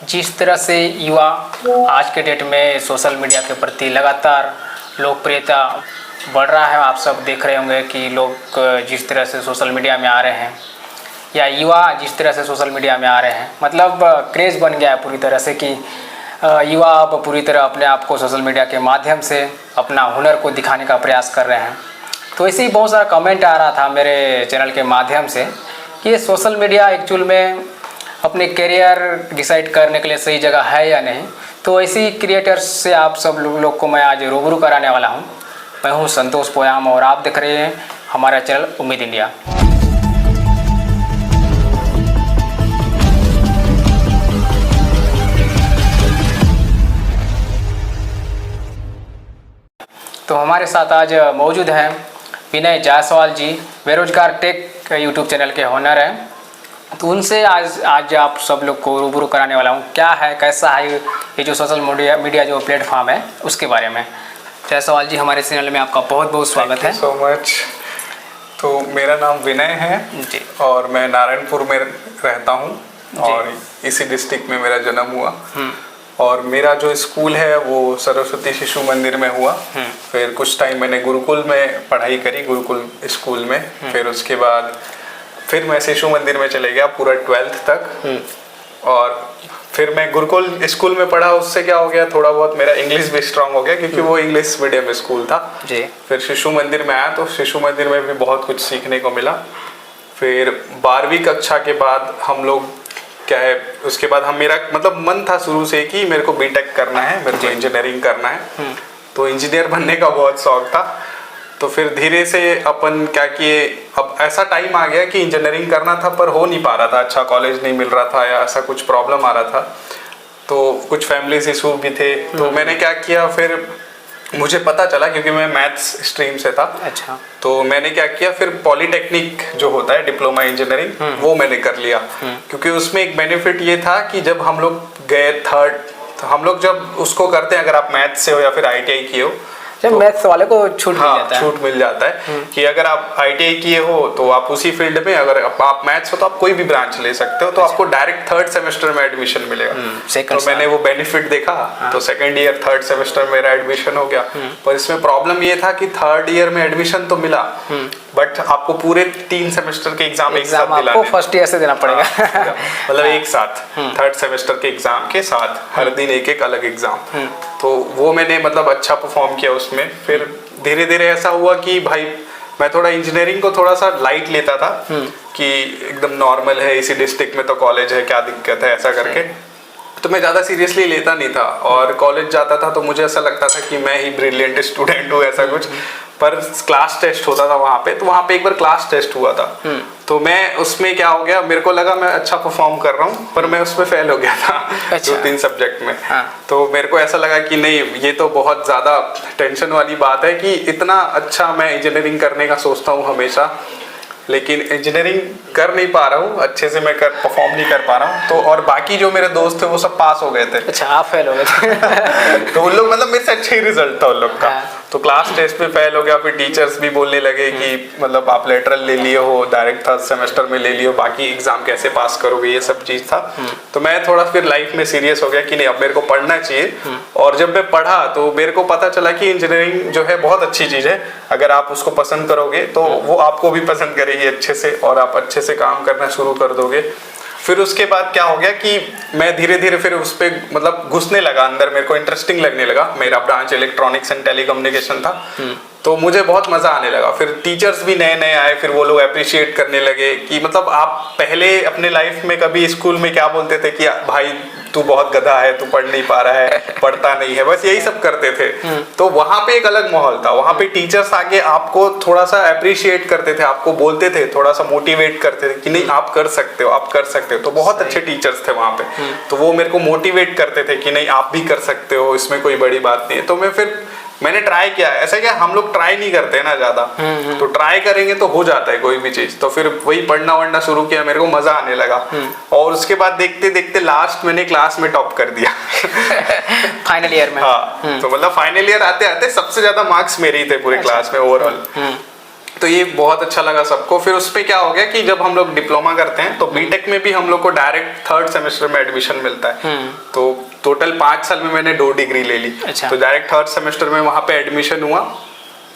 जिस तरह से युवा आज के डेट में सोशल मीडिया के प्रति लगातार लोकप्रियता बढ़ रहा है, आप सब देख रहे होंगे कि लोग जिस तरह से सोशल मीडिया में आ रहे हैं या युवा जिस तरह से सोशल मीडिया में आ रहे हैं, मतलब क्रेज़ बन गया है पूरी तरह से कि युवा अब पूरी तरह अपने आप को सोशल मीडिया के माध्यम से अपना हुनर को दिखाने का प्रयास कर रहे हैं। तो ऐसे ही बहुत सारा कमेंट आ रहा था मेरे चैनल के माध्यम से कि ये सोशल मीडिया एक्चुअल में अपने करियर डिसाइड करने के लिए सही जगह है या नहीं। तो ऐसी क्रिएटर्स से आप सब लोग को मैं आज रूबरू कराने वाला हूं। मैं हूं संतोष पोयाम और आप देख रहे हैं हमारा चैनल उम्मीद इंडिया। तो हमारे साथ आज मौजूद हैं विनय जायसवाल जी, बेरोजगार टेक यूट्यूब चैनल के ओनर हैं। तो उनसे आज आप सब लोग को रूबरू कराने वाला हूँ, क्या है कैसा है ये जो सोशल मीडिया जो प्लेटफॉर्म है उसके बारे में। जायसवाल जी, हमारे चैनल में आपका बहुत बहुत स्वागत है। So much. तो मेरा नाम विनय है जी और मैं नारायणपुर में रहता हूँ और इसी डिस्ट्रिक्ट में मेरा जन्म हुआ। और मेरा जो स्कूल है वो सरस्वती शिशु मंदिर में हुआ। फिर कुछ टाइम मैंने गुरुकुल में पढ़ाई करी, गुरुकुल स्कूल में। फिर उसके बाद फिर मैं शिशु मंदिर में चले गया पूरा 12th तक। और फिर मैं गुरुकुल स्कूल में पढ़ा, उससे क्या हो गया, थोड़ा बहुत मेरा इंग्लिश भी स्ट्रांग हो गया क्योंकि वो इंग्लिश मीडियम स्कूल था जी। फिर शिशु मंदिर में आया तो शिशु मंदिर में भी बहुत कुछ सीखने को मिला। फिर 12वीं कक्षा के बाद हम लोग क्या है, उसके बाद हम मेरा मतलब मन था शुरू से कि मेरे को बीटेक करना है, मेरे को इंजीनियरिंग करना है। तो इंजीनियर बनने का बहुत शौक था। तो फिर धीरे से अपन क्या किए, अब ऐसा टाइम आ गया कि इंजीनियरिंग करना था पर हो नहीं पा रहा था, अच्छा कॉलेज नहीं मिल रहा था या ऐसा कुछ प्रॉब्लम आ रहा था। तो कुछ फैमिली इशू भी थे। तो मैंने क्या किया, फिर मुझे पता चला क्योंकि मैं मैथ्स स्ट्रीम से था। अच्छा। तो मैंने क्या किया, फिर पॉलीटेक्निक जो होता है डिप्लोमा इंजीनियरिंग वो मैंने कर लिया। क्योंकि उसमें एक बेनिफिट ये था कि जब हम लोग गए थर्ड, तो हम लोग जब उसको करते हैं, अगर आप मैथ्स से हो या फिर ITI किए हो, जब मैथ्स वाले को छूट मिल जाता है। छूट मिल जाता है कि अगर आप ITI किए हो तो आप उसी फील्ड में, अगर आप मैथ्स हो तो आप कोई भी ब्रांच ले सकते हो, तो आपको डायरेक्ट 3rd सेमेस्टर में एडमिशन मिलेगा। तो मैंने वो बेनिफिट देखा। तो 2nd ईयर 3rd सेमेस्टर में मेरा एडमिशन हो गया। पर इसमें प्रॉब्लम ये था कि 3rd ईयर में एडमिशन तो मिला बट आपको पूरे 3 सेमेस्टर के एग्जाम एक साथ दिलाने, आपको फर्स्ट ईयर से देना पड़ेगा। मतलब एक साथ 3rd सेमेस्टर के एग्जाम के साथ हर दिन एक एक अलग एग्जाम। तो वो मैंने मतलब अच्छा परफॉर्म किया उसमें। फिर धीरे धीरे ऐसा हुआ कि भाई मैं थोड़ा इंजीनियरिंग को थोड़ा सा लाइट लेता था कि एकदम नॉर्मल है, इसी डिस्ट्रिक्ट में तो कॉलेज है, क्या दिक्कत है, ऐसा करके। तो मैं ज़्यादा सीरियसली लेता नहीं था और कॉलेज जाता था तो मुझे ऐसा लगता था कि मैं ही ब्रिलियंट स्टूडेंट हूँ, ऐसा कुछ। पर क्लास टेस्ट होता था वहाँ पे, तो वहाँ पे एक बार क्लास टेस्ट हुआ था। तो मैं उसमें क्या हो गया, मेरे को लगा मैं अच्छा परफॉर्म कर रहा हूँ पर मैं उसमें फेल हो गया था। अच्छा। 2-3 सब्जेक्ट में। हाँ। तो मेरे को ऐसा लगा कि नहीं, ये तो बहुत ज़्यादा टेंशन वाली बात है कि इतना अच्छा मैं इंजीनियरिंग करने का सोचता हूँ हमेशा, लेकिन इंजीनियरिंग कर नहीं पा रहा हूँ अच्छे से, मैं परफॉर्म नहीं कर पा रहा हूँ। तो और बाकी जो मेरे दोस्त थे वो सब पास हो गए थे। अच्छा, आप फेल हो गए थे। तो उन लोग मतलब मेरे से अच्छा ही रिजल्ट था उन लोग का। तो क्लास टेस्ट में फेल हो गया। फिर टीचर्स भी बोलने लगे कि मतलब आप लेटरल ले लिए हो, डायरेक्ट 3rd सेमेस्टर में ले लिए हो, बाकी एग्जाम कैसे पास करोगे, ये सब चीज था। तो मैं थोड़ा फिर लाइफ में सीरियस हो गया कि नहीं, अब मेरे को पढ़ना चाहिए। और जब मैं पढ़ा तो मेरे को पता चला कि इंजीनियरिंग जो है बहुत अच्छी चीज है, अगर आप उसको पसंद करोगे तो वो आपको भी पसंद करेगी अच्छे से और आप अच्छे से काम करना शुरू कर दोगे। फिर उसके बाद क्या हो गया कि मैं धीरे धीरे फिर उस पर मतलब घुसने लगा अंदर, मेरे को इंटरेस्टिंग लगने लगा। मेरा ब्रांच इलेक्ट्रॉनिक्स एंड टेलीकम्युनिकेशन था। तो मुझे बहुत मजा आने लगा। फिर टीचर्स भी नए नए आए, फिर वो लोग अप्रिशिएट करने लगे कि मतलब आप पहले अपने लाइफ में कभी स्कूल में क्या बोलते थे कि भाई तू बहुत गधा है, तू पढ़ नहीं पा रहा है, पढ़ता नहीं है, बस यही सब करते थे। तो वहाँ पे एक अलग माहौल था। वहाँ पे टीचर्स आगे आपको थोड़ा सा अप्रिशिएट करते थे, आपको बोलते थे, थोड़ा सा मोटिवेट करते थे कि नहीं आप कर सकते हो, आप कर सकते हो। तो बहुत अच्छे टीचर्स थे वहाँ पे। तो वो मेरे को मोटिवेट करते थे कि नहीं आप भी कर सकते हो, इसमें कोई बड़ी बात नहीं है। तो मैंने ट्राई किया। ऐसा क्या, हम लोग ट्राई नहीं करते ना ज्यादा, तो ट्राई करेंगे तो हो जाता है कोई भी चीज। तो फिर वही पढ़ना वढ़ना शुरू किया, मेरे को मजा आने लगा। और उसके बाद देखते देखते लास्ट मैंने क्लास में टॉप कर दिया। फाइनल ईयर में। हाँ। तो मतलब फाइनल ईयर आते आते सबसे ज्यादा मार्क्स मेरे ही थे पूरे क्लास में ओवरऑल। तो ये बहुत अच्छा लगा सबको। फिर उस पे क्या हो गया कि जब हम लोग डिप्लोमा करते हैं तो बीटेक में भी हम लोग को डायरेक्ट 3rd सेमेस्टर में एडमिशन मिलता है। तो टोटल 5 साल में मैंने 2 डिग्री ले ली। अच्छा। तो डायरेक्ट 3rd सेमेस्टर में वहाँ पे एडमिशन हुआ।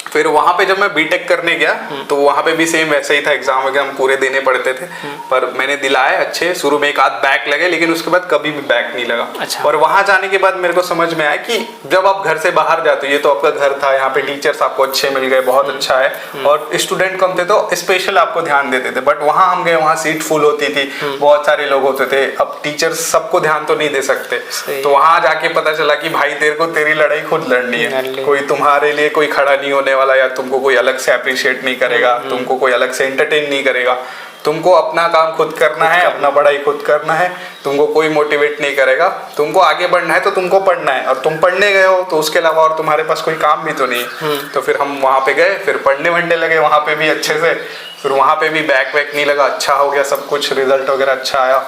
फिर वहाँ पे जब मैं बीटेक करने गया तो वहाँ पे भी सेम वैसे ही था, एग्जाम वगैरह हम पूरे देने पड़ते थे। पर मैंने दिलाए अच्छे, शुरू में एक आध बैक लगे लेकिन उसके बाद कभी भी बैक नहीं लगा। अच्छा। और वहाँ जाने के बाद मेरे को समझ में आया कि जब आप घर से बाहर जाते हो, ये तो आपका घर था, यहाँ पे टीचर्स आपको अच्छे मिल गए, बहुत अच्छा है, और स्टूडेंट कम थे तो स्पेशल आपको ध्यान देते थे। बट वहाँ हम गए, वहाँ सीट फुल होती थी, बहुत सारे लोग होते थे, अब टीचर्स सबको ध्यान तो नहीं दे सकते। तो वहाँ जाके पता चला कि भाई तेरे को तेरी लड़ाई खुद लड़नी है, कोई तुम्हारे लिए कोई खड़ा नहीं होने वाला, या तुमको कोई अलग से अप्रिशिएट नहीं करेगा, तुमको कोई अलग से एंटरटेन नहीं करेगा। तुमको अपना काम खुद करना है, अपना पढ़ाई खुद करना है, तुमको कोई मोटिवेट नहीं करेगा। तुमको आगे बढ़ना है तो तुमको पढ़ना है, और तुम पढ़ने गए हो तो उसके अलावा और तुम्हारे पास कोई काम भी तो नहीं है। तो फिर हम वहाँ पे गए, फिर पढ़ने वढ़ने लगे वहाँ पे भी अच्छे से। फिर वहाँ पे भी बैक वैक नहीं लगा, अच्छा हो गया सब कुछ, रिजल्ट वगैरह अच्छा आया।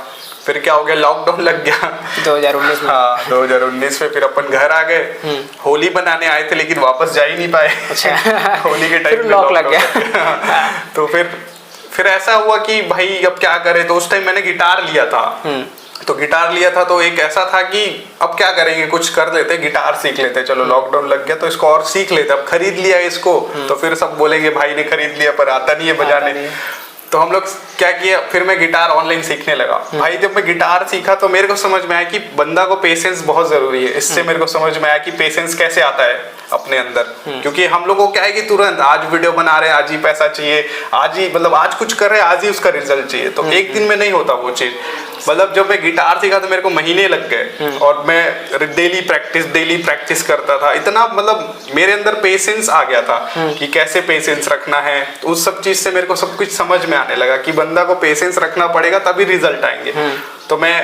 फिर क्या हो गया, लॉकडाउन लग गया 2019 में। हाँ 2019 में। फिर अपन घर आ गए, होली बनाने आए थे लेकिन वापस जा ही नहीं पाए। अच्छा। होली के टाइम लॉक लग गया। तो फिर ऐसा हुआ कि भाई अब क्या करें। तो उस टाइम मैंने गिटार लिया था। तो गिटार लिया था तो एक ऐसा था कि अब क्या करेंगे, कुछ कर लेते, गिटार सीख लेते। चलो लॉकडाउन लग गया तो इसको और सीख लेते। अब खरीद लिया इसको तो फिर सब बोलेंगे भाई ने खरीद लिया पर आता नहीं है बजाने। तो हम लोग क्या किया, फिर मैं गिटार ऑनलाइन सीखने लगा। भाई जब मैं गिटार सीखा तो मेरे को समझ में आया कि बंदा को पेशेंस बहुत जरूरी है। इससे मेरे को समझ में आया कि पेशेंस कैसे आता है अपने अंदर। क्योंकि हम लोग को क्या है कि तुरंत आज वीडियो बना रहे हैं, आज ही पैसा चाहिए, आज ही मतलब आज कुछ कर रहे हैं, आज ही उसका रिजल्ट चाहिए। तो एक दिन में नहीं होता वो चीज। मतलब जब मैं गिटार सीखा तो मेरे को महीने लग गए, और मैं डेली प्रैक्टिस करता था। इतना मतलब मेरे अंदर पेशेंस आ गया था कि कैसे पेशेंस रखना है। तो उस सब चीज से मेरे को सब कुछ समझ में आने लगा कि बंदा को पेशेंस रखना पड़ेगा तभी रिजल्ट आएंगे। तो मैं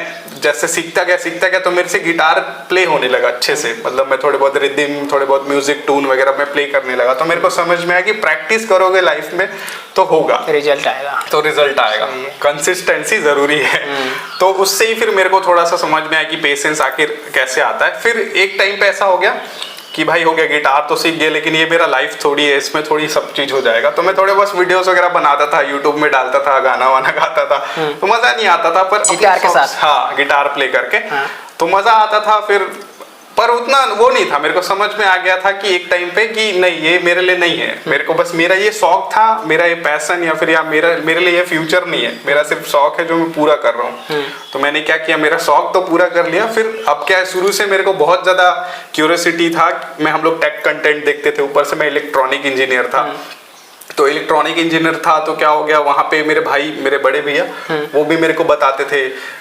जैसे सीखता गया तो मेरे से गिटार प्ले होने लगा अच्छे से। मतलब मैं थोड़े बहुत रिदम, थोड़े बहुत म्यूजिक टून वगैरह मैं प्ले करने लगा। तो मेरे को समझ में आया कि प्रैक्टिस करोगे लाइफ में तो होगा, रिजल्ट आएगा। तो रिजल्ट आएगा। कंसिस्टेंसी जरूरी है। तो उससे ही फिर मेरे को थोड़ा सा समझ में आया कि पेशेंस आखिर कैसे आता है। फिर एक टाइम पे ऐसा हो गया कि भाई हो गया, गिटार तो सीख गया लेकिन ये मेरा लाइफ थोड़ी है, इसमें थोड़ी सब चीज हो जाएगा। तो मैं थोड़े बस वीडियोस वगैरह बनाता था, यूट्यूब में डालता था, गाना वाना गाता था। तो मजा नहीं आता था, पर गिटार के साथ, हाँ गिटार प्ले करके तो मजा आता था। फिर पर उतना वो नहीं था। मेरे को समझ में आ गया था कि एक टाइम पे कि नहीं, ये मेरे लिए नहीं है। मेरे को बस मेरा ये शौक था, मेरा ये पैशन, या फिर मेरे लिए ये फ्यूचर नहीं है। मेरा सिर्फ शौक है जो मैं पूरा कर रहा हूँ। तो मैंने क्या किया, मेरा शौक तो पूरा कर लिया। फिर अब क्या है, शुरू से मेरे को बहुत ज्यादा क्यूरियोसिटी था। हम लोग टेक कंटेंट देखते थे, ऊपर से मैं इलेक्ट्रॉनिक इंजीनियर था। तो इलेक्ट्रॉनिक इंजीनियर था तो क्या हो गया, वहाँ पे मेरे भाई, मेरे बड़े भैया, वो भी मेरे को बताते थे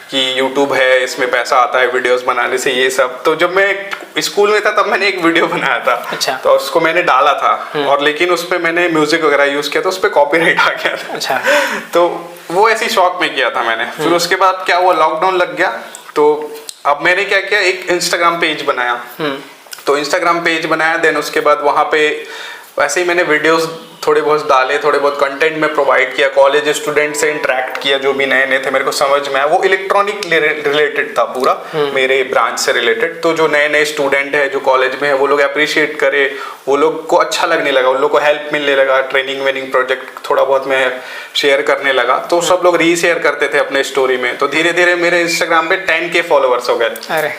कि YouTube है, इसमें पैसा आता है वीडियोस बनाने से, ये सब। तो जब मैं स्कूल में था तब मैंने एक वीडियो बनाया था। अच्छा। तो उसको मैंने डाला था, और लेकिन उस पर मैंने म्यूजिक वगैरह यूज किया तो उस पर कॉपीराइट आ गया था। अच्छा। तो वो ऐसी शौक में किया था मैंने। फिर उसके बाद क्या हुआ, लॉकडाउन लग गया। तो अब मैंने क्या किया, एक इंस्टाग्राम पेज बनाया। तो इंस्टाग्राम पेज बनाया, देन उसके बाद वहाँ पे वैसे ही मैंने वीडियोस थोड़े बहुत डाले, थोड़े बहुत कंटेंट में प्रोवाइड किया, कॉलेज स्टूडेंट से इंटरेक्ट किया, जो भी नए नए थे। मेरे को समझ में आया वो इलेक्ट्रॉनिक रिलेटेड था पूरा, मेरे ब्रांच से रिलेटेड। तो जो नए नए स्टूडेंट है जो कॉलेज में है, वो लोग अप्रिशिएट करे, वो लोग को अच्छा लगने लगा, उन लोग को हेल्प मिलने लगा। ट्रेनिंग वेनिंग प्रोजेक्ट थोड़ा बहुत मैं शेयर करने लगा, तो सब लोग रीशेयर करते थे अपने स्टोरी में। तो धीरे धीरे मेरे इंस्टाग्राम पे 10K फॉलोअर्स हो गए। अरे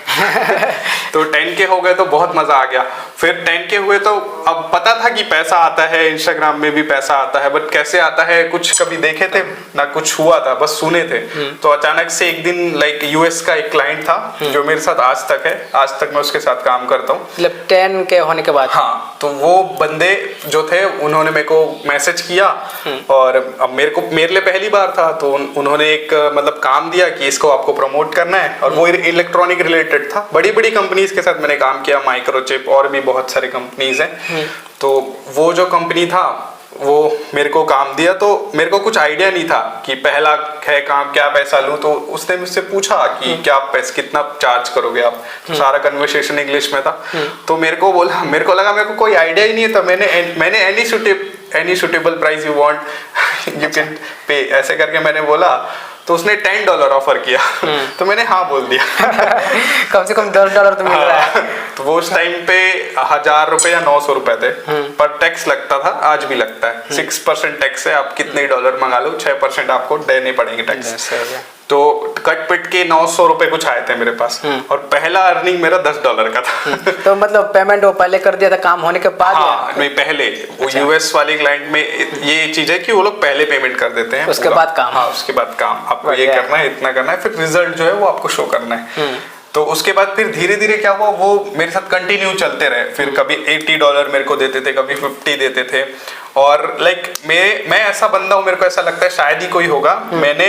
तो 10K हो गए तो बहुत मजा आ गया। फिर 10K हुए तो अब पता था कि पैसा आता है, इंस्टाग्राम में भी पैसा आता है, बट कैसे आता है कुछ कभी देखे थे ना, कुछ हुआ था, बस सुने थे। तो अचानक से एक दिन लाइक यूएस का एक क्लाइंट था जो मेरे साथ आज तक है, आज तक मैं उसके साथ काम करता हूँ। मतलब 10K होने के बाद? हाँ। तो वो बंदे जो थे उन्होंने मेरे को मैसेज किया, और अब मेरे लिए पहली बार था। तो उन्होंने एक मतलब काम दिया कि इसको आपको प्रमोट करना है, और वो इलेक्ट्रॉनिक रिलेटेड था। बड़ी बड़ी कंपनीज के साथ मैंने काम किया, माइक्रोचिप और भी बहुत सारे कंपनीज हैं। तो वो जो कंपनी था वो मेरे को काम दिया, तो मेरे को कुछ आइडिया नहीं था कि पहला है काम, क्या पैसा लूं। तो उसने मुझसे पूछा कि क्या पैसा कितना चार्ज करोगे आप। तो सारा कन्वर्सेशन इंग्लिश में था। तो मेरे को लगा मेरे को कोई आइडिया ही नहीं है। तो मैंने any suitable price you want you can pay, ऐसे करके मैंने बोला। तो उसने $10 ऑफर किया तो मैंने हाँ बोल दिया कम से कम $10 तो मिल रहा है। तो वो उस टाइम पे 1000 रुपए या 900 रुपए थे, पर टैक्स लगता था, आज भी लगता है 6% टैक्स है। आप कितने डॉलर मंगा लो 6% आपको देने पड़ेंगे टैक्स। तो कट पिट के 900 रुपए कुछ आए थे मेरे पास, और पहला अर्निंग मेरा $10 का था। तो मतलब पेमेंट वो पहले कर दिया था काम होने के बाद? हाँ नहीं, पहले वो यूएस वाले क्लाइंट में ये चीज है कि वो लोग पहले पेमेंट कर देते हैं, उसके बाद काम। हाँ उसके बाद काम, आपको ये करना है, इतना करना है, फिर रिजल्ट जो है वो आपको शो करना है। तो उसके बाद फिर धीरे धीरे क्या हुआ, वो मेरे साथ कंटिन्यू चलते रहे। फिर कभी $80 मेरे को देते थे, कभी 50 देते थे। और लाइक मैं ऐसा बंदा हूँ, मेरे को ऐसा लगता है शायद ही कोई होगा, मैंने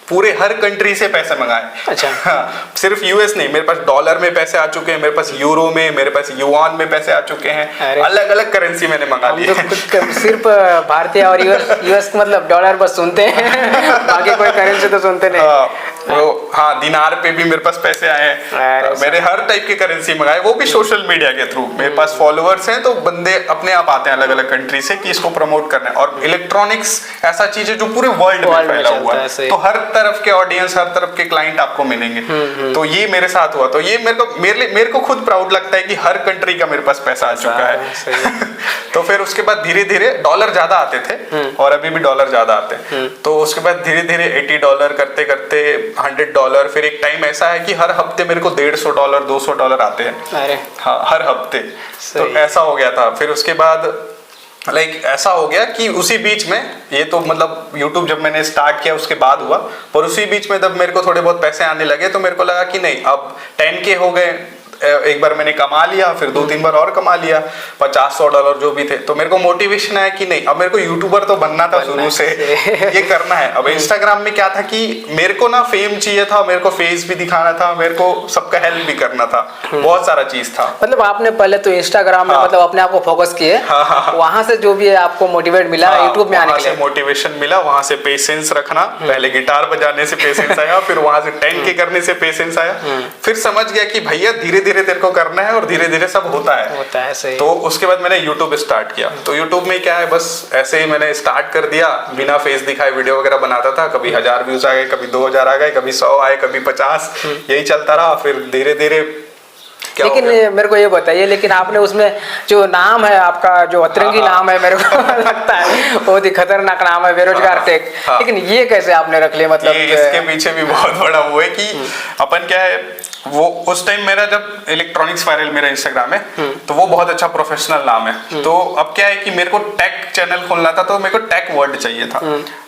पूरे हर कंट्री से पैसे मंगाए। अच्छा। हाँ, सिर्फ यूएस नहीं, मेरे पास डॉलर में पैसे आ चुके हैं, मेरे पास यूरो में, मेरे पास युआन में पैसे आ चुके हैं, अलग अलग करेंसी मैंने मंगा ली। तो सिर्फ भारतीय और यूएस मतलब डॉलर बस सुनते हैं बाकी कोई करेंसी तो सुनते नहीं। हाँ दिनार पे भी मेरे पास पैसे आए हैं, मैंने हर टाइप के करेंसी मंगाए, वो भी सोशल मीडिया के थ्रू। मेरे पास फॉलोअर्स हैं तो बंदे अपने आप आते हैं अलग अलग कंट्री से कि इसको प्रमोट करना है। और इलेक्ट्रॉनिक्स ऐसा चीज है जो पूरे वर्ल्ड में फैला हुआ है, तो हर तरफ के ऑडियंस, हर तरफ के क्लाइंट आपको मिलेंगे। तो ये मेरे साथ हुआ, तो ये मेरे को खुद प्राउड लगता है कि हर कंट्री का मेरे पास पैसा आ चुका है। तो फिर उसके बाद धीरे धीरे डॉलर ज्यादा आते थे, और अभी भी डॉलर ज्यादा आते हैं। तो उसके बाद धीरे धीरे $80 करते करते $100, फिर एक टाइम ऐसा है कि हर हफ्ते मेरे को $150 $200 आते हैं। अरे हाँ, हर हफ्ते। तो ऐसा हो गया था। फिर उसके बाद लाइक ऐसा हो गया कि उसी बीच में, ये तो मतलब YouTube जब मैंने स्टार्ट किया उसके बाद हुआ, पर उसी बीच में जब मेरे को थोड़े बहुत पैसे आने लगे तो मेरे को लगा कि नहीं, अब 10K हो गए, एक बार मैंने कमा लिया, फिर 2-3 बार और कमा लिया, $50-100 जो भी थे। तो मेरे को मोटिवेशन आया कि नहीं, अब मेरे को यूट्यूबर तो बनना था शुरू से, ये करना है। अब इंस्टाग्राम में क्या था कि मेरे को ना फेम चाहिए था, मेरे को फेस भी दिखाना था, मेरे को सबका हेल्प भी करना था, बहुत सारा चीज था। मतलब आपने पहले तो इंस्टाग्राम में मतलब अपने आप को फोकस किए, वहां से जो भी है आपको मोटिवेट मिला यूट्यूब में आने के लिए? मोटिवेशन मिला, वहां से पेशेंस रखना, पहले गिटार बजाने से पेशेंस आया, फिर वहां से 10K करने से पेशेंस आया, फिर समझ गया कि भैया धीरे धीरे तेरे को करना है और धीरे धीरे सब होता है सही। तो उसके बाद मैंने YouTube स्टार्ट किया। तो YouTube में क्या है, बस ऐसे ही मैंने स्टार्ट कर दिया, बिना फेस दिखाए वीडियो वगैरह बनाता था। कभी 1000 व्यूज आ गए, कभी 2000 आ गए, कभी 100 आए, कभी 50, यही चलता रहा। फिर धीरे धीरे लेकिन मेरे को ये बताइए, लेकिन आपने उसमें जो नाम है आपका, जो अतरंगी नाम है, मेरे को लगता है बहुत ही खतरनाक नाम है, बेरोजगार टेक, लेकिन ये कैसे आपने रख लिया? मतलब इसके पीछे भी बहुत बड़ा वो है कि अपन क्या है, वो उस टाइम मेरा जब इलेक्ट्रॉनिक्स वायरल मेरा इंस्टाग्राम है, तो वो बहुत अच्छा प्रोफेशनल नाम है। तो अब क्या है कि मेरे को टेक चैनल खोलना था, तो मेरे को टेक वर्ड चाहिए था।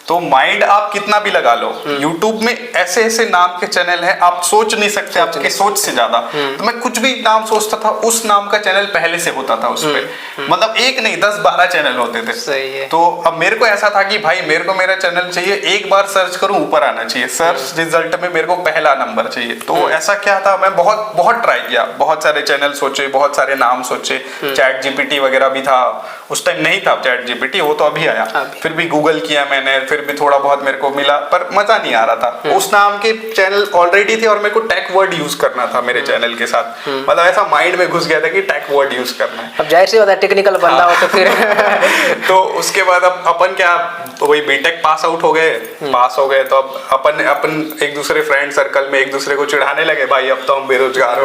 तो माइंड आप कितना भी लगा लो, YouTube में ऐसे ऐसे नाम के चैनल हैं, आप सोच नहीं सकते, आपके सोच से ज्यादा। तो मैं कुछ भी नाम सोचता था, उस नाम का चैनल पहले से होता था उस पे, मतलब एक नहीं 10-12 चैनल होते थे। सही है। तो अब मेरे को ऐसा था कि भाई मेरे को मेरा चैनल चाहिए, एक बार सर्च करूं ऊपर आना चाहिए, सर्च रिजल्ट में मेरे को पहला नंबर चाहिए। तो ऐसा क्या था, मैं बहुत बहुत ट्राई किया, बहुत सारे चैनल सोचे, बहुत सारे नाम सोचे, चैट जीपीटी वगैरह भी था, उस टाइम नहीं था चैट जीपीटी, वो तो अभी आया। फिर भी गूगल किया मैंने, फिर भी थोड़ा बहुत मेरे को मिला, पर मजा नहीं आ रहा था। उस नाम के चैनल ऑलरेडी थे और मेरे को टेक वर्ड यूज करना था मेरे चैनल के साथ, मतलब ऐसा माइंड में घुस गया था कि टेक वर्ड यूज करना है। अब जाहिर सी बात है, टेक्निकल बंदा हो तो फिर तो उसके बाद अब अपन क्या, तो वही बीटेक पास आउट हो गए, तो अब अपन एक दूसरे फ्रेंड सर्कल में एक दूसरे को चिढ़ाने लगे, भाई अब तो हम बेरोजगार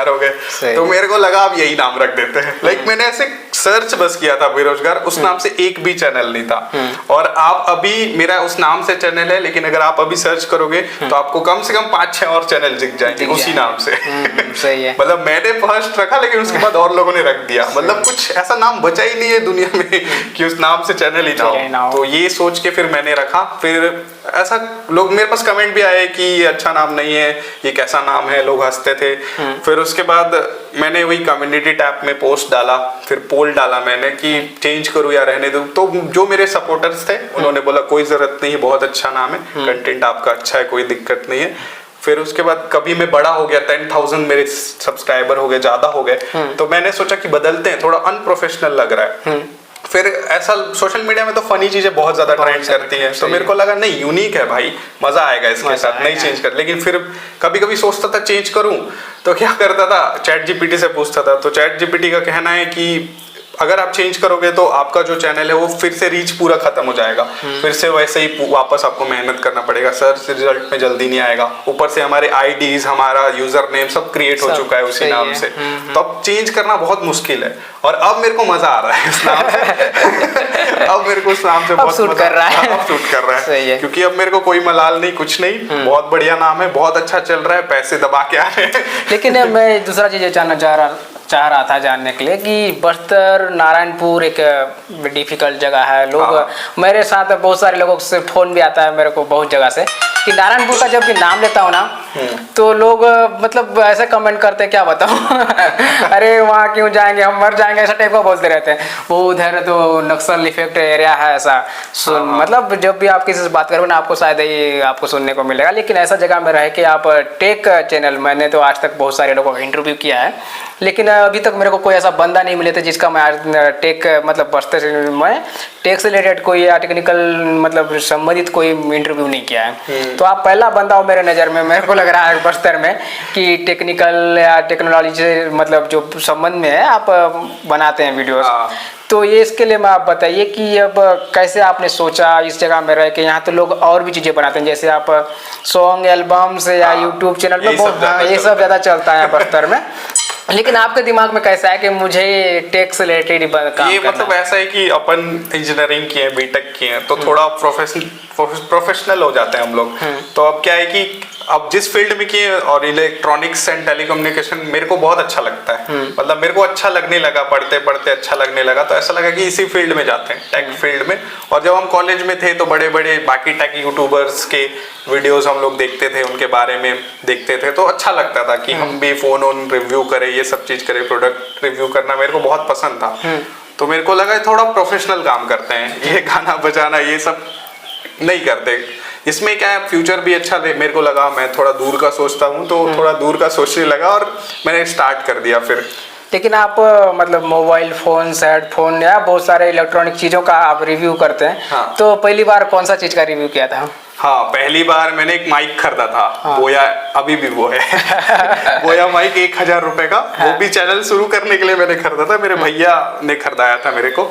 हो गए। तो मेरे को लगा अब यही नाम रख देते हैं। लाइक मैंने ऐसे सर्च बस किया था बेरोजगार, उस नाम से एक भी चैनल नहीं था। और आप अभी, मेरा उस नाम से चैनल है, लेकिन अगर आप अभी सर्च करोगे तो आपको कम से कम 5-6 और चैनल दिख जाएंगे उसी नाम से। सही है। मतलब मैंने फर्स्ट रखा, लेकिन उसके बाद और लोगों ने रख दिया, मतलब कुछ ऐसा नाम बचा ही नहीं है दुनिया में कि उस नाम से चैनल ही ना हो। तो ये सोच के फिर मैंने रखा। फिर ऐसा लोग मेरे पास कमेंट भी आए कि ये अच्छा नाम नहीं है, ये कैसा नाम है, लोग हंसते थे। फिर उसके बाद मैंने वही कम्युनिटी टैब में पोस्ट डाला, फिर पोल डाला मैंने कि चेंज करूँ या रहने दूँ। तो जो मेरे सपोर्टर्स थे उन्होंने बोला कोई जरूरत नहीं, बहुत अच्छा नाम है, कंटेंट आपका अच्छा है, कोई दिक्कत नहीं है। फिर उसके बाद कभी मैं बड़ा हो गया, 10,000 मेरे सब्सक्राइबर हो गए, ज्यादा हो गए, तो मैंने सोचा कि बदलते हैं, थोड़ा अनप्रोफेशनल लग रहा है। फिर ऐसा सोशल मीडिया में तो फनी चीजें बहुत ज्यादा ट्रेंड करती हैं, तो मेरे को लगा नहीं, यूनिक है भाई, मजा आएगा इसके साथ, नहीं चेंज कर। लेकिन फिर कभी कभी सोचता था चेंज करूं, तो क्या करता था, चैट जीपीटी से पूछता था। तो चैट जीपीटी का कहना है कि अगर आप चेंज करोगे तो आपका जो चैनल है वो फिर से रीच पूरा खत्म हो जाएगा, फिर से वैसे ही वापस आपको मेहनत करना पड़ेगा, सर्च रिजल्ट में जल्दी नहीं आएगा, ऊपर से हमारे आईडीज, हमारा यूजर नेम सब क्रिएट हो चुका है उसी नाम से, तो अब चेंज करना बहुत मुश्किल है। और अब मेरे को मजा आ रहा है इस नाम से अब मेरे को उस नाम से बहुत सूट कर रहा है, अब सूट कर रहा सही है, क्योंकि अब मेरे को कोई मलाल नहीं, कुछ नहीं, बहुत बढ़िया नाम है, बहुत अच्छा चल रहा है, पैसे दबा के आ रहे हैं। लेकिन मैं दूसरा चीज़ जानना चाह रहा था जानने के लिए कि बस्तर नारायणपुर एक डिफिकल्ट जगह है। लोग मेरे साथ बहुत सारे लोगों से फ़ोन भी आता है मेरे को बहुत जगह से कि नारायणपुर का जब भी नाम लेता हूँ ना तो लोग मतलब ऐसे कमेंट करते हैं क्या बताऊँ अरे वहाँ क्यों जाएंगे, हम मर जाएंगे, ऐसा टाइप का बोलते रहते हैं। वो उधर तो नक्सल इफेक्ट एरिया है ऐसा मतलब जब भी आप किसी से बात करोगे ना आपको शायद ही आपको सुनने को मिलेगा। लेकिन ऐसा जगह में रह के आप टेक चैनल, मैंने तो आज तक बहुत सारे लोगों का इंटरव्यू किया है, लेकिन अभी तक मेरे को कोई ऐसा बंदा नहीं मिले थे जिसका मैं आज टेक मतलब बस्तर में टेक से रिलेटेड कोई या टेक्निकल मतलब संबंधित कोई इंटरव्यू नहीं किया है। तो आप पहला बंदा हो मेरे नज़र में, मेरे को लग रहा है बस्तर में कि टेक्निकल या टेक्नोलॉजी से मतलब जो संबंध में है आप बनाते हैं वीडियोस। तो ये इसके लिए मैं आप बताइए कि अब कैसे आपने सोचा इस जगह में रह के, यहाँ तो लोग और भी चीज़ें बनाते हैं जैसे आप सॉन्ग एल्बम्स या यूट्यूब चैनल में बहुत ये सब ज़्यादा चलता है बस्तर में, लेकिन आपके दिमाग में कैसा है कि मुझे टेक से रिलेटेड काम ये मतलब ऐसा है कि अपन इंजीनियरिंग किए हैं, बीटेक किए हैं, तो थोड़ा प्रोफेशनल हो जाते हैं हम लोग। तो अब क्या है कि अब जिस फील्ड में किए और इलेक्ट्रॉनिक्स एंड टेलीकम्युनिकेशन मेरे को बहुत अच्छा लगता है, मतलब मेरे को अच्छा लगने लगा, पढ़ते पढ़ते अच्छा लगने लगा, तो ऐसा लगा कि इसी फील्ड में जाते हैं, टेक फील्ड में। और जब हम कॉलेज में थे तो बड़े बड़े बाकी टेक यूट्यूबर्स के वीडियोस हम लोग देखते थे, उनके बारे में देखते थे, तो अच्छा लगता था कि हम भी फोन ऑन रिव्यू करें, ये सब चीज करें, प्रोडक्ट रिव्यू करना मेरे को बहुत पसंद था। तो मेरे को लगा थोड़ा प्रोफेशनल काम करते हैं, ये गाना बजाना ये सब नहीं करते, इसमें क्या है फ्यूचर भी अच्छा दे। मेरे को लगा मैं थोड़ा दूर का सोचता हूँ, तो थोड़ा दूर का सोचने लगा और मैंने स्टार्ट कर दिया फिर। लेकिन आप मतलब मोबाइल फोन, हेडफोन या बहुत सारे इलेक्ट्रॉनिक चीज़ों का आप रिव्यू करते हैं, तो पहली बार कौन सा चीज़ का रिव्यू किया था? हाँ, पहली बार मैंने एक माइक खरीदा था, बोया, अभी भी वो है बोया माइक 1000 रुपए का, वो भी चैनल शुरू करने के लिए मैंने खरीदा था, मेरे भैया ने खरीदाया था मेरे को,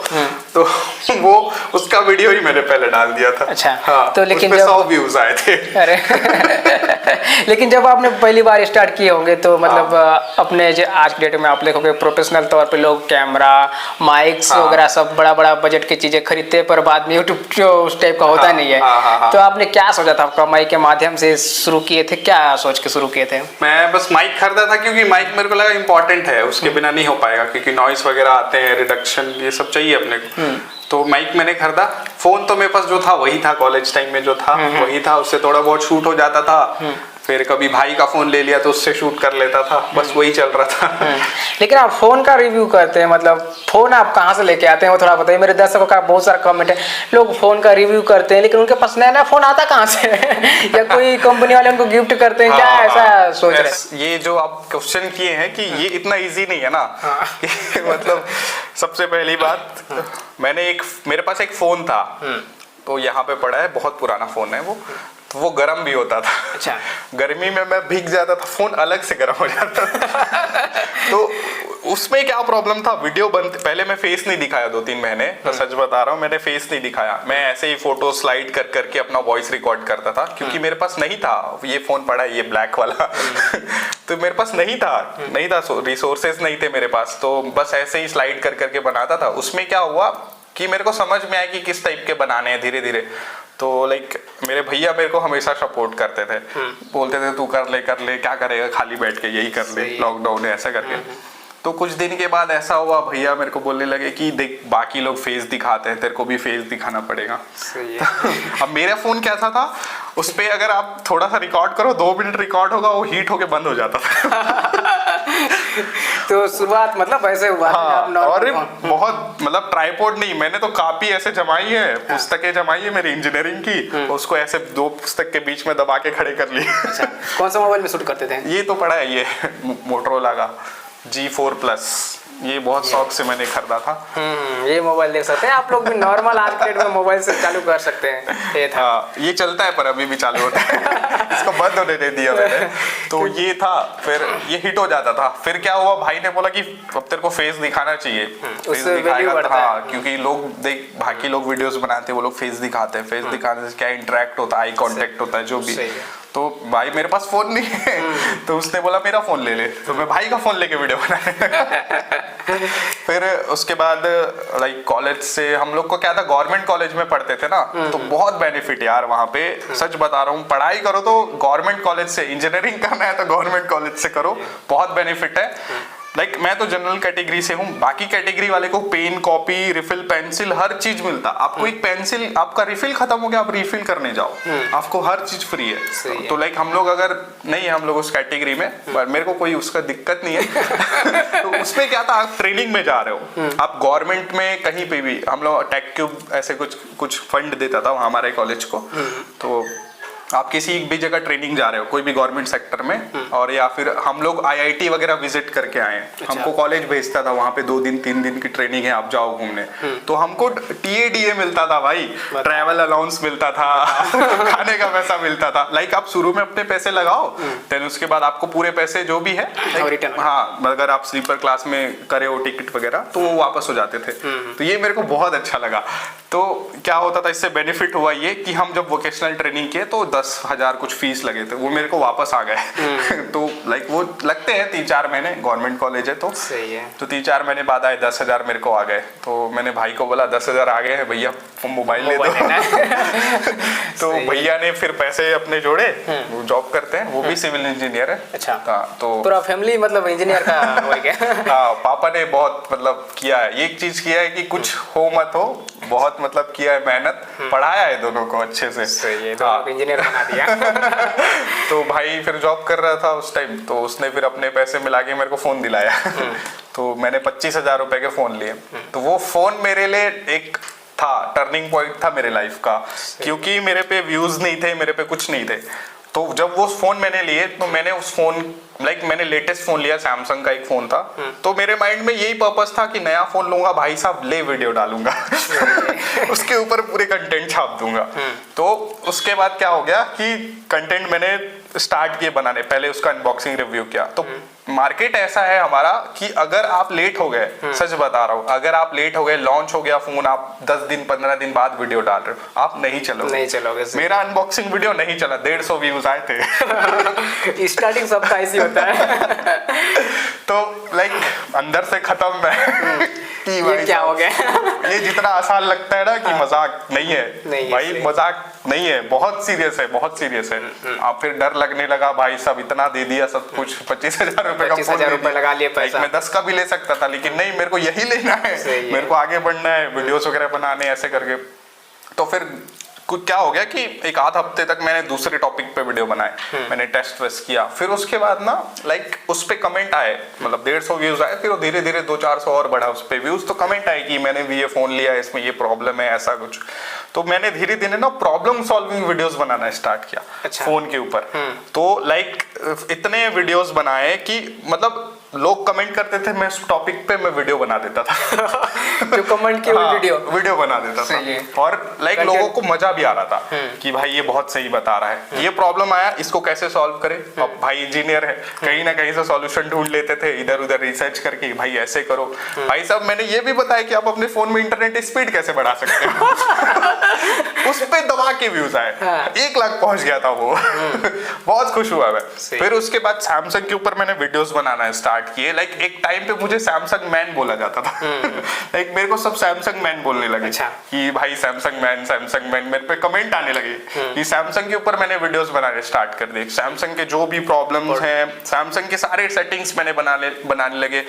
तो वो उसका वीडियो ही मैंने पहले डाल दिया था। अच्छा, हाँ, तो लेकिन जब 100 व्यूज आए थे। अरे लेकिन जब आपने पहली बार स्टार्ट किए होंगे तो मतलब अपने आज के डेट में आप देखोगे प्रोफेशनल तौर पे लोग कैमरा, माइक्स वगैरह सब बड़ा बड़ा बजट की चीजें खरीदते हैं, पर बाद में यूट्यूब जो उस टाइप का होता नहीं है। तो आपने क्या सोचा था, कमाई के माध्यम से शुरू किए थे, क्या सोच के शुरू किए थे? मैं बस माइक खरीदा था क्योंकि माइक मेरे को लगा इम्पोर्टेंट है, उसके बिना नहीं हो पाएगा, क्योंकि नॉइस वगैरह आते हैं, रिडक्शन ये सब चाहिए अपने को। तो माइक मैंने खरीदा। फोन तो मेरे पास जो था वही था, कॉलेज टाइम में जो था वही था, उससे थोड़ा बहुत शूट हो जाता था। फिर कभी भाई का फोन ले लिया तो उससे शूट कर लेता था, बस वही चल रहा था। लेकिन आप फोन का रिव्यू करते हैं, मतलब फोन आप कहाँ से लेके आते हैं वो थोड़ा बताइए। मेरे दर्शकों का बहुत सारा कमेंट है, लोग फोन का रिव्यू करते हैं लेकिन उनके पास नया नया फोन आता कहाँ से या कोई कंपनी वाले उनको गिफ्ट करते हैं, क्या ऐसा सोच रहे हैं? ये जो आप क्वेश्चन किए हैं कि ये इतना इजी नहीं है ना। मतलब सबसे पहली बात, मेरे पास एक फोन था, तो यहाँ पे पड़ा है, बहुत पुराना फोन है वो, तो वो गर्म भी होता था। अच्छा। गर्मी में मैं भीग जाता था, फोन अलग से गर्म हो जाता था। तो उसमें क्या प्रॉब्लम था, वीडियो बनते पहले मैं फेस नहीं दिखाया 2-3 महीने, तो सच बता रहा हूँ, मैंने फेस नहीं दिखाया, मैं ऐसे ही फोटो स्लाइड कर करके अपना वॉइस रिकॉर्ड करता था, क्योंकि मेरे पास नहीं था, ये फोन पड़ा है ये ब्लैक वाला तो मेरे पास नहीं था रिसोर्सेज नहीं थे मेरे पास, तो बस ऐसे ही स्लाइड कर करके बनाता था। उसमें क्या हुआ कि मेरे को समझ में आया कि किस टाइप के बनाने हैं धीरे धीरे। तो लाइक मेरे भैया मेरे को हमेशा सपोर्ट करते थे, बोलते थे तू कर ले क्या करेगा, खाली बैठ के यही कर ले, लॉकडाउन है ऐसा करके। तो कुछ दिन के बाद ऐसा हुआ, भैया मेरे को बोलने लगे कि देख बाकी लोग फेस दिखाते हैं, तेरे को भी फेस दिखाना पड़ेगा। सही है। अब मेरा फोन कैसा था, उस पे अगर आप थोड़ा सा रिकॉर्ड करो, 2 मिनट रिकॉर्ड होगा, वो हीट होके बंद हो जाता था। तो शुरुआत मतलब ऐसे हुआ। हाँ, और बहुत मतलब ट्राइपॉड नहीं, मैंने तो कापी ऐसे जमाई है, पुस्तकें जमाई है मेरी इंजीनियरिंग की, उसको ऐसे 2 पुस्तक के बीच में दबा के खड़े कर लिए। अच्छा, कौन सा मोबाइल में शूट करते थे? ये तो पड़ा है, ये मोटरोला का G4 Plus। ये बहुत शौक से मैंने खरीदा था। ये मोबाइल देख सकते हैं आप लोग भी, नॉर्मल आज के डेट में मोबाइल से चालू कर सकते हैं। ये था। हाँ, ये चलता है पर अभी भी चालू होता है। इसको बंद होने नहीं दिया मैंने। तो ये था, फिर ये हिट हो जाता था। फिर क्या हुआ, भाई ने बोला कि अब तेरे को फेस दिखाना चाहिए, फेस दिखाएगा तो हाँ, क्योंकि लोग देख बाकी लोग वीडियोस बनाते हैं, वो लोग फेस दिखाते हैं, फेस दिखाने से क्या इंटरेक्ट होता है, आई कांटेक्ट होता है, जो भी। तो भाई मेरे पास फोन नहीं है, तो उसने बोला मेरा फोन ले ले, तो मैं भाई का फोन लेके वीडियो बनाने। फिर उसके बाद लाइक कॉलेज से हम लोग को क्या था, गवर्नमेंट कॉलेज में पढ़ते थे ना, तो बहुत बेनिफिट यार वहाँ पे, सच बता रहा हूँ, पढ़ाई करो तो गवर्नमेंट कॉलेज से, इंजीनियरिंग करना है तो गवर्नमेंट कॉलेज से करो, बहुत बेनिफिट है। लाइक मैं तो जनरल कैटेगरी से हूँ, बाकी कैटेगरी वाले को पेन, कॉपी, रिफिल, पेंसिल, हर चीज मिलता। आपको एक पेंसिल, आपका रिफिल खत्म हो गया, आप रिफिल करने जाओ, आपको हर चीज फ्री है। तो लाइक हम लोग अगर नहीं है, हम लोग उस कैटेगरी में, पर मेरे को कोई उसका दिक्कत नहीं है। तो उसमें क्या था, आप ट्रेनिंग में जा रहे हो, आप गवर्नमेंट में कहीं पे भी, हम लोग टेक क्यूब ऐसे कुछ फंड देता था हमारे कॉलेज को, तो आप किसी भी जगह ट्रेनिंग जा रहे हो, कोई भी गवर्नमेंट सेक्टर में, और या फिर हम लोग आईआईटी वगैरह विजिट करके आए, हमको कॉलेज भेजता था, वहां पे 2 दिन 3 दिन की ट्रेनिंग है, आप जाओ घूमने, तो हमको टीएडीए मिलता था भाई, ट्रैवल अलाउंस मिलता था, खाने का पैसा मिलता था। लाइक आप शुरू में अपने पैसे लगाओ, देन उसके बाद आपको पूरे पैसे जो भी है, हाँ, अगर आप स्लीपर क्लास में करे हो टिकट वगैरह, तो वो वापस हो जाते थे। तो ये मेरे को बहुत अच्छा लगा। तो क्या होता था, इससे बेनिफिट हुआ ये कि हम जब वोकेशनल ट्रेनिंग किए तो 10,000 कुछ फीस लगे थे, वो मेरे को वापस आ गए। तो लाइक वो लगते हैं 3-4 महीने, गवर्नमेंट कॉलेज है तो सही है, तो 3-4 महीने बाद आए, 10,000 मेरे को आ गए। तो मैंने भाई को बोला 10,000 आ गए हैं भैया, मोबाइल ले दो। तो भैया ने फिर पैसे अपने जोड़े, वो जॉब करते हैं, वो भी सिविल इंजीनियर है। अच्छा, तो पूरा फैमिली मतलब इंजीनियर का हो गया। हाँ, पापा ने बहुत मतलब किया है, एक चीज किया है कि कुछ हो मत हो, बहुत मतलब किया है मेहनत, पढ़ाया है दोनों को अच्छे से। सही है, दोनों को इंजीनियर बना दिया। तो भाई फिर जॉब कर रहा था उस टाइम, तो उसने फिर अपने पैसे मिला के मेरे को फोन दिलाया। तो मैंने 25,000 रुपए के फोन लिए। तो वो फोन मेरे लिए एक था, टर्निंग पॉइंट था मेरे लाइफ का, क्योंकि मेरे पे व्यूज नहीं थे, मेरे पे कुछ नहीं थे। तो जब वो फोन मैंने लिए, तो मैंने उस फोन मैंने लेटेस्ट फोन लिया, सैमसंग का एक फोन था, तो मेरे माइंड में यही पर्पस था कि नया फोन लूंगा, भाई साहब ले वीडियो डालूंगा। उसके ऊपर पूरे कंटेंट छाप दूंगा। तो उसके बाद क्या हो गया कि कंटेंट मैंने स्टार्ट किए बनाने, पहले उसका अनबॉक्सिंग रिव्यू किया। तो मार्केट ऐसा है हमारा कि अगर आप लेट हो गए, सच बता रहा हूँ, अगर आप लेट हो गए, लॉन्च हो गया फोन, आप 10 दिन 15 दिन बाद वीडियो डाल रहे हो, आप नहीं चलोगे। मेरा अनबॉक्सिंग वीडियो नहीं चला, 150 व्यूज आए थे। स्टार्टिंग सबका ऐसी होता है। तो लाइक अंदर से खत्म है कि ये क्या हो गया। ये जितना आसान लगता है ना कि मजाक नहीं है, भाई मजाक नहीं है, बहुत सीरियस है, बहुत सीरियस है। आप फिर डर लगने लगा, भाई साहब इतना दे दिया सब कुछ, 25,000 रुपए का, 25,000 रुपए लगा लिए पैसा। मैं 10 का भी ले सकता था, लेकिन नहीं, मेरे को यही लेना है, मेरे को आगे बढ़ना है, वीडियोस वगैरह बनाने, ऐसे करके। तो फिर कुछ क्या हो गया कि एक आध हफ्ते तक मैंने दूसरे टॉपिक पे वीडियो बनाए, मैंने टेस्ट वेस्ट किया। फिर उसके बाद ना लाइक उस पे कमेंट आए, मतलब 150 व्यूज आए, फिर धीरे धीरे 200-400 और बढ़ा उस पे व्यूज। तो कमेंट आए कि मैंने भी ये फोन लिया, इसमें ये प्रॉब्लम है, ऐसा कुछ। तो मैंने धीरे धीरे ना प्रॉब्लम सॉल्विंग वीडियोस बनाना स्टार्ट किया। अच्छा। फोन के ऊपर। तो लाइक इतने वीडियोस बनाए कि मतलब लोग कमेंट करते थे, मैं उस टॉपिक पे मैं वीडियो बना देता था। जो कमेंट के वीडियो बना देता था, और लाइक लोगों को मजा भी आ रहा था कि भाई ये बहुत सही बता रहा है, ये प्रॉब्लम आया, इसको कैसे सॉल्व करें। अब भाई इंजीनियर है, कहीं ना कहीं से सॉल्यूशन ढूंढ लेते थे, इधर उधर रिसर्च करके, भाई ऐसे करो। भाई साहब मैंने ये भी बताया कि आप अपने फोन में इंटरनेट स्पीड कैसे बढ़ा सकते हो। उस पे दबा के व्यूज आए, 1 लाख पहुंच गया था वो। बहुत खुश हुआ मैं। फिर उसके बाद सैमसंग के ऊपर मैंने वीडियोस बनाना स्टार्ट किए। लाइक एक टाइम पे मुझे सैमसंग मैन बोला जाता था। लाइक मेरे को सब सैमसंग मैन बोलने लगे। अच्छा। कि भाई सैमसंग मैन, मेरे पे कमेंट आने लगे कि सैमसंग के ऊपर मैंने वीडियोस बनाने स्टार्ट कर दिए। सैमसंग के जो भी प्रॉब्लम्स हैं, सैमसंग के सारे सेटिंग्स मैंने बनाने लगे।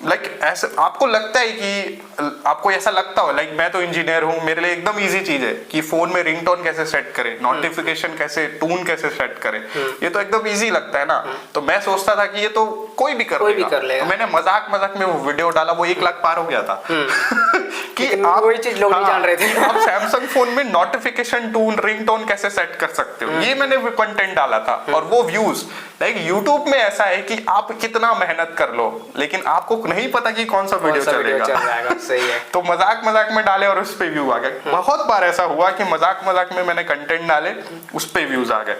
लाइक ऐसे आपको लगता है कि आपको ऐसा लगता हो, लाइक मैं तो इंजीनियर हूँ, मेरे लिए एकदम ईजी चीज है कि फोन में रिंगटोन कैसे सेट करें, नोटिफिकेशन कैसे, टून कैसे सेट करें, ये तो एकदम ईजी लगता है ना। तो मैं सोचता था कि ये तो कोई भी कर लेगा। तो मैंने मजाक में वो वीडियो डाला, वो 1 लाख पार हो गया था। कि लेकिन आप वही चीज लोग नहीं जान रहे थे। आप सैमसंग फोन में नोटिफिकेशन टून रिंगटोन कैसे सेट कर सकते हो, ये मैंने कंटेंट डाला था। और वो व्यूज लाइक यूट्यूब में ऐसा है कि आप कितना मेहनत कर लो लेकिन आपको नहीं पता कि कौन सा वीडियो चलेगा। सही है। तो मजाक मजाक में डाले और उस पे व्यू आ गए। बहुत बार ऐसा हुआ कि मजाक मजाक में मैंने कंटेंट डाले, उस पे व्यूज आ गए।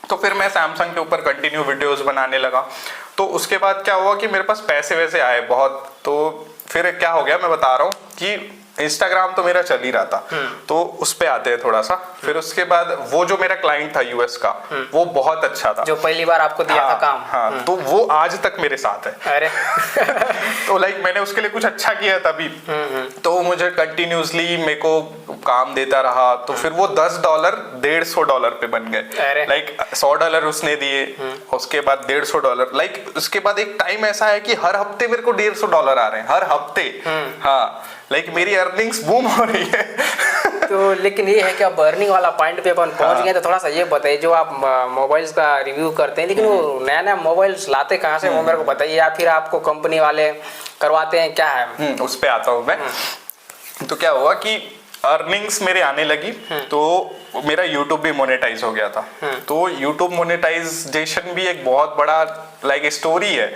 तो फिर मैं सैमसंग के ऊपर कंटिन्यू वीडियोस बनाने लगा। तो उसके बाद क्या हुआ कि मेरे पास पैसे वैसे आए बहुत। तो फिर क्या हो गया मैं बता रहा हूँ कि इंस्टाग्राम तो मेरा चल ही रहा था, तो उस पे आते हैं थोड़ा सा। फिर उसके बाद वो जो मेरा क्लाइंट था यूएस का, वो बहुत अच्छा था, जो पहली बार आपको दिया था काम। हाँ, तो वो आज तक मेरे साथ है। अरे तो लाइक मैंने उसके लिए कुछ अच्छा किया तभी, तो वो मुझे कंटिन्यूसली मेरे को काम देता रहा। तो फिर वो $10 $150 पे बन गए। लाइक $100 उसने दिए, उसके बाद $150। लाइक उसके बाद एक टाइम ऐसा है कि हर हफ्ते मेरे को $150 आ रहे हैं, हर हफ्ते। हाँ, लाइक मेरी अर्निंग्स बूम हो रही है। तो लेकिन ये है कि अब अर्निंग वाला पॉइंट पे अपन पहुंच गए, तो थोड़ा सा ये बताइए, जो आप मोबाइल्स का रिव्यू करते हैं, लेकिन वो नया नया मोबाइल्स लाते कहाँ से, वो मेरे को बताइए, या फिर आपको कंपनी वाले करवाते हैं, क्या है? उस पे आता हूँ मैं। तो क्या हुआ कि अर्निंग्स मेरे आने लगी, तो मेरा YouTube भी मोनेटाइज हो गया था। तो YouTube मोनेटाइजेशन भी एक बहुत बड़ा लाइक स्टोरी है।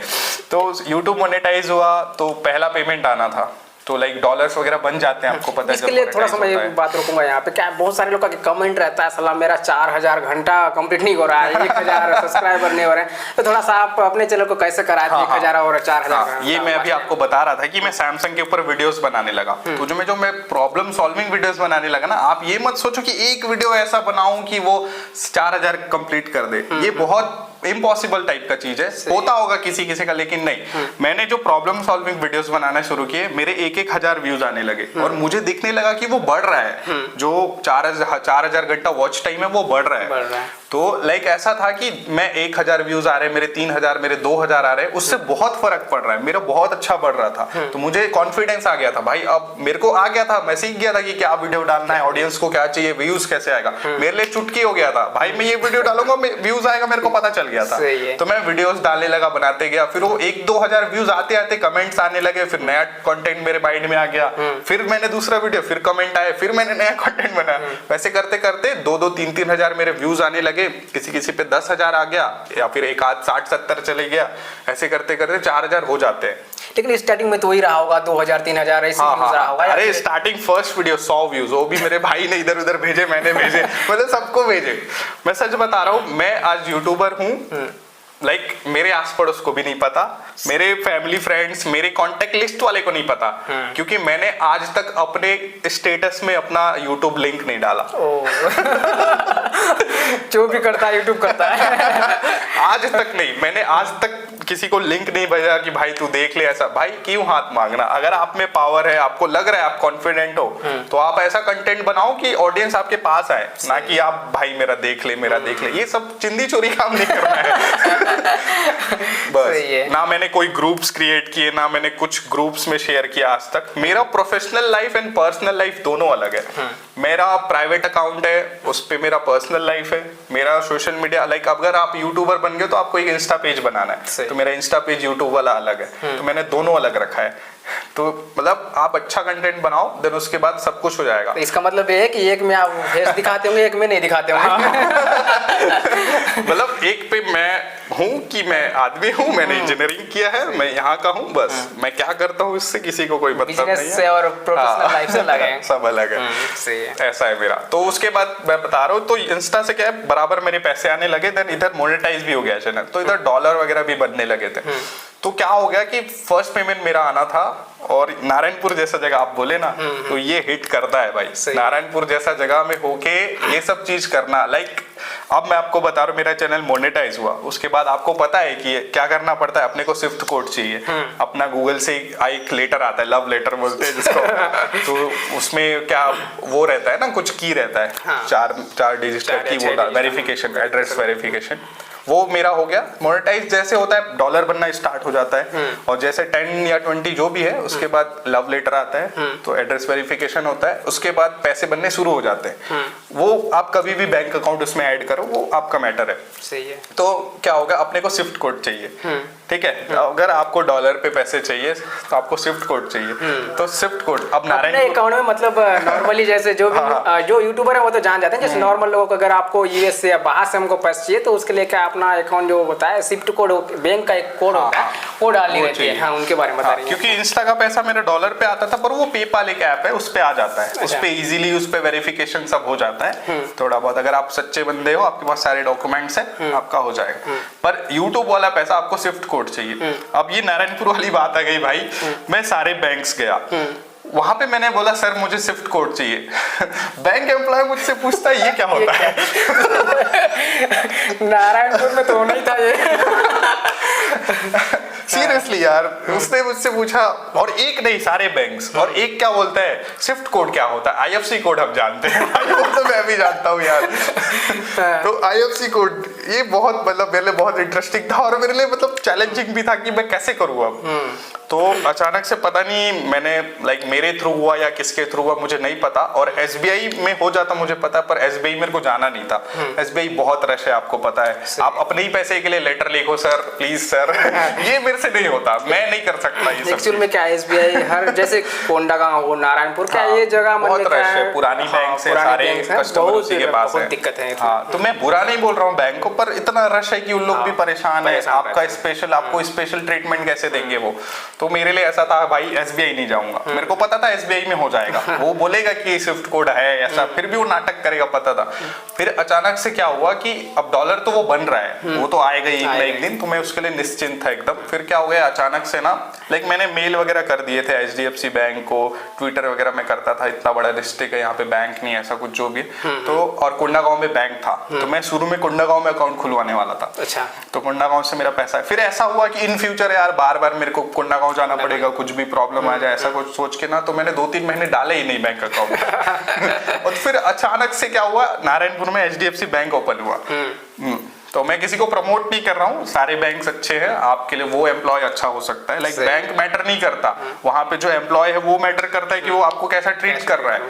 तो YouTube मोनेटाइज हुआ तो पहला पेमेंट आना था, तो लाइक डॉलर्स वगैरह बन जाते हैं, आपको पता है। इसके लिए थोड़ा सा मैं बात रुकूंगा यहाँ पे। क्या बहुत सारे लोग का कमेंट रहता है, सलाह मेरा 4000 घंटा कंप्लीट नहीं हो रहा है, 1000 सब्सक्राइबर नहीं हो रहे हैं, तो थोड़ा सा आप अपने चैनल को कैसे कराए 1000 और 4000? ये मैं अभी आपको बता रहा था कि मैं सैमसंग के ऊपर वीडियोस बनाने लगा। तो जो मैं प्रॉब्लम सॉल्विंग वीडियोस बनाने लगा ना, आप ये मत सोचो कि एक वीडियो ऐसा बनाऊं कि वो 4000 कंप्लीट कर दे। ये बहुत इम्पॉसिबल टाइप का चीज है, होता होगा किसी किसी का, लेकिन नहीं। मैंने जो प्रॉब्लम सॉल्विंग वीडियोस बनाना शुरू किए, मेरे 1,000 व्यूज आने लगे और मुझे दिखने लगा कि वो बढ़ रहा है। जो 4000 घंटा वॉच टाइम है वो बढ़ रहा है। तो लाइक ऐसा था कि मैं 1000 व्यूज आ रहे हैं, मेरे 3000, मेरे 2000 आ रहे हैं, उससे बहुत फर्क पड़ रहा है, मेरा बहुत अच्छा बढ़ रहा था। तो मुझे कॉन्फिडेंस आ गया था भाई, अब मेरे को आ गया था, मैं सीख गया था कि क्या वीडियो डालना है, ऑडियंस को क्या चाहिए, व्यूज कैसे आएगा। मेरे लिए चुटकी हो गया था भाई, मैं ये वीडियो डालूंगा व्यूज आएगा, मेरे को पता चल गया था। तो मैं वीडियोस डालने लगा, बनाते गया। फिर वो 1-2 हजार व्यूज आते आते कमेंट्स आने लगे, फिर नया कंटेंट मेरे माइंड में आ गया। फिर मैंने दूसरा वीडियो, फिर कमेंट आए, फिर मैंने नया कंटेंट बनाया। वैसे करते करते 2-2, 3-3 हजार मेरे व्यूज आने लगे। किसी पे 10,000 आ गया, या फिर एक आध 60-70 चले गया। ऐसे करते करते 4,000 हो जाते हैं। लेकिन स्टार्टिंग में तो वही रहा होगा, 2000-3000 ऐसे व्यूज रहा होगा। अरे स्टार्टिंग फर्स्ट वीडियो 100 व्यूज, वो भी मेरे भाई ने इधर उधर भेजे, मैंने भेजे, मतलब सबको भेजे। मैं सच बता रहा हूँ, मैं आज यूट्यूबर हूँ। लाइक मेरे आस पड़ोस को भी नहीं पता, मेरे फैमिली फ्रेंड्स, मेरे कांटेक्ट लिस्ट वाले को नहीं पता, क्योंकि मैंने आज तक अपने स्टेटस में अपना यूट्यूब लिंक नहीं डाला। जो भी करता है यूट्यूब करता है। आज तक नहीं, मैंने आज तक किसी को लिंक नहीं भेजा कि भाई तू देख ले ऐसा। भाई क्यों हाथ मांगना, अगर आप में पावर है, आपको लग रहा है, आप कॉन्फिडेंट हो, तो आप ऐसा कंटेंट बनाओ कि ऑडियंस आपके पास आए, ना कि आप भाई मेरा देख ले, मेरा देख ले। ये सब चिंदी चोरी काम नहीं करना है। बस ना मैंने कोई ग्रुप्स क्रिएट किए, ना मैंने कुछ ग्रुप्स में शेयर किया आज तक। मेरा professional life and personal life दोनों अलग है। मेरा प्राइवेट अकाउंट है, उस पे मेरा पर्सनल लाइफ है। मेरा सोशल मीडिया, लाइक अगर आप यूट्यूबर बन गए तो आपको एक इंस्टा पेज बनाना है, तो मेरा इंस्टा पेज यूट्यूब वाला अलग है। तो मैंने दोनों अलग रखा है। तो मतलब आप अच्छा कंटेंट बनाओ, देन उसके बाद सब कुछ हो जाएगा। तो इसका मतलब ये है कि एक में आप फेस दिखाते होंगे, एक में नहीं दिखाते होंगे। मतलब एक पे मैं हूँ कि मैं आदमी हूँ, मैंने इंजीनियरिंग किया है, मैं यहाँ का हूँ, बस मैं क्या करता हूँ इससे किसी को कोई मतलब नहीं है। से और प्रोफेशनल लाइफ से अलग है, सब अलग है। ऐसा है मेरा। तो उसके बाद मैं बता रहा हूँ, तो इंस्टा से क्या है, बराबर मेरे पैसे आने लगे, देन इधर मोनेटाइज भी हो गया चैनल, तो इधर डॉलर वगैरह भी बनने लगे थे। तो क्या हो गया कि फर्स्ट पेमेंट मेरा आना था, और नारायणपुर जैसा जगह आप बोले ना, तो ये हिट करता है भाई। नारायणपुर जैसा जगह में होके ये सब चीज करना, लाइक अब मैं आपको बता रहा हूँ, मेरा चैनल मोनेटाइज हुआ, उसके बाद आपको पता है कि क्या करना पड़ता है, अपने को स्विफ्ट कोड चाहिए। अपना गूगल से एक लेटर आता है, लव लेटर बोलते हैं जिसको। तो उसमें क्या वो रहता है ना, कुछ की रहता है, चार डिजिट का की, वो वेरिफिकेशन, एड्रेस वेरिफिकेशन, वो मेरा हो गया मोनेटाइज। जैसे होता है डॉलर बनना स्टार्ट हो जाता है, और जैसे 10 या 20 जो भी है, उसके बाद लव लेटर आता है, तो एड्रेस वेरिफिकेशन होता है, उसके बाद पैसे बनने शुरू हो जाते हैं। वो आप कभी भी बैंक अकाउंट उसमें ऐड करो, वो आपका मैटर है। सही है। तो क्या होगा, अपने को स्विफ्ट कोड चाहिए, ठीक है। अगर आपको डॉलर पे पैसे चाहिए तो आपको स्विफ्ट कोड चाहिए, तो स्विफ्ट कोड अब अपने अकाउंट में मतलब नॉर्मली जैसे जो भी जो यूट्यूबर है वो तो जान जाते हैं, जैसे नॉर्मल लोगों को अगर आपको यूएस से या बाहर से हमको पैसे चाहिए तो उसके लिए क्या अपना अकाउंट जो होता है स्विफ्ट कोड, बैंक का एक कोड होता है, वो डालनी रहती है। हाँ, उनके बारे में बता रही हैं। क्योंकि इंस्टा का पैसा मेरा डॉलर पे आता था, पर वो पेपाल एक ऐप है, उस पे आ जाता है, उस पे इजीली उस पे वेरिफिकेशन सब हो जाता है थोड़ा बहुत। अगर आप सच्चे बंदे हो, आपके पास सारे डॉक्यूमेंट्स है, आपका हो जाएगा। पर यूट्यूब वाला पैसा आपको स्विफ्ट कोड चाहिए। अब ये नारायणपुर वाली बात आ गई भाई, मैं सारे बैंक्स गया, वहां पे मैंने बोला सर मुझे स्विफ्ट कोड चाहिए। बैंक एम्प्लॉय मुझसे पूछता है ये क्या होता है? नारायणपुर में तो नहीं था ये। सीरियसली यार, उसने मुझसे पूछा, और एक नहीं सारे बैंक्स, और एक क्या बोलता है स्विफ्ट कोड क्या होता है? आईएफसी कोड हम जानते हैं। वो तो मैं भी जानता हूँ यार। तो आईएफसी कोड ये बहुत मतलब मेरे लिए बहुत इंटरेस्टिंग था, और मेरे लिए मतलब चैलेंजिंग भी था कि मैं कैसे करूँ अब। तो अचानक से पता नहीं मैंने मेरे थ्रू हुआ या किसके थ्रू हुआ मुझे नहीं पता, और एसबीआई में हो जाता मुझे पता, पर एसबीआई मेरे को जाना नहीं था। एसबीआई बहुत रश है, आपको पता है। आप अपने ही पैसे के लिए लेटर लिखो सर प्लीज सर, ये मेरे से नहीं होता, मैं नहीं कर सकता ये सब। एक्चुअल में क्या है, एसबीआई हर जैसे कोंडागांव हो, नारायणपुर, क्या ये जगह बहुत रश है, पुरानी बैंक से सारे कस्टमर उसी के पास है। दिक्कत है। हाँ, तो मैं बुरा नहीं बोल रहा हूँ बैंक को, पर इतना रश है कि उन लोग भी परेशान है। आपका स्पेशल, आपको स्पेशल ट्रीटमेंट कैसे देंगे वो? तो मेरे लिए ऐसा था भाई एसबीआई नहीं जाऊंगा। मेरे को पता था एसबीआई में हो जाएगा, वो बोलेगा कि स्विफ्ट कोड है ऐसा, फिर भी वो नाटक करेगा, पता था। फिर अचानक से क्या हुआ कि अब डॉलर तो वो बन रहा है, वो तो आएगा ही एक दिन, तो मैं उसके लिए निश्चिंत था एकदम। फिर क्या हो गया अचानक से ना, मैंने मेल वगैरह कर दिए थे एचडीएफसी बैंक को, ट्विटर वगैरह में करता था, इतना बड़ा डिस्ट्रिक्ट है यहाँ पे, बैंक नहीं ऐसा कुछ जो भी। तो और कोंडागांव में बैंक था, तो मैं शुरू में कोंडागांव में अकाउंट खुलवाने वाला था। अच्छा। तो कोंडागांव से मेरा पैसा है। फिर ऐसा हुआ कि इन फ्यूचर यार बार बार मेरे को कोंडागांव जाना पड़ेगा, कुछ भी प्रॉब्लम आ जाए ऐसा कुछ सोच के ना, तो मैंने 2-3 महीने डाले ही नहीं बैंक अकाउंट। और फिर अचानक से क्या हुआ, नारायणपुर में एचडीएफसी बैंक ओपन हुआ। तो मैं किसी को प्रमोट नहीं कर रहा हूँ, सारे बैंक्स अच्छे हैं, आपके लिए वो एम्प्लॉय अच्छा हो सकता है। बैंक मैटर नहीं करता, वहां पे जो एम्प्लॉय है वो मैटर करता है कि वो आपको कैसा ट्रीट कर रहा है।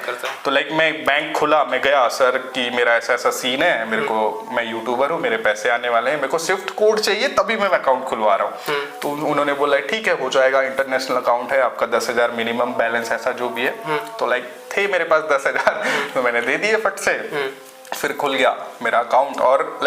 तो मैं बैंक खुला, मैं गया सर कि मेरा ऐसा ऐसा सीन है, मेरे को, मैं यूट्यूबर हूँ, मेरे पैसे आने वाले हैं, मेरे को स्विफ्ट कोड चाहिए तभी मैं अकाउंट खुलवा रहा हूँ। तो उन्होंने बोला ठीक है हो जाएगा, इंटरनेशनल अकाउंट है आपका, 10,000 मिनिमम बैलेंस ऐसा जो भी है। तो थे मेरे पास 10,000, तो मैंने दे दिए फट से। फिर खुल गया मेरा अकाउंट, और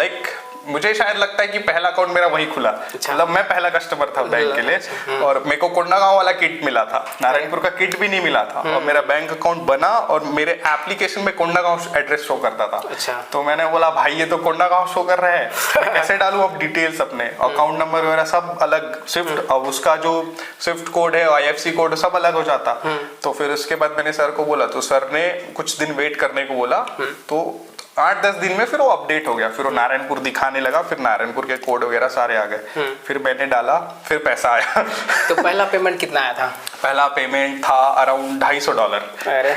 मुझे शायद लगता है कि पहला अकाउंट मेरा वही खुला, मतलब मैं पहला कस्टमर था बैंक के लिए। और मेरे को कोंडागांव वाला किट मिला था, नारायणपुर का किट भी नहीं मिला था, और मेरा बैंक अकाउंट बना, और मेरे एप्लीकेशन में कोंडागांव एड्रेस शो करता था। अच्छा। तो मैंने बोला भाई ये तो कोंडागांव शो कर रहा है, कैसे डालूं अब डिटेल्स अपने, अकाउंट नंबर वगैरह सब अलग, स्विफ्ट, अब उसका जो स्विफ्ट कोड है, आईएफसी कोड सब अलग हो जाता। तो फिर उसके बाद मैंने सर को बोला, तो सर ने कुछ दिन वेट करने को बोला, तो 8-10 दिन में फिर वो अपडेट हो गया, फिर वो नारायणपुर दिखाने लगा, फिर नारायणपुर के कोड वगैरह सारे आ गए। फिर मैंने डाला, फिर पैसा आया। तो पहला पेमेंट कितना आया था? पहला पेमेंट था अराउंड $250। अरे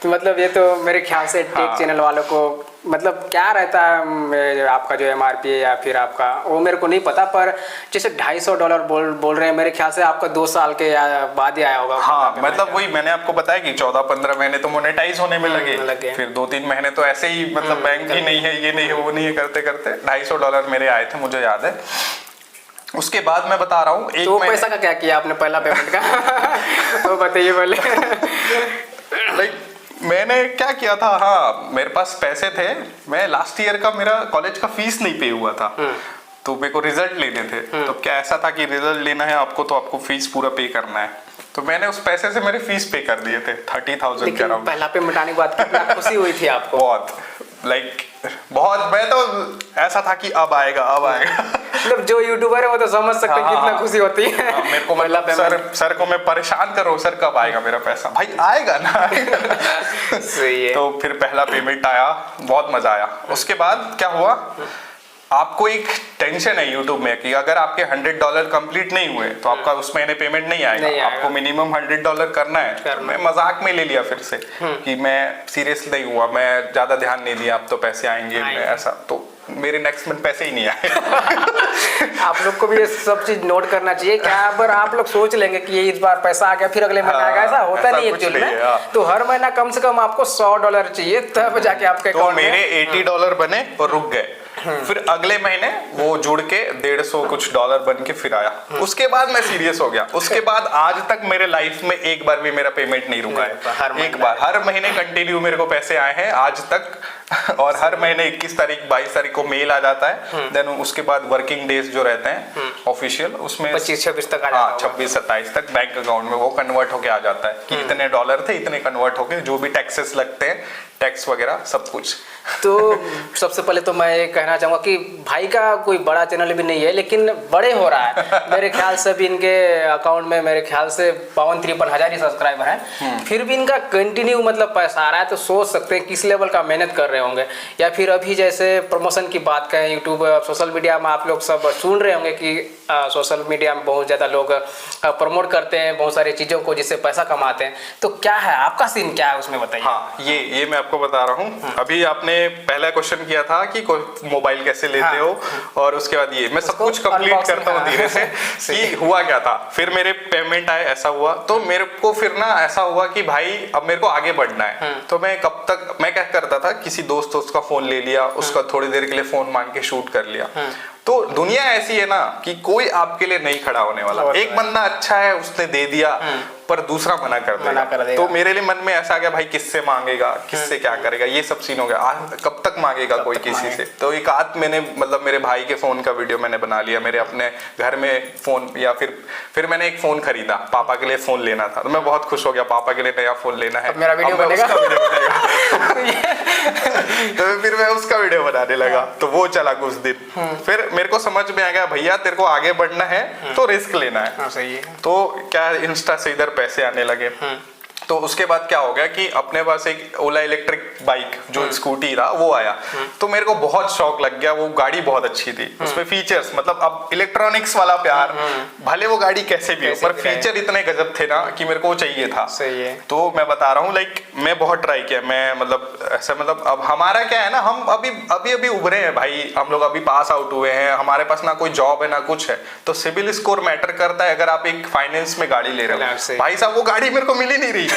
तो मतलब ये तो मेरे ख्याल से टेक चैनल वालों को मतलब क्या रहता है आपका जो एमआरपी है या फिर आपका, वो मेरे को नहीं पता, पर जैसे $250 बोल रहे हैं, मेरे ख्याल से आपका 2 साल के बाद ही आया होगा। हाँ, मतलब वही मैंने आपको बताया कि 14-15 महीने तो मोनेटाइज होने में लगे, फिर 2-3 महीने तो ऐसे ही मतलब बैंक ही नहीं है, ये नहीं है, वो नहीं है, करते करते $250 मेरे आए थे, मुझे याद है। उसके बाद मैं बता रहा हूँ एक तो पैसा का क्या किया आपने पहला पेमेंट का? तो बताइए पहले। मैंने क्या किया था, हाँ मेरे पास पैसे थे, मैं लास्ट ईयर का मेरा कॉलेज का फीस नहीं पे हुआ था, तो मेरे को रिजल्ट लेने थे। तो क्या ऐसा था कि रिजल्ट लेना है आपको, तो आपको फीस पूरा पे करना है, तो मैंने उस पैसे से मेरे फीस पे कर दिए थे 30,000 के अराउंड। पहला पेमेंट आने के बाद कितना खुशी हुई थी आपको? बहुत, मैं तो ऐसा था कि अब आएगा अब आएगा। मतलब जो यूट्यूबर है वो तो समझ सकते हैं कितना खुशी होती है। मेरे को मतलब सर को मैं परेशान कर रहा हूँ, सर कब आएगा मेरा पैसा, भाई आएगा ना आएगा। सही है। तो फिर पहला पेमेंट आया, बहुत मजा आया। उसके बाद क्या हुआ, आपको एक टेंशन है यूट्यूब में कि अगर आपके $100 कंप्लीट नहीं हुए तो आपका उस महीने पेमेंट नहीं आएगा, आपको मिनिमम $100 करना है। मैं मजाक में ले लिया फिर से कि मैं सीरियस नहीं हुआ, मैं ज्यादा ध्यान नहीं दिया, अब तो पैसे आएंगे ऐसा। तो मेरे नेक्स्ट मंथ पैसे ही नहीं आए। आप लोग को भी ये सब चीज नोट करना चाहिए। क्या पर आप लोग सोच लेंगे कि ये इस बार पैसा आ गया फिर अगले महीने आएगा, ऐसा होता ऐसा नहीं है कुछ एक्चुअली नहीं है, में। हाँ। तो हर महीना कम से कम आपको $100 चाहिए तब जाके आपके तो अकाउंट मेरे में। $80 बने और रुक गए। फिर अगले महीने वो जुड़ के 150 कुछ डॉलर बन के फिर आया। उसके बाद मैं सीरियस हो गया। उसके बाद आज तक मेरे लाइफ में एक बार भी मेरा पेमेंट नहीं रुका है। एक बार, हर महीने कंटिन्यू मेरे को पैसे आए हैं आज तक। और हर महीने 21 तारीख 22 तारीख को मेल आ जाता है। देन उसके बाद वर्किंग डेज जो रहते हैं ऑफिशियल, उसमें 25-26 तक आ जाता है। 26-27 तक बैंक अकाउंट में वो कन्वर्ट होके आ जाता है कि इतने डॉलर थे, इतने कन्वर्ट होके, जो भी टैक्सेस लगते हैं, टैक्स वगैरह सब कुछ। तो सबसे पहले तो मैं ये कहना चाहूँगा कि भाई का कोई बड़ा चैनल भी नहीं है, लेकिन बड़े हो रहा है। मेरे ख्याल से भी इनके अकाउंट में मेरे ख्याल से 52-53 हज़ार ही सब्सक्राइबर हैं। फिर भी इनका कंटिन्यू मतलब पैसा आ रहा है, तो सोच सकते हैं किस लेवल का मेहनत कर रहे होंगे। या फिर अभी जैसे प्रमोशन की बात करें, यूट्यूब सोशल मीडिया में आप लोग सब सुन रहे होंगे कि सोशल मीडिया में बहुत ज़्यादा लोग प्रमोट करते हैं बहुत सारी चीज़ों को जिससे पैसा कमाते हैं। तो क्या है आपका सीन, क्या है उसमें बताइए। हाँ, ये मैं आपको बता रहा हूँ। अभी आपने पहला क्वेश्चन किया था कि कोई मोबाइल कैसे लेते हो, और उसके बाद ये मैं सब कुछ कंप्लीट करता हूँ धीरे से कि हुआ क्या था। फिर मेरे पेमेंट आए, ऐसा हुआ तो मेरे को फिर ना ऐसा हुआ कि भाई अब मेरे को आगे बढ़ना है। तो मैं कब तक मैं क्या करता था, किसी दोस्त का फोन ले लिया, उसका थोड़ी देर के लिए फोन मांग के शूट कर लिया। तो दुनिया ऐसी है ना कि कोई आपके लिए नहीं खड़ा होने वाला। एक बंदा अच्छा है, उसने दे दिया, पर दूसरा मना कर देगा। तो मेरे लिए मन में ऐसा आ गया, भाई किससे मांगेगा, किससे क्या करेगा, ये सब सीन हो गया। कब तक मांगेगा कोई किसी से। तो एक आध मैंने मतलब मेरे भाई के फोन का वीडियो मैंने बना लिया, मेरे अपने घर में फोन, या फिर मैंने एक फोन खरीदा, पापा के लिए फोन लेना था। तो मैं बहुत खुश हो गया, पापा के लिए नया फोन लेना है, मेरा वीडियो बनेगा। तो फिर मैं उसका वीडियो बनाने लगा। तो वो चला कुछ दिन, फिर मेरे को समझ में आ गया भैया तेरे को आगे बढ़ना है तो रिस्क लेना है। हाँ, सही है। तो क्या इंस्टा से इधर पैसे आने लगे। तो उसके बाद क्या हो गया कि अपने पास एक ओला इलेक्ट्रिक बाइक जो स्कूटी था वो आया। तो मेरे को बहुत शौक लग गया, वो गाड़ी बहुत अच्छी थी, उसमें फीचर्स मतलब अब इलेक्ट्रॉनिक्स वाला प्यार, भले वो गाड़ी कैसे भी हो पर फीचर इतने गजब थे ना कि मेरे को वो चाहिए था। सही है। तो मैं बता रहा हूँ लाइक मैं बहुत ट्राई किया, मैं मतलब ऐसा मतलब अब हमारा क्या है ना, हम अभी उभरे हैं भाई, हम लोग अभी पास आउट हुए हैं, हमारे पास ना कोई जॉब है ना कुछ है। तो सिविल स्कोर मैटर करता है। अगर आप एक फाइनेंस में गाड़ी ले रहे हो, भाई साहब वो गाड़ी मेरे को मिल ही नहीं रही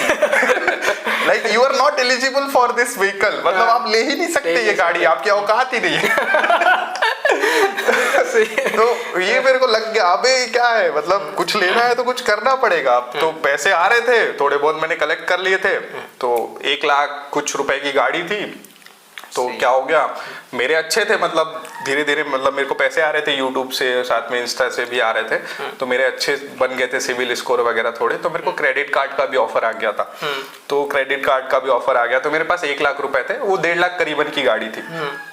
like you are not eligible for this vehicle, मतलब आप ले ही नहीं सकते ये गाड़ी, आपकी औकात ही नहीं है। तो ये मेरे को लग गया, अबे क्या है, मतलब कुछ लेना है तो कुछ करना पड़ेगा। तो पैसे आ रहे थे थोड़े बहुत, मैंने कलेक्ट कर लिए थे। तो 1 लाख कुछ रुपए की गाड़ी थी। तो क्या हो गया, मेरे अच्छे थे, मतलब धीरे धीरे मतलब मेरे को पैसे आ रहे थे यूट्यूब से, साथ में इंस्टा से भी आ रहे थे। तो मेरे अच्छे बन गए थे सिविल स्कोर वगैरह थोड़े। तो मेरे को क्रेडिट कार्ड का भी ऑफर आ गया था। तो क्रेडिट कार्ड का भी ऑफर आ गया, तो मेरे पास 1 लाख रुपए थे, वो 1.5 लाख करीबन की गाड़ी थी।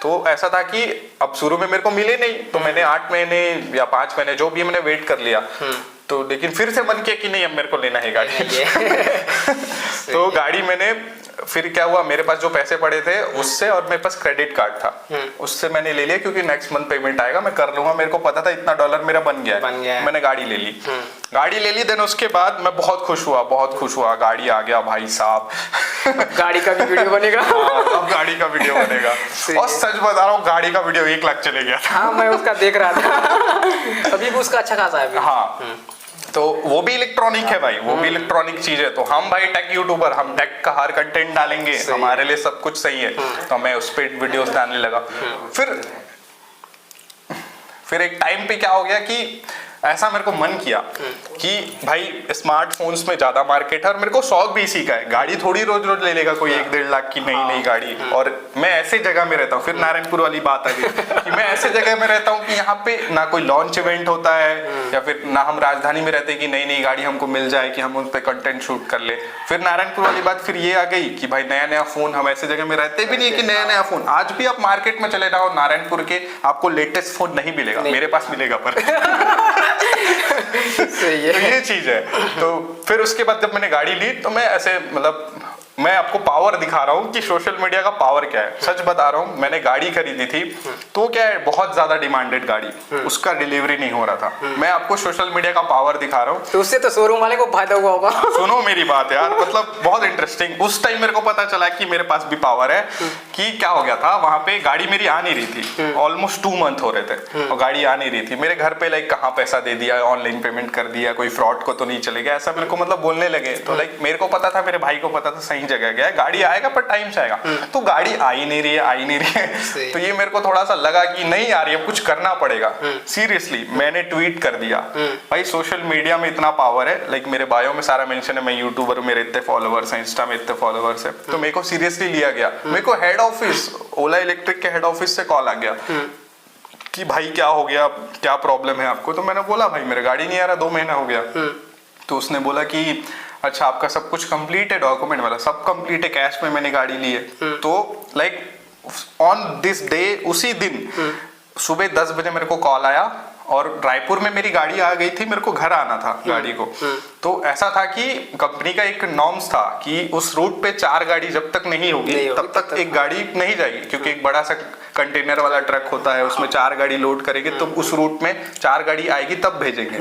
तो ऐसा था कि अब शुरू में मेरे को मिले नहीं, तो मैंने 8 महीने या 5 महीने जो भी मैंने वेट कर लिया। तो लेकिन फिर से मन किया कि नहीं अब मेरे को लेना है गाड़ी। तो गाड़ी मैंने, फिर क्या हुआ, मेरे पास जो पैसे पड़े थे उससे, और मेरे पास क्रेडिट कार्ड था, उससे मैंने ले लिया क्योंकि नेक्स्ट मंथ पेमेंट आएगा, मैं कर लूंगा। मेरे को पता था इतना डॉलर मेरा बन गया है। मैंने गाड़ी ले ली। देन उसके बाद मैं बहुत खुश हुआ, गाड़ी आ गया भाई साहब। गाड़ी का भी वीडियो बनेगा। अब गाड़ी का वीडियो बनेगा। और सच बता रहा हूँ, गाड़ी का वीडियो 1 लाख चले गया था। हाँ, मैं उसका देख रहा था। अभी भी उसका अच्छा खासा है। हाँ, तो वो भी इलेक्ट्रॉनिक है भाई, वो भी इलेक्ट्रॉनिक चीज है। तो हम भाई टेक यूट्यूबर, हम टेक का हर कंटेंट डालेंगे, हमारे लिए सब कुछ सही है। तो मैं उस पे वीडियोस डालने लगा। फिर एक टाइम पे क्या हो गया कि ऐसा मेरे को मन किया कि भाई स्मार्टफोन्स में ज्यादा मार्केट है, और मेरे को शौक भी इसी का है। गाड़ी थोड़ी रोज रोज ले लेगा कोई 1-1.5 लाख की नई गाड़ी। और मैं ऐसे जगह में रहता हूँ, फिर नारायणपुर वाली बात आ गई कि मैं ऐसे जगह में रहता हूँ कि यहाँ पे ना कोई लॉन्च इवेंट होता है, या फिर ना हम राजधानी में रहते हैं कि नई गाड़ी हमको मिल जाए कि हम उन पे कंटेंट शूट कर ले। फिर नारायणपुर वाली बात फिर ये आ गई कि भाई नया फोन, हम ऐसे जगह में रहते भी नहीं कि नया फोन। आज भी आप मार्केट में चले जाओ नारायणपुर के, आपको लेटेस्ट फोन नहीं मिलेगा, मेरे पास मिलेगा पर। सही है। तो ये चीज है। तो फिर उसके बाद जब मैंने गाड़ी ली, तो मैं ऐसे मतलब मैं आपको पावर दिखा रहा हूँ कि सोशल मीडिया का पावर क्या है। सच बता रहा हूँ, मैंने गाड़ी खरीदी थी तो क्या है, बहुत ज्यादा डिमांडेड गाड़ी, उसका डिलीवरी नहीं हो रहा था। मैं आपको सोशल मीडिया का पावर दिखा रहा हूँ। तो उससे तो शोरूम वाले को फायदा हुआ होगा। सुनो मेरी बात यार, मतलब बहुत इंटरेस्टिंग। उस टाइम मेरे को पता चला कि मेरे पास भी पावर है। कि क्या हो गया था, वहां पे गाड़ी मेरी आ नहीं रही थी, ऑलमोस्ट 2 मंथ हो रहे थे और गाड़ी आ नहीं रही थी। मेरे घर पे लाइक कहाँ पैसा दे दिया, ऑनलाइन पेमेंट कर दिया, कोई फ्रॉड को तो नहीं चलेगा, ऐसा मेरे को मतलब बोलने लगे। तो लाइक मेरे को पता था, मेरे भाई को पता था सही जगह गया है, गाड़ी आएगा पर टाइम से आएगा। तो गाड़ी आ ही नहीं रही है। तो ये मेरे को थोड़ा सा लगा कि नहीं आ रही है, कुछ करना पड़ेगा। सीरियसली मैंने ट्वीट कर दिया, भाई सोशल मीडिया में इतना पावर है। लाइक मेरे बायो में सारा मेंशन है, मैं यूट्यूबर, मेरे इतने फॉलोअर्स हैं, इंस्टा में इतने फॉलोअर्स है। तो मेरे को सीरियसली लिया गया। मेरे को हेड ऑफिस, ओला इलेक्ट्रिक के हेड ऑफिस से कॉल आ गया कि भाई क्या हो गया, क्या प्रॉब्लम है आपको। तो मैंने बोला भाई मेरा गाड़ी नहीं आ रहा, 2 महीना हो गया। तो उसने बोला कि अच्छा आपका सब कुछ कंप्लीट है, डॉक्यूमेंट वाला सब कंप्लीट है, कैश में मैंने गाड़ी ली है। तो लाइक ऑन दिस डे, उसी दिन सुबह 10 बजे मेरे को कॉल आया और रायपुर में मेरी गाड़ी आ गई थी, मेरे को घर आना था गाड़ी को। तो ऐसा था कि कंपनी का एक नॉर्म्स था कि उस रूट पे 4 गाड़ी जब तक नहीं होगी तब तक एक गाड़ी नहीं जाएगी, क्योंकि एक बड़ा सा कंटेनर वाला ट्रक होता है, उसमें 4 गाड़ी लोड करेंगे तो उस रूट में 4 गाड़ी आएगी तब भेजेंगे।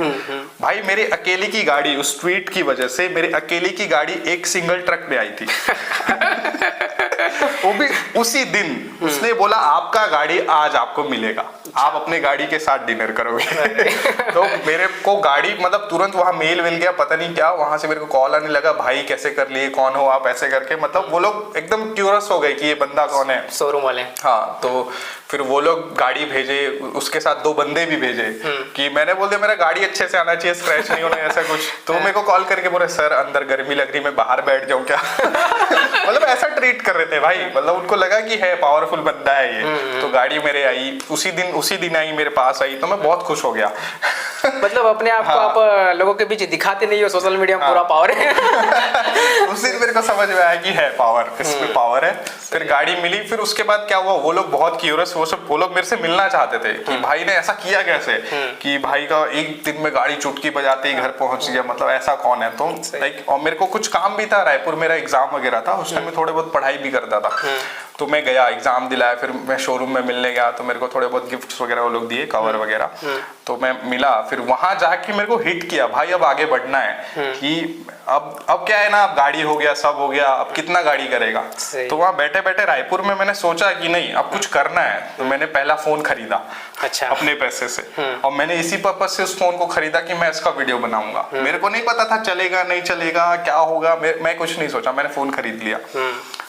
भाई मेरे अकेले की गाड़ी, उस ट्वीट की वजह से मेरे अकेले की गाड़ी एक सिंगल ट्रक में आई थी। वो भी उसी दिन उसने बोला आपका गाड़ी आज आपको मिलेगा, आप अपने गाड़ी के साथ डिनर करोगे। तो मेरे को गाड़ी मतलब तुरंत वहां मेल मिल गया, पता नहीं क्या, वहां से मेरे को कॉल आने लगा, भाई कैसे कर लिए, कौन हो आप, ऐसे करके। मतलब वो लोग एकदम क्यूरियस हो गए कि ये बंदा कौन है, शोरूम वाले। हाँ, तो फिर वो लोग गाड़ी भेजे, उसके साथ 2 बंदे भी भेजे कि मैंने बोल दिया मेरा गाड़ी अच्छे से आना चाहिए, स्क्रैच नहीं होना, ऐसा कुछ। तो मेरे को कॉल करके बोले सर अंदर गर्मी लग रही, मैं बाहर बैठ जाऊं क्या? मतलब ऐसा ट्रीट कर रहे थे भाई, मतलब उनको लगा कि है पावरफुल बंदा है ये। तो गाड़ी मेरे आई उसी दिन आई, मेरे पास आई, तो मैं बहुत खुश हो गया। मतलब अपने आप को आप लोगों के बीच दिखाते नहीं हो, सोशल मीडिया में पूरा पावर है। उस दिन मेरे को समझ में आया कि है पावर, इसमें पावर है। फिर गाड़ी मिली। फिर उसके बाद क्या हुआ, वो लोग बहुत क्यूरियस, वो लोग मेरे से मिलना चाहते थे कि भाई ने ऐसा किया कैसे, कि भाई का एक दिन में गाड़ी चुटकी बजाते ही घर पहुंच गया, मतलब ऐसा कौन है। तो लाइक और मेरे को कुछ काम भी था, रायपुर मेरा एग्जाम वगैरह था, उस टाइम में थोड़े बहुत पढ़ाई भी करता था। तो मैं गया, एग्जाम दिलाया, फिर मैं शोरूम में मिलने गया, तो मेरे को थोड़े बहुत गिफ्ट्स वगैरह वो लोग दिए, कवर वगैरह। तो मैं मिला, फिर वहां जाके मेरे को हिट किया भाई अब आगे बढ़ना है कि अब क्या है ना, अब गाड़ी हो गया, सब हो गया, अब कितना गाड़ी करेगा। तो वहां बैठे बैठे रायपुर में मैंने सोचा कि नहीं अब कुछ करना है। तो मैंने पहला फोन खरीदा, अच्छा, अपने पैसे से। और मैंने इसी पर्पस से उस फोन को खरीदा कि मैं इसका वीडियो बनाऊंगा। मेरे को नहीं पता था चलेगा नहीं चलेगा, क्या होगा, मैं कुछ नहीं सोचा, मैंने फोन खरीद लिया।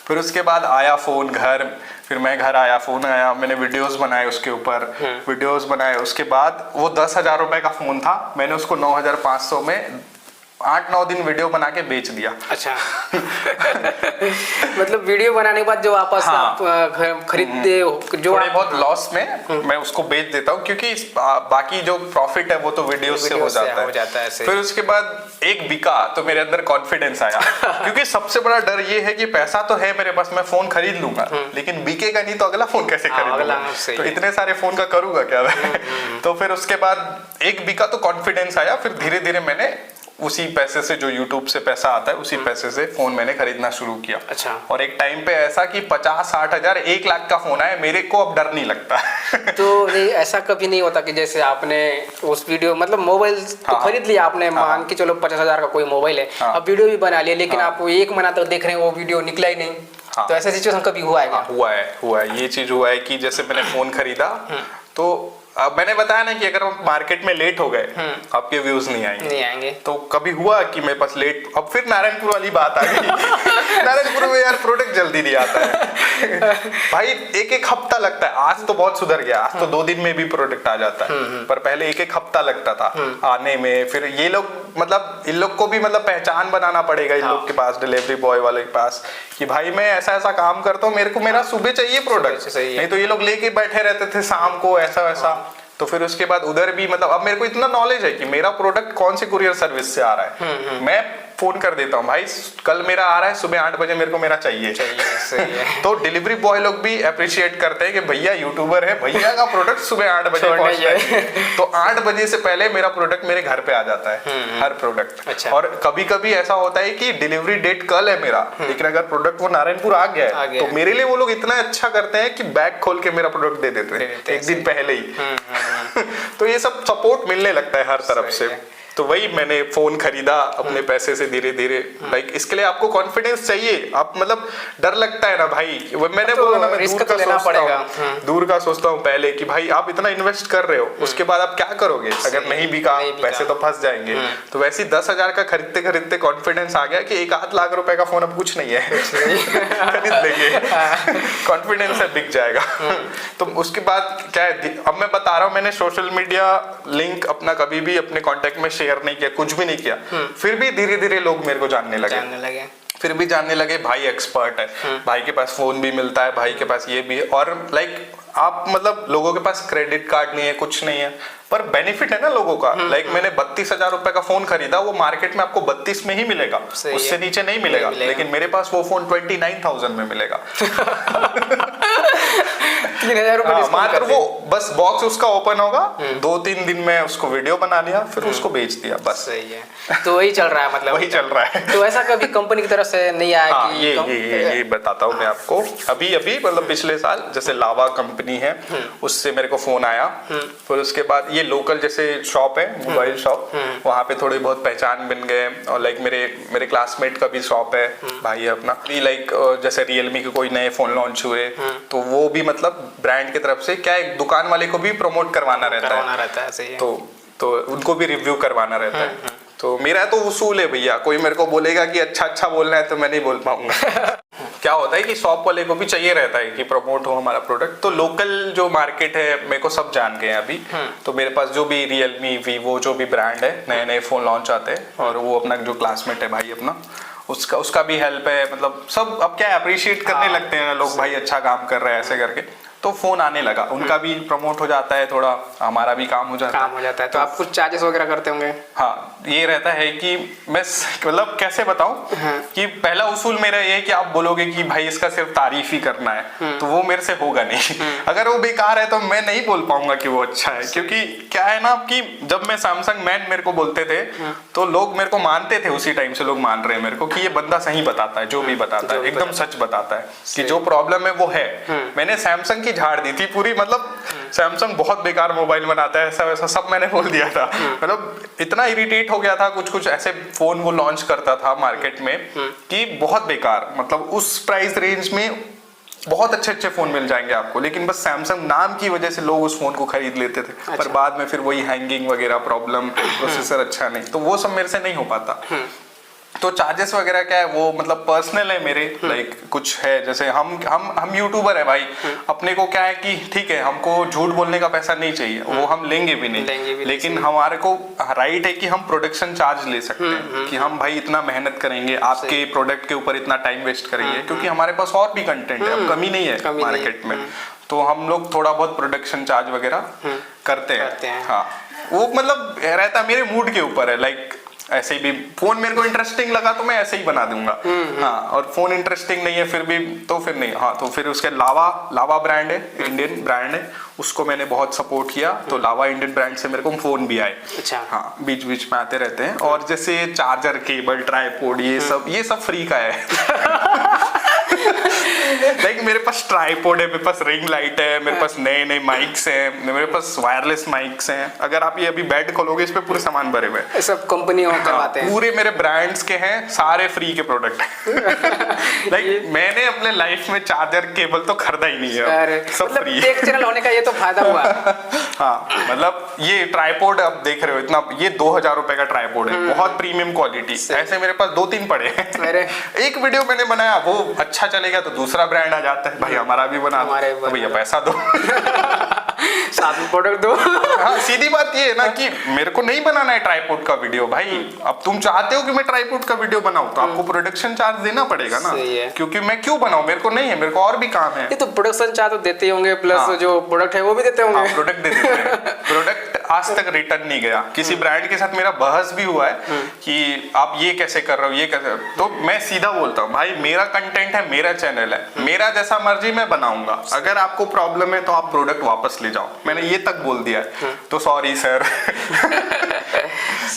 फिर उसके बाद आया फोन घर, फिर मैं घर आया, फोन आया, मैंने वीडियोस बनाए उसके ऊपर, वीडियोस बनाए। उसके बाद वो 10,000 रुपए का फोन था, मैंने उसको 9,500 में 8-9 दिन वीडियो बना के बेच दिया। अच्छा। मतलब वीडियो बनाने के बाद जो वापस आप खरीदते हो, जो थोड़े बहुत लॉस में मैं उसको बेच देता हूँ, क्योंकि बाकी जो प्रॉफिट है वो तो वीडियो से हो जाता है। फिर उसके बाद एक बिका तो मेरे अंदर कॉन्फिडेंस आया। क्योंकि सबसे बड़ा डर ये है कि पैसा तो है मेरे पास, मैं फोन खरीद लूंगा, लेकिन बिकेगा नहीं तो अगला फोन कैसे खरीदूंगा, तो इतने सारे फोन का करूंगा क्या मैं। तो फिर उसके बाद एक बिका तो कॉन्फिडेंस आया। फिर धीरे धीरे मैंने उसी पैसे से, जो YouTube से पैसा आता है, उसी पैसे से फोन मैंने खरीदना शुरू किया। अच्छा। और एक टाइम पे ऐसा कि 50-60 हजार 1 लाख का फोन आया, मेरे को अब डर नहीं लगता। तो नहीं, ऐसा कभी नहीं होता कि जैसे आपने उस वीडियो मतलब मोबाइल तो खरीद लिया आपने, मान के चलो 50,000 का कोई मोबाइल है, अब वीडियो भी बना लिया, लेकिन आप 1 महीना तक देख रहे हैं वो वीडियो निकला ही नहीं। तो ऐसा सिचुएशन कभी हुआ है क्या? हुआ है ये चीज हुआ है कि जैसे मैंने फोन खरीदा तो अब मैंने बताया ना कि अगर हम मार्केट में लेट हो गए आपके व्यूज नहीं आएंगे। तो कभी हुआ कि मेरे पास लेट, अब फिर नारायणपुर वाली बात आ गई। नारायणपुर में यार प्रोडक्ट जल्दी नहीं आता है भाई, एक हफ्ता लगता है। आज तो बहुत सुधर गया, आज तो 2 दिन में भी प्रोडक्ट आ जाता है, पर पहले एक हफ्ता लगता था आने में। फिर ये लोग मतलब इन लोग को भी मतलब पहचान बनाना पड़ेगा इन लोग के पास, डिलीवरी बॉय वाले के पास, कि भाई मैं ऐसा ऐसा काम करता हूँ, मेरे को मेरा सुबह चाहिए प्रोडक्ट, नहीं तो ये लोग लेके बैठे रहते थे शाम को ऐसा वैसा। तो फिर उसके बाद उधर भी मतलब अब मेरे को इतना नॉलेज है कि मेरा प्रोडक्ट कौन से कुरियर सर्विस से आ रहा है। मैं फोन कर देता हूँ, भाई कल मेरा आ रहा है सुबह 8 बजे, मेरे को मेरा चाहिए। सही है। तो डिलीवरी बॉय लोग भी अप्रिशिएट करते हैं कि भैया यूट्यूबर है, भैया का प्रोडक्ट सुबह 8 बजे पहुंचता है। तो 8 बजे से पहले मेरा प्रोडक्ट मेरे घर पे आ जाता है, हर प्रोडक्ट। अच्छा। और कभी कभी ऐसा होता है कि डिलीवरी डेट कल है मेरा, लेकिन अगर प्रोडक्ट वो नारायणपुर आ गया है तो मेरे लिए वो लोग इतना अच्छा करते हैं कि बैग खोल के मेरा प्रोडक्ट दे देते हैं एक दिन पहले ही। तो ये सब सपोर्ट मिलने लगता है हर तरफ से। तो वही मैंने फोन खरीदा अपने पैसे से धीरे धीरे। लाइक इसके लिए आपको कॉन्फिडेंस चाहिए। आप मतलब डर लगता है ना भाई, वो मैंने बोला ना, मैं दूर का सोचता हूँ, दूर का सोचता हूँ पहले कि भाई आप इतना इन्वेस्ट कर रहे हो, उसके बाद आप क्या करोगे अगर नहीं बिका, पैसे तो फंस जाएंगे। तो वैसे 10,000 का खरीदते खरीदते कॉन्फिडेंस आ गया कि 1-8 लाख रुपए का फोन अब कुछ नहीं है, खरीद लेंगे, कॉन्फिडेंस है बिक जाएगा। तो उसके बाद क्या है, अब मैं बता रहा हूँ, मैंने सोशल मीडिया लिंक अपना कभी भी अपने कॉन्टेक्ट में शेयर नहीं किया, कुछ भी नहीं किया, फिर भी धीरे धीरे लोग मेरे को जानने लगे, फिर भी जानने लगे भाई एक्सपर्ट है, भाई के पास फोन भी मिलता है, भाई के पास ये भी है। और लाइक आप मतलब लोगों के पास क्रेडिट कार्ड नहीं है, कुछ नहीं है, पर बेनिफिट है ना लोगों का। लाइक मैंने 32,000 रुपए का फोन खरीदा, वो मार्केट में आपको 32 में ही मिलेगा, उससे नीचे नहीं मिलेगा, लेकिन मेरे पास वो फोन 29,000 में मिलेगा। 3,000 रुपए मात्र वो बस बॉक्स उसका ओपन होगा, 2-3 दिन में उसको वीडियो बना लिया, फिर उसको बेच दिया, बस। सही है। तो वही चल रहा है, मतलब वही चल रहा है। तो ऐसा कभी कंपनी की तरफ से नहीं आया? हाँ, ये बताता हूँ मैं आपको। अभी मतलब पिछले साल जैसे लावा कंपनी है, उससे मेरे को फोन आया। फिर उसके बाद ये लोकल जैसे शॉप है, मोबाइल शॉप, वहाँ पे थोड़ी बहुत पहचान बन गए। और लाइक मेरे क्लासमेट का भी शॉप है, भाई है अपना। लाइक जैसे रियलमी के कोई नए फोन लॉन्च हुए तो वो भी मतलब ब्रांड की तरफ से क्या है, दुकान वाले को भी प्रमोट करवाना रहता है, सही है। तो उनको भी रिव्यू करवाना रहता है। तो मेरा तो उसूल है भैया, कोई मेरे को बोलेगा कि अच्छा बोलना है तो मैं नहीं बोल पाऊंगा। क्या होता है कि शॉप वाले को भी चाहिए रहता है कि प्रमोट हो हमारा प्रोडक्ट। तो लोकल जो मार्केट है मेरे को सब जान गए हैं अभी। तो मेरे पास जो भी रियलमी, वीवो जो भी ब्रांड है, नए फोन लॉन्च आते हैं, और वो अपना जो क्लासमेट है भाई अपना, उसका भी हेल्प है। मतलब सब अब क्या अप्रिशिएट करने लगते हैं लोग, भाई अच्छा काम कर रहे हैं ऐसे करके। तो फोन आने लगा, उनका भी प्रमोट हो जाता है, थोड़ा हमारा भी काम हो जाता है। तो आप कुछ चार्जेस वगैरह करते होंगे? हाँ, ये रहता है कि मैं मतलब कैसे बताऊं कि पहला उसूल मेरा ये है कि आप बोलोगे कि भाई इसका सिर्फ तारीफ ही करना है, तो वो मेरे से होगा नहीं। अगर वो बेकार है तो मैं नहीं बोल पाऊंगा कि वो अच्छा है। क्योंकि क्या है ना कि जब मैं सैमसंग मैन मेरे को बोलते थे तो लोग मेरे को मानते थे, उसी टाइम से लोग मान रहे हैं मेरे को कि ये बंदा सही बताता है, जो भी बताता है एकदम सच बताता है, कि जो प्रॉब्लम है वो है। मैंने सैमसंग झाड़ दी थी पूरी, मतलब सैमसंग बहुत बेकार मोबाइल बनाता है, ऐसा वैसा सब मैंने बोल दिया था। मतलब इतना इरिटेट हो गया था, कुछ ऐसे फोन वो लॉन्च करता था मार्केट में कि बहुत बेकार। मतलब उस प्राइस रेंज में बहुत अच्छे फोन मिल जाएंगे आपको, लेकिन बस सैमसंग नाम की वजह से लोग उस फोन को खरीद लेते थे। अच्छा। पर बाद में फिर वही हैंगिंग वगैरह प्रॉब्लम, प्रोसेसर अच्छा नहीं, तो वो सब मेरे से नहीं हो पाता। तो चार्जेस वगैरह क्या है वो मतलब पर्सनल है मेरे। लाइक कुछ है जैसे हम यूट्यूबर है भाई, अपने को क्या है कि ठीक है हमको झूठ बोलने का पैसा नहीं चाहिए, वो हम लेंगे भी नहीं, लेकिन हमारे को राइट है कि हम प्रोडक्शन चार्ज ले सकते हैं कि हम भाई इतना मेहनत करेंगे, आपके प्रोडक्ट के ऊपर इतना टाइम वेस्ट करेंगे, क्योंकि हमारे पास और भी कंटेंट है, अब कमी नहीं है मार्केट में। तो हम लोग थोड़ा बहुत प्रोडक्शन चार्ज वगैरह करते हैं। हाँ, वो मतलब रहता मेरे मूड के ऊपर है। लाइक ऐसे ही भी फोन मेरे को इंटरेस्टिंग लगा तो मैं ऐसे ही बना दूंगा। हाँ, और फोन इंटरेस्टिंग नहीं है फिर भी तो फिर नहीं। हाँ, तो फिर उसके लावा ब्रांड है, इंडियन ब्रांड है, उसको मैंने बहुत सपोर्ट किया। तो लावा इंडियन ब्रांड से मेरे को फोन भी आए। अच्छा। हाँ, बीच बीच में आते रहते हैं। और जैसे चार्जर, केबल, ट्राइपॉड, ये सब फ्री का है। लाइक मेरे पास ट्राइपॉड है, मेरे पास रिंग लाइट है, मेरे पास नए माइक्स हैं, मेरे पास वायरलेस माइक्स हैं। अगर आप ये अभी बेड खोलोगे इस पे पूरे सामान भरे हुए हैं, सब कंपनी करवाते हैं, पूरे मेरे ब्रांड्स के हैं, सारे फ्री के प्रोडक्ट हैं। लाइक मैंने अपने लाइफ में चार्जर, केबल तो खरीदा ही नहीं है, सब फ्री है। टेक चैनल होने का ये तो फायदा हुआ। हाँ, मतलब ये ट्राइपॉड अब देख रहे हो इतना, ये 2,000 रुपए का ट्राइपॉड है, बहुत प्रीमियम क्वालिटी। ऐसे मेरे पास 2-3 पड़े हैं। एक वीडियो मैंने बनाया, वो अच्छा चलेगा तो दूसरा ब्रांड आ जाता है, भाई हमारा भी बना दो, तो भैया पैसा दो, साथ में प्रोडक्ट दो। हाँ, सीधी बात ये है ना कि मेरे को नहीं बनाना है ट्राइपॉड का वीडियो भाई। अब तुम चाहते हो कि मैं ट्राइपॉड का वीडियो बनाऊं तो आपको प्रोडक्शन चार्ज देना पड़ेगा ना, क्योंकि मैं क्यों बनाऊं, मेरे को नहीं है, मेरे को और भी काम है। ये तो प्रोडक्शन चार्ज तो देते होंगे, प्लस जो प्रोडक्ट है वो भी देते होंगे। प्रोडक्ट दे देते हैं। प्रोडक्ट आज तक रिटर्न नहीं गया। किसी ब्रांड के साथ मेरा बहस भी हुआ है कि आप ये कैसे कर रहे हो, ये कैसे, तो मैं सीधा बोलता हूँ भाई मेरा कंटेंट है, मेरा चैनल है, मेरा जैसा मर्जी मैं बनाऊंगा, अगर आपको प्रॉब्लम है तो आप प्रोडक्ट वापस ले जाओ, मैंने ये तक बोल दिया है। तो सॉरी सर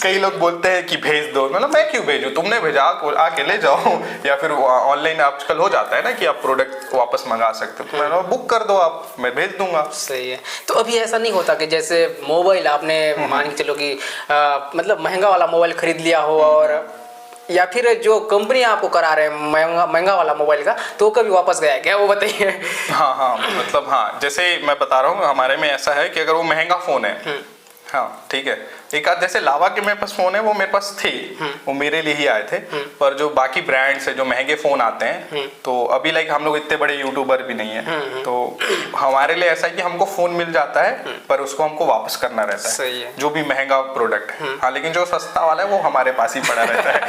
कई लोग बोलते हैं कि भेज दो, मतलब मैं क्यों भेजूं, तुमने भेजा, आके ले जाओ। या फिर ऑनलाइन आजकल हो जाता है ना कि आप प्रोडक्ट वापस मंगा सकते हो, तो मैंने बुक कर दो आप, मैं भेज दूंगा। सही है। तो अभी ऐसा नहीं होता कि जैसे मोबाइल आपने मान के चलो कि मतलब महंगा वाला मोबाइल खरीद लिया हो, और या फिर जो कंपनी आपको करा रहे हैं महंगा वाला मोबाइल का, तो कभी वापस गया क्या, वो बताइए। हाँ मतलब हाँ, जैसे मैं बता रहा हूँ हमारे में ऐसा है कि अगर वो महंगा फोन है, हाँ ठीक है, एक आध जैसे लावा के मेरे पास फोन है, वो मेरे पास थे, वो मेरे लिए ही आए थे। पर जो बाकी ब्रांड्स है जो महंगे फोन आते हैं, तो अभी लाइक हम लोग इतने बड़े यूट्यूबर भी नहीं है, तो हमारे लिए ऐसा है कि हमको फोन मिल जाता है पर उसको हमको वापस करना रहता है। सही है। जो भी महंगा प्रोडक्ट है। हाँ, लेकिन जो सस्ता वाला है वो हमारे पास ही पड़ा रहता है।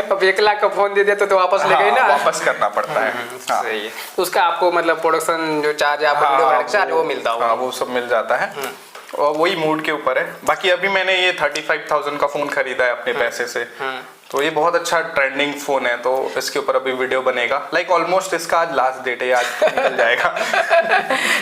अब 1 लाख का फोन दे दिया तो वापस ले गए ना, वापस करना पड़ता है। हाँ। सही है। उसका आपको मतलब प्रोडक्शन जो चार्ज आपको वीडियो बनाने का चार्ज वो मिलता होगा। हाँ, वो सब मिल जाता है, और वही मूड के ऊपर है। बाकी अभी मैंने ये 35,000 का फोन खरीदा है अपने पैसे से, तो ये बहुत अच्छा ट्रेंडिंग फोन है, तो इसके ऊपर अभी वीडियो बनेगा। लाइक ऑलमोस्ट इसका आज लास्ट डेट है, आज निकल जाएगा।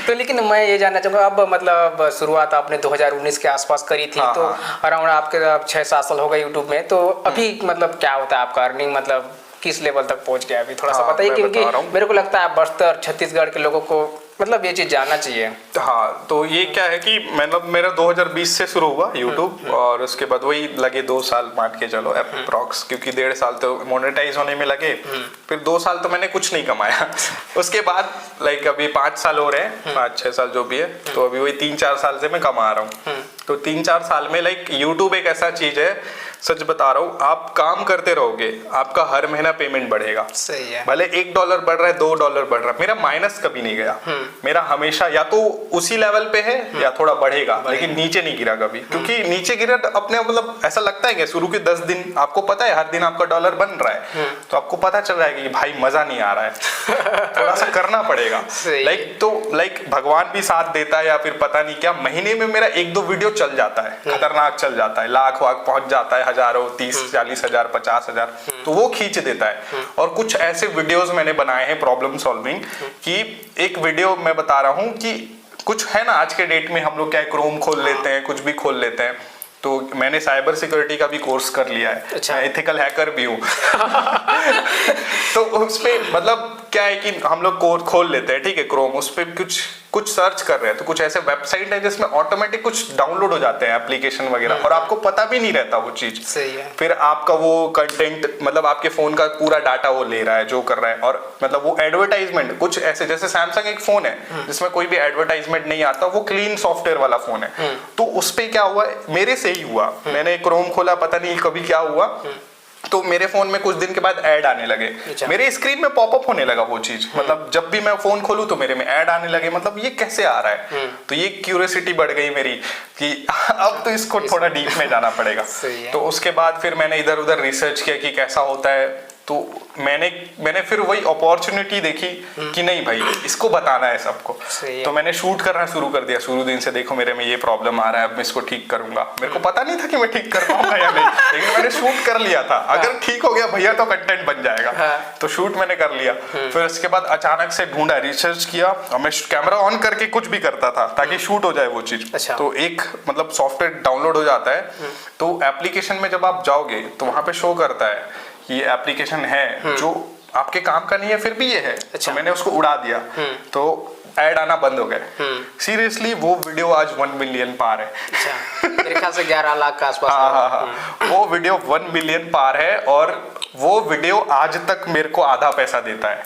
तो लेकिन मैं ये जानना चाहूँगा, अब मतलब शुरुआत आपने 2019 के आसपास करी थी, हाँ, तो अराउंड आपके 6-7 साल हो गए यूट्यूब में, तो अभी मतलब क्या होता है आपका अर्निंग, मतलब किस लेवल तक पहुंच गया अभी, थोड़ा सा बताइए, क्योंकि मेरे को लगता है बस्तर छत्तीसगढ़ के लोगों को मतलब ये चीज जानना चाहिए। हाँ, तो ये क्या है कि मतलब मेरा 2020 से शुरू हुआ यूट्यूब, और उसके बाद वही लगे 2 साल मान के चलो अप्रॉक्स, क्योंकि 1.5 साल तो मोनेटाइज होने में लगे, फिर 2 साल तो मैंने कुछ नहीं कमाया। उसके बाद लाइक अभी 5 साल हो रहे हैं, 5-6 साल जो भी है, तो अभी वही 3-4 साल से मैं कमा रहा हूँ। तो 3-4 साल में लाइक यूट्यूब एक ऐसा चीज है, सच बता रहा हूँ, आप काम करते रहोगे, आपका हर महीना पेमेंट बढ़ेगा। सही है। भले $1 बढ़ रहा है, $2 बढ़ रहा है, मेरा माइनस कभी नहीं गया। मेरा हमेशा या तो उसी लेवल पे है या थोड़ा बढ़ेगा, लेकिन नीचे नहीं गिरा कभी। क्योंकि नीचे गिरा अपने मतलब ऐसा लगता है कि शुरू के 10 दिन आपको पता है हर दिन आपका $1 बन रहा है, तो आपको पता चल रहा है कि भाई मजा नहीं आ रहा है, थोड़ा सा करना पड़ेगा। लाइक भगवान भी साथ देता है, या फिर पता नहीं क्या, महीने में मेरा 1-2 वीडियो चल जाता है, खतरनाक चल जाता है, लाख वाख पहुंच जाता है, हजारों, 30-40 हजार, 50 हजार, तो वो खींच देता है। और कुछ ऐसे वीडियोस मैंने बनाए हैं प्रॉब्लम सॉल्विंग की। एक वीडियो मैं बता रहा हूँ कि कुछ है ना, आज के डेट में हम लोग क्या क्रोम खोल लेते हैं, कुछ भी खोल लेते हैं, तो मैंने साइबर सिक्योरिटी का भी कोर्स कर लिया है। अच्छा। मैं एथिकल हैकर भी हूँ। तो उसपे मतलब क्या है कि हम लोग कोड खोल लेते हैं, ठीक है, क्रोम, उस पे कुछ सर्च कर रहे हैं, तो कुछ ऐसे वेबसाइट है जिसमें ऑटोमेटिक कुछ डाउनलोड हो जाते हैं एप्लीकेशन वगैरह, और आपको पता भी नहीं रहता वो चीज। सही है। फिर आपका वो कंटेंट मतलब आपके फोन का पूरा डाटा वो ले रहा है, जो कर रहा है, और मतलब वो एडवर्टाइजमेंट कुछ ऐसे, जैसे सैमसंग एक फोन है जिसमें कोई भी एडवर्टाइजमेंट नहीं आता, वो क्लीन सॉफ्टवेयर वाला फोन है। तो उस पे क्या हुआ, मेरे से ही हुआ, मैंने क्रोम खोला, पता नहीं कभी क्या हुआ, तो मेरे फोन में कुछ दिन के बाद ऐड आने लगे। अच्छा। मेरे स्क्रीन में पॉपअप होने लगा वो चीज, मतलब जब भी मैं फोन खोलूं तो मेरे में ऐड आने लगे, मतलब ये कैसे आ रहा है। तो ये क्यूरियोसिटी बढ़ गई मेरी कि अब तो इसको थोड़ा डीप में जाना पड़ेगा। सही है। तो उसके बाद फिर मैंने इधर उधर रिसर्च किया कि कैसा होता है, तो मैंने फिर वही अपॉर्चुनिटी देखी कि नहीं भाई इसको बताना है सबको। तो मैंने शूट करना शुरू कर दिया शुरू दिन से, देखो मेरे में ये प्रॉब्लम आ रहा है, अब मैं इसको ठीक करूंगा। मेरे को पता नहीं था कि मैं ठीक कर पाऊंगा या नहीं, लेकिन मैंने शूट कर लिया था। अगर ठीक हो गया भैया तो कंटेंट बन जाएगा। तो शूट मैंने कर लिया। फिर उसके बाद अचानक से ढूंढा, रिसर्च किया, मैं कैमरा ऑन करके कुछ भी करता था ताकि शूट हो जाए वो चीज। तो एक मतलब सॉफ्टवेयर डाउनलोड हो जाता है, तो एप्लीकेशन में जब आप जाओगे तो वहां पे शो करता है ये एप्लीकेशन है जो आपके काम का नहीं है, फिर भी ये है। तो मैंने उसको उड़ा दिया, तो ऐड आना बंद हो गए। सीरियसली वो वीडियो आज 1 मिलियन पार है। अच्छा, मेरे ख्याल से 11 लाख के आसपास। हाँ। वो वीडियो 1 मिलियन पार है, और वो वीडियो आज तक मेरे को आधा पैसा देता है।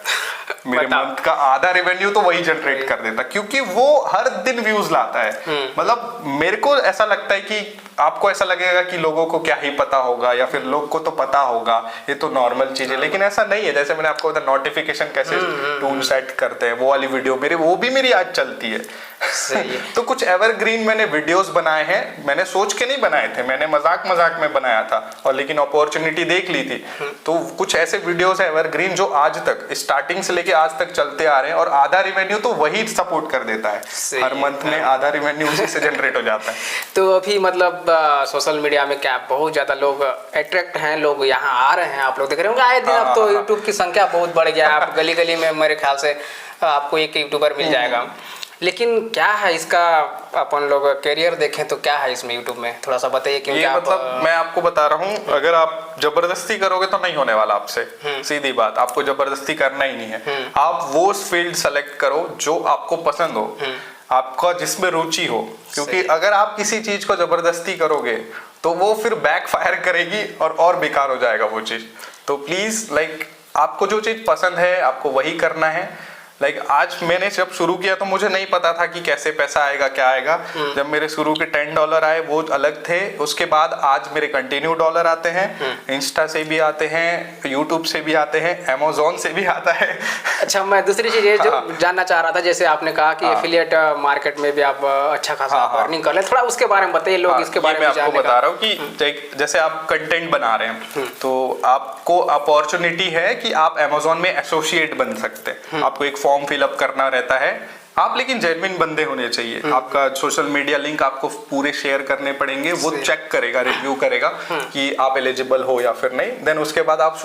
मेरे मंथ का आधा रेवेन्यू तो वही जनरेट कर देता, क्योंकि वो हर दिन व्यूज लाता है। मतलब मेरे को ऐसा लगता है कि आपको ऐसा लगेगा कि लोगों को क्या ही पता होगा या फिर लोग को तो पता होगा, ये तो नॉर्मल चीज है, लेकिन ऐसा नहीं है। जैसे मैंने आपको बताया नोटिफिकेशन कैसे टूल सेट करते हैं, वो वाली वीडियो वो भी मेरी आज चलती है। सही है। तो कुछ एवरग्रीन मैंने वीडियोस बनाए हैं, मैंने सोच के नहीं बनाए थे, मैंने मजाक में बनाया था, और लेकिन अपॉर्चुनिटी देख ली थी। तो कुछ ऐसे वीडियोस है एवरग्रीन जो आज तक स्टार्टिंग से लेके आज तक चलते आ रहे हैं, और आधा रिवेन्यू तो वही सपोर्ट कर देता है। हर मंथ में आधा रिवेन्यू उसी से जनरेट हो जाता है। तो अभी मतलब सोशल मीडिया में क्या बहुत ज्यादा लोग अट्रैक्ट हैं, लोग यहाँ आ रहे हैं, आप लोग देख रहे होंगे आए दिन। अब तो यूट्यूब की संख्या बहुत बढ़ गया है, आप गली गली में मेरे ख्याल से आपको एक यूट्यूबर मिल जाएगा। लेकिन क्या है इसका, अपन लोग करियर देखें तो क्या है इसमें यूट्यूब में, थोड़ा सा बताइए। क्योंकि ये मतलब मैं आपको बता रहा हूँ, अगर आप जबरदस्ती करोगे तो नहीं होने वाला आपसे, सीधी बात, आपको जबरदस्ती करना ही नहीं है। आप वो फील्ड सेलेक्ट करो जो आपको पसंद हो, आपका जिसमें रुचि हो, क्योंकि अगर आप किसी चीज को जबरदस्ती करोगे तो वो फिर बैक फायर करेगी और बेकार हो जाएगा वो चीज। तो प्लीज आपको जो चीज पसंद है आपको वही करना है। आज मैंने जब शुरू किया तो मुझे नहीं पता था कि कैसे पैसा आएगा, क्या आएगा। जब मेरे शुरू के $10 आए वो अलग थे, उसके बाद आज मेरे कंटिन्यू डॉलर आते हैं, इंस्टा से भी आते हैं, यूट्यूब से भी आते हैं, अमेज़न से भी आता है। अच्छा, मैं दूसरी चीज ये जो जानना चाह रहा था, जैसे आपने कहा कि एफिलिएट मार्केट में भी आप अच्छा खासा अर्निंग कर ले, थोड़ा उसके बारे में बताइए, लोग इसके बारे में आपको बता रहा हूँ कि जैसे आप कंटेंट बना रहे हैं तो आपको अपॉर्चुनिटी है कि आप अमेज़न में एसोसिएट बन सकते हैं। आपको एक फॉर्म फिलअप करना रहता है आप, लेकिन जेन्युइन बंदे होने चाहिए। आपका सोशल मीडिया लिंक आपको पूरे शेयर करने पड़ेंगे, वो चेक करेगा, रिव्यू करेगा कि आप एलिजिबल हो या फिर नहीं। देन उसके बाद आप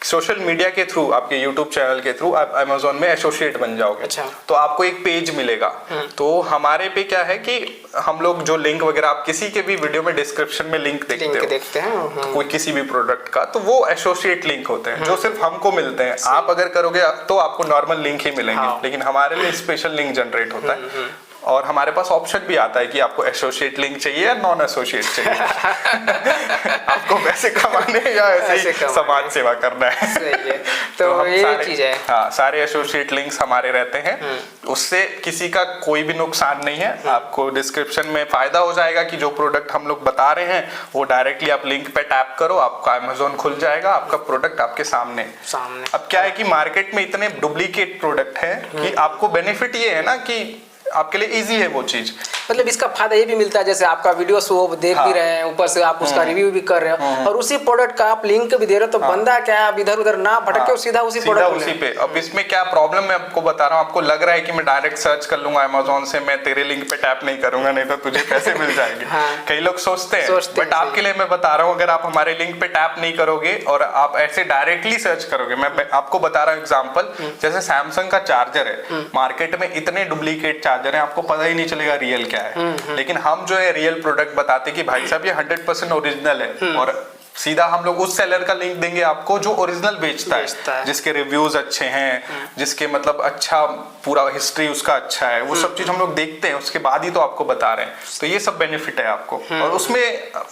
सोशल मीडिया के थ्रू, आपके यूट्यूब चैनल के थ्रू आप अमेज़न में एसोसिएट बन जाओगे। अच्छा। तो आपको एक पेज मिलेगा। तो हमारे पे क्या है कि हम लोग जो लिंक वगैरह, आप किसी के भी वीडियो में डिस्क्रिप्शन में लिंक देखते हैं कोई किसी भी प्रोडक्ट का, तो वो एसोसिएट लिंक होते हैं जो सिर्फ हमको मिलते हैं। आप अगर करोगे तो आपको नॉर्मल लिंक ही मिलेंगे, लेकिन हमारे लिए स्पेशल लिंक जनरेट होता है। और हमारे पास ऑप्शन भी आता है कि आपको एसोसिएट लिंक चाहिए या नॉन एसोसिएट चाहिए। आपको पैसे कमाने या ऐसे ही समाज सेवा करना है। सही है। तो ये चीज है। हाँ, सारे एसोसिएट लिंक्स हमारे रहते हैं, उससे किसी का कोई भी नुकसान नहीं है। आपको डिस्क्रिप्शन में फायदा हो जाएगा कि जो प्रोडक्ट हम लोग बता रहे हैं वो डायरेक्टली आप लिंक पे टैप करो, आपका अमेज़न खुल जाएगा, आपका प्रोडक्ट आपके सामने। अब क्या है कि मार्केट में इतने डुप्लीकेट प्रोडक्ट है कि आपको बेनिफिट ये है ना कि आपके लिए इजी है वो चीज। मतलब इसका फायदा ये भी मिलता है, जैसे आपका वीडियो शो देख भी रहे हैं, ऊपर से आप उसका रिव्यू भी कर रहे हो, और उसी प्रोडक्ट का आप लिंक भी दे रहे हो, तो बंदा क्या है, अब इधर उधर ना भटके, सीधा उसी पे। अब इसमें क्या प्रॉब्लम मैं आपको बता रहा हूँ, आपको लग रहा है कि मैं डायरेक्ट सर्च कर लूंगा अमेज़न से, मैं तेरे लिंक पे टैप नहीं करूंगा नहीं तो तुझे पैसे मिल जाएंगे। कई लोग सोचते हैं, बट आपके लिए मैं बता रहा हूँ, अगर आप हमारे लिंक पे टैप नहीं करोगे और आप ऐसे डायरेक्टली सर्च करोगे, मैं आपको बता रहा हूँ एग्जाम्पल, जैसे सैमसंग का चार्जर है, मार्केट में इतने डुप्लीकेट चार्जर है, आपको पता ही नहीं चलेगा रियल क्या है। लेकिन हम जो है रियल प्रोडक्ट बताते कि भाई साहब ये 100% ओरिजिनल है, और सीधा हम लोग उस सेलर का लिंक देंगे आपको जो ओरिजिनल बेचता है, जिसके रिव्यूज अच्छे हैं, जिसके मतलब अच्छा पूरा हिस्ट्री उसका अच्छा है, वो सब चीज हम लोग देखते हैं, उसके बाद ही तो आपको बता रहे हैं। तो ये सब बेनिफिट है आपको, और उसमें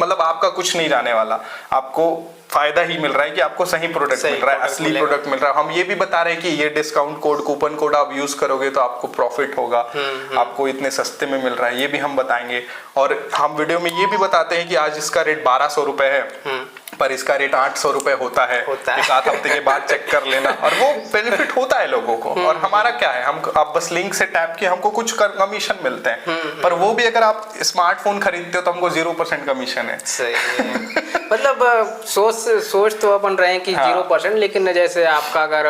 मतलब आपका कुछ नहीं जाने वाला, आपको फायदा ही मिल रहा है कि आपको सही प्रोडक्ट मिल रहा है, असली प्रोडक्ट मिल रहा है। हम ये भी बता रहे हैं कि ये डिस्काउंट कोड, कूपन कोड आप यूज करोगे तो आपको प्रॉफिट होगा, आपको इतने सस्ते में मिल रहा है, ये भी हम बताएंगे। और हम वीडियो में ये भी बताते हैं कि आज इसका रेट 1200 रुपए है, पर इसका रेट 800 रुपए होता है। एक आध हफ्ते के बाद चेक कर लेना, और वो बेनिफिट होता है लोगों को। और हमारा क्या है, हम आप बस लिंक से टैप किए, हमको कुछ कमीशन मिलते हैं, पर वो भी अगर आप स्मार्टफोन खरीदते हो तो हमको 0% कमीशन है। सही है। मतलब सोच तो अपन रहे हैं कि 0%, लेकिन जैसे आपका अगर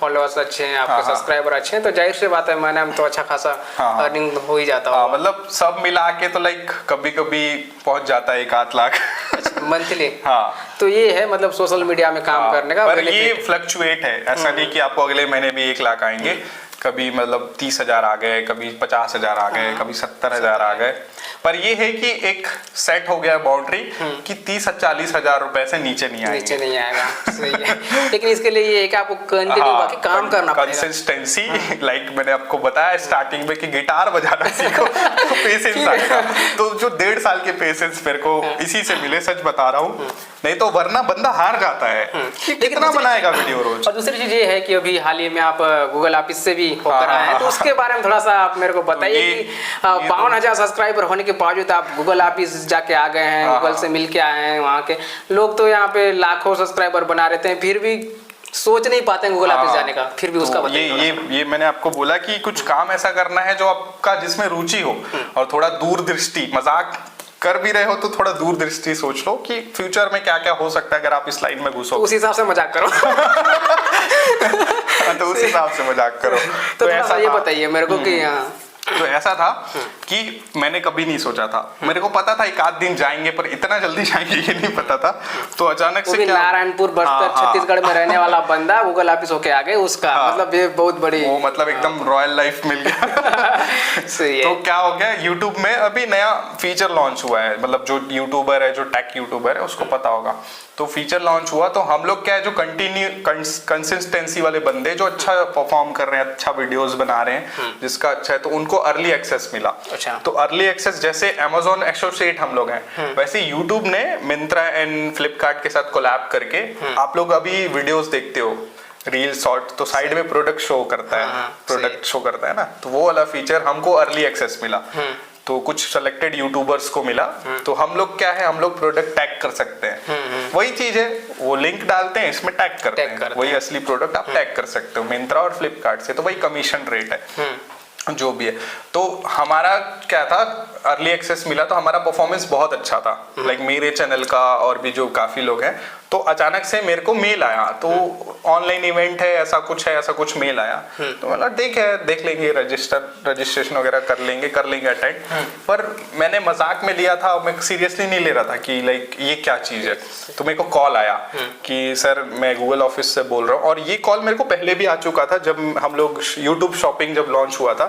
फॉलोअर्स अच्छे हैं, आपके सब्सक्राइबर अच्छे हैं, तो जाहिर सी बात है मैंने तो अच्छा खासा अर्निंग हो ही जाता है। मतलब सब मिला के तो कभी कभी पहुंच जाता है 1-8 लाख मंथली। हाँ, तो ये है मतलब सोशल मीडिया में काम करने का। पर ये फ्लक्चुएट है, ऐसा नहीं कि आपको अगले महीने भी 1 लाख आएंगे। कभी मतलब 30,000 आ गए, कभी 50,000 आ गए, कभी 70,000 आ गए। पर ये है कि एक सेट हो गया बाउंड्री कि 30-40,000 रुपए से नीचे नहीं आएगा। सही है। लेकिन इसके लिए ये है कि आपको कंटिन्यू बाकी काम करना पड़ेगा, कंसिस्टेंसी। लाइक मैंने आपको बताया स्टार्टिंग में कि गिटार बजाना सीखो तो पेशेंस आएगा। तो जो 1.5 साल के पेशेंस मेरे को इसी से मिले, सच बता रहा हूँ, नहीं तो वरना बंदा हार जाता है। कितना बनाएगा वीडियो रोज। और दूसरी चीज ये है कि अभी हाल ही में आप गूगल ऑफिस से भी होकर आए हैं, तो उसके बारे में थोड़ा सा आप मेरे को बताइए कि 52,000 सब्सक्राइबर होने के बावजूद आप गूगल ऑफिस जाके आ गए हैं, गूगल से मिल के आए हैं। वहाँ के लोग तो यहाँ पे लाखों सब्सक्राइबर बना रहते हैं, फिर भी सोच नहीं पाते हैं गूगल ऑफिस जाने का, फिर भी उसका तो ये मैंने आपको बोला कि कुछ काम ऐसा करना है जो आपका जिसमें रुचि हो, और थोड़ा दूरदृष्टि, मजाक कर भी रहे हो तो थोड़ा दूरदृष्टि सोच लो कि फ्यूचर में क्या क्या हो सकता है अगर आप इस लाइन में घुसो, उस हिसाब से मजाक करो। तो उस हिसाब से मजाक करो। तो ऐसा ये बताइए मेरे को कि तो ऐसा था कि मैंने कभी नहीं सोचा था, मेरे को पता था एक आध दिन जाएंगे पर इतना जल्दी जाएंगे ये नहीं पता था। तो अचानक से क्या, नारायणपुर बस्तर छत्तीसगढ़ में रहने वाला बंदा गूगल ऑफिस होके आ गए, उसका मतलब ये बहुत बड़ी, वो मतलब एकदम रॉयल लाइफ मिल गया। सही है। तो क्या हो गया, यूट्यूब में अभी नया फीचर लॉन्च हुआ है, मतलब जो यूट्यूबर है, जो टेक यूट्यूबर है उसको पता होगा। तो फीचर लॉन्च हुआ तो हम लोग क्या है, जो कंसिस्टेंसी वाले बंदे जो अच्छा परफॉर्म कर रहे हैं, अच्छा वीडियोस बना रहे हैं, जिसका अच्छा है, तो उनको अर्ली एक्सेस मिला। अच्छा। तो अर्ली एक्सेस जैसे Amazon एसोसिएट हम लोग हैं, वैसे यूट्यूब ने मिंत्रा एंड फ्लिपकार्ट के साथ कोलैब करके, आप लोग अभी वीडियोस देखते हो रील शॉर्ट, तो साइड में प्रोडक्ट शो करता है, प्रोडक्ट शो करता है ना, तो वो वाला फीचर हमको अर्ली एक्सेस मिला। तो कुछ सेलेक्टेड यूट्यूबर्स को मिला, तो हम लोग क्या है, हम लोग प्रोडक्ट टैग कर सकते हैं। वही चीज है, वो लिंक डालते हैं, इसमें टैग करते हैं, वही असली प्रोडक्ट आप टैग कर सकते हो मिंत्रा और फ्लिपकार्ट से, तो वही कमीशन रेट है जो भी है। तो हमारा क्या था, अर्ली एक्सेस मिला तो हमारा परफॉर्मेंस बहुत अच्छा था, लाइक मेरे चैनल का और भी जो काफी लोग हैं। तो अचानक से मेरे को मेल आया, तो ऑनलाइन इवेंट है, ऐसा कुछ मेल आया, तो मतलब देख लेंगे, रजिस्ट्रेशन वगैरह कर लेंगे अटेंड। पर मैंने मजाक में लिया था, मैं सीरियसली नहीं ले रहा था कि लाइक ये क्या चीज है। तो मेरे को कॉल आया कि सर मैं गूगल ऑफिस से बोल रहा हूँ, और ये कॉल मेरे को पहले भी आ चुका था, जब हम लोग यूट्यूब शॉपिंग जब लॉन्च हुआ था,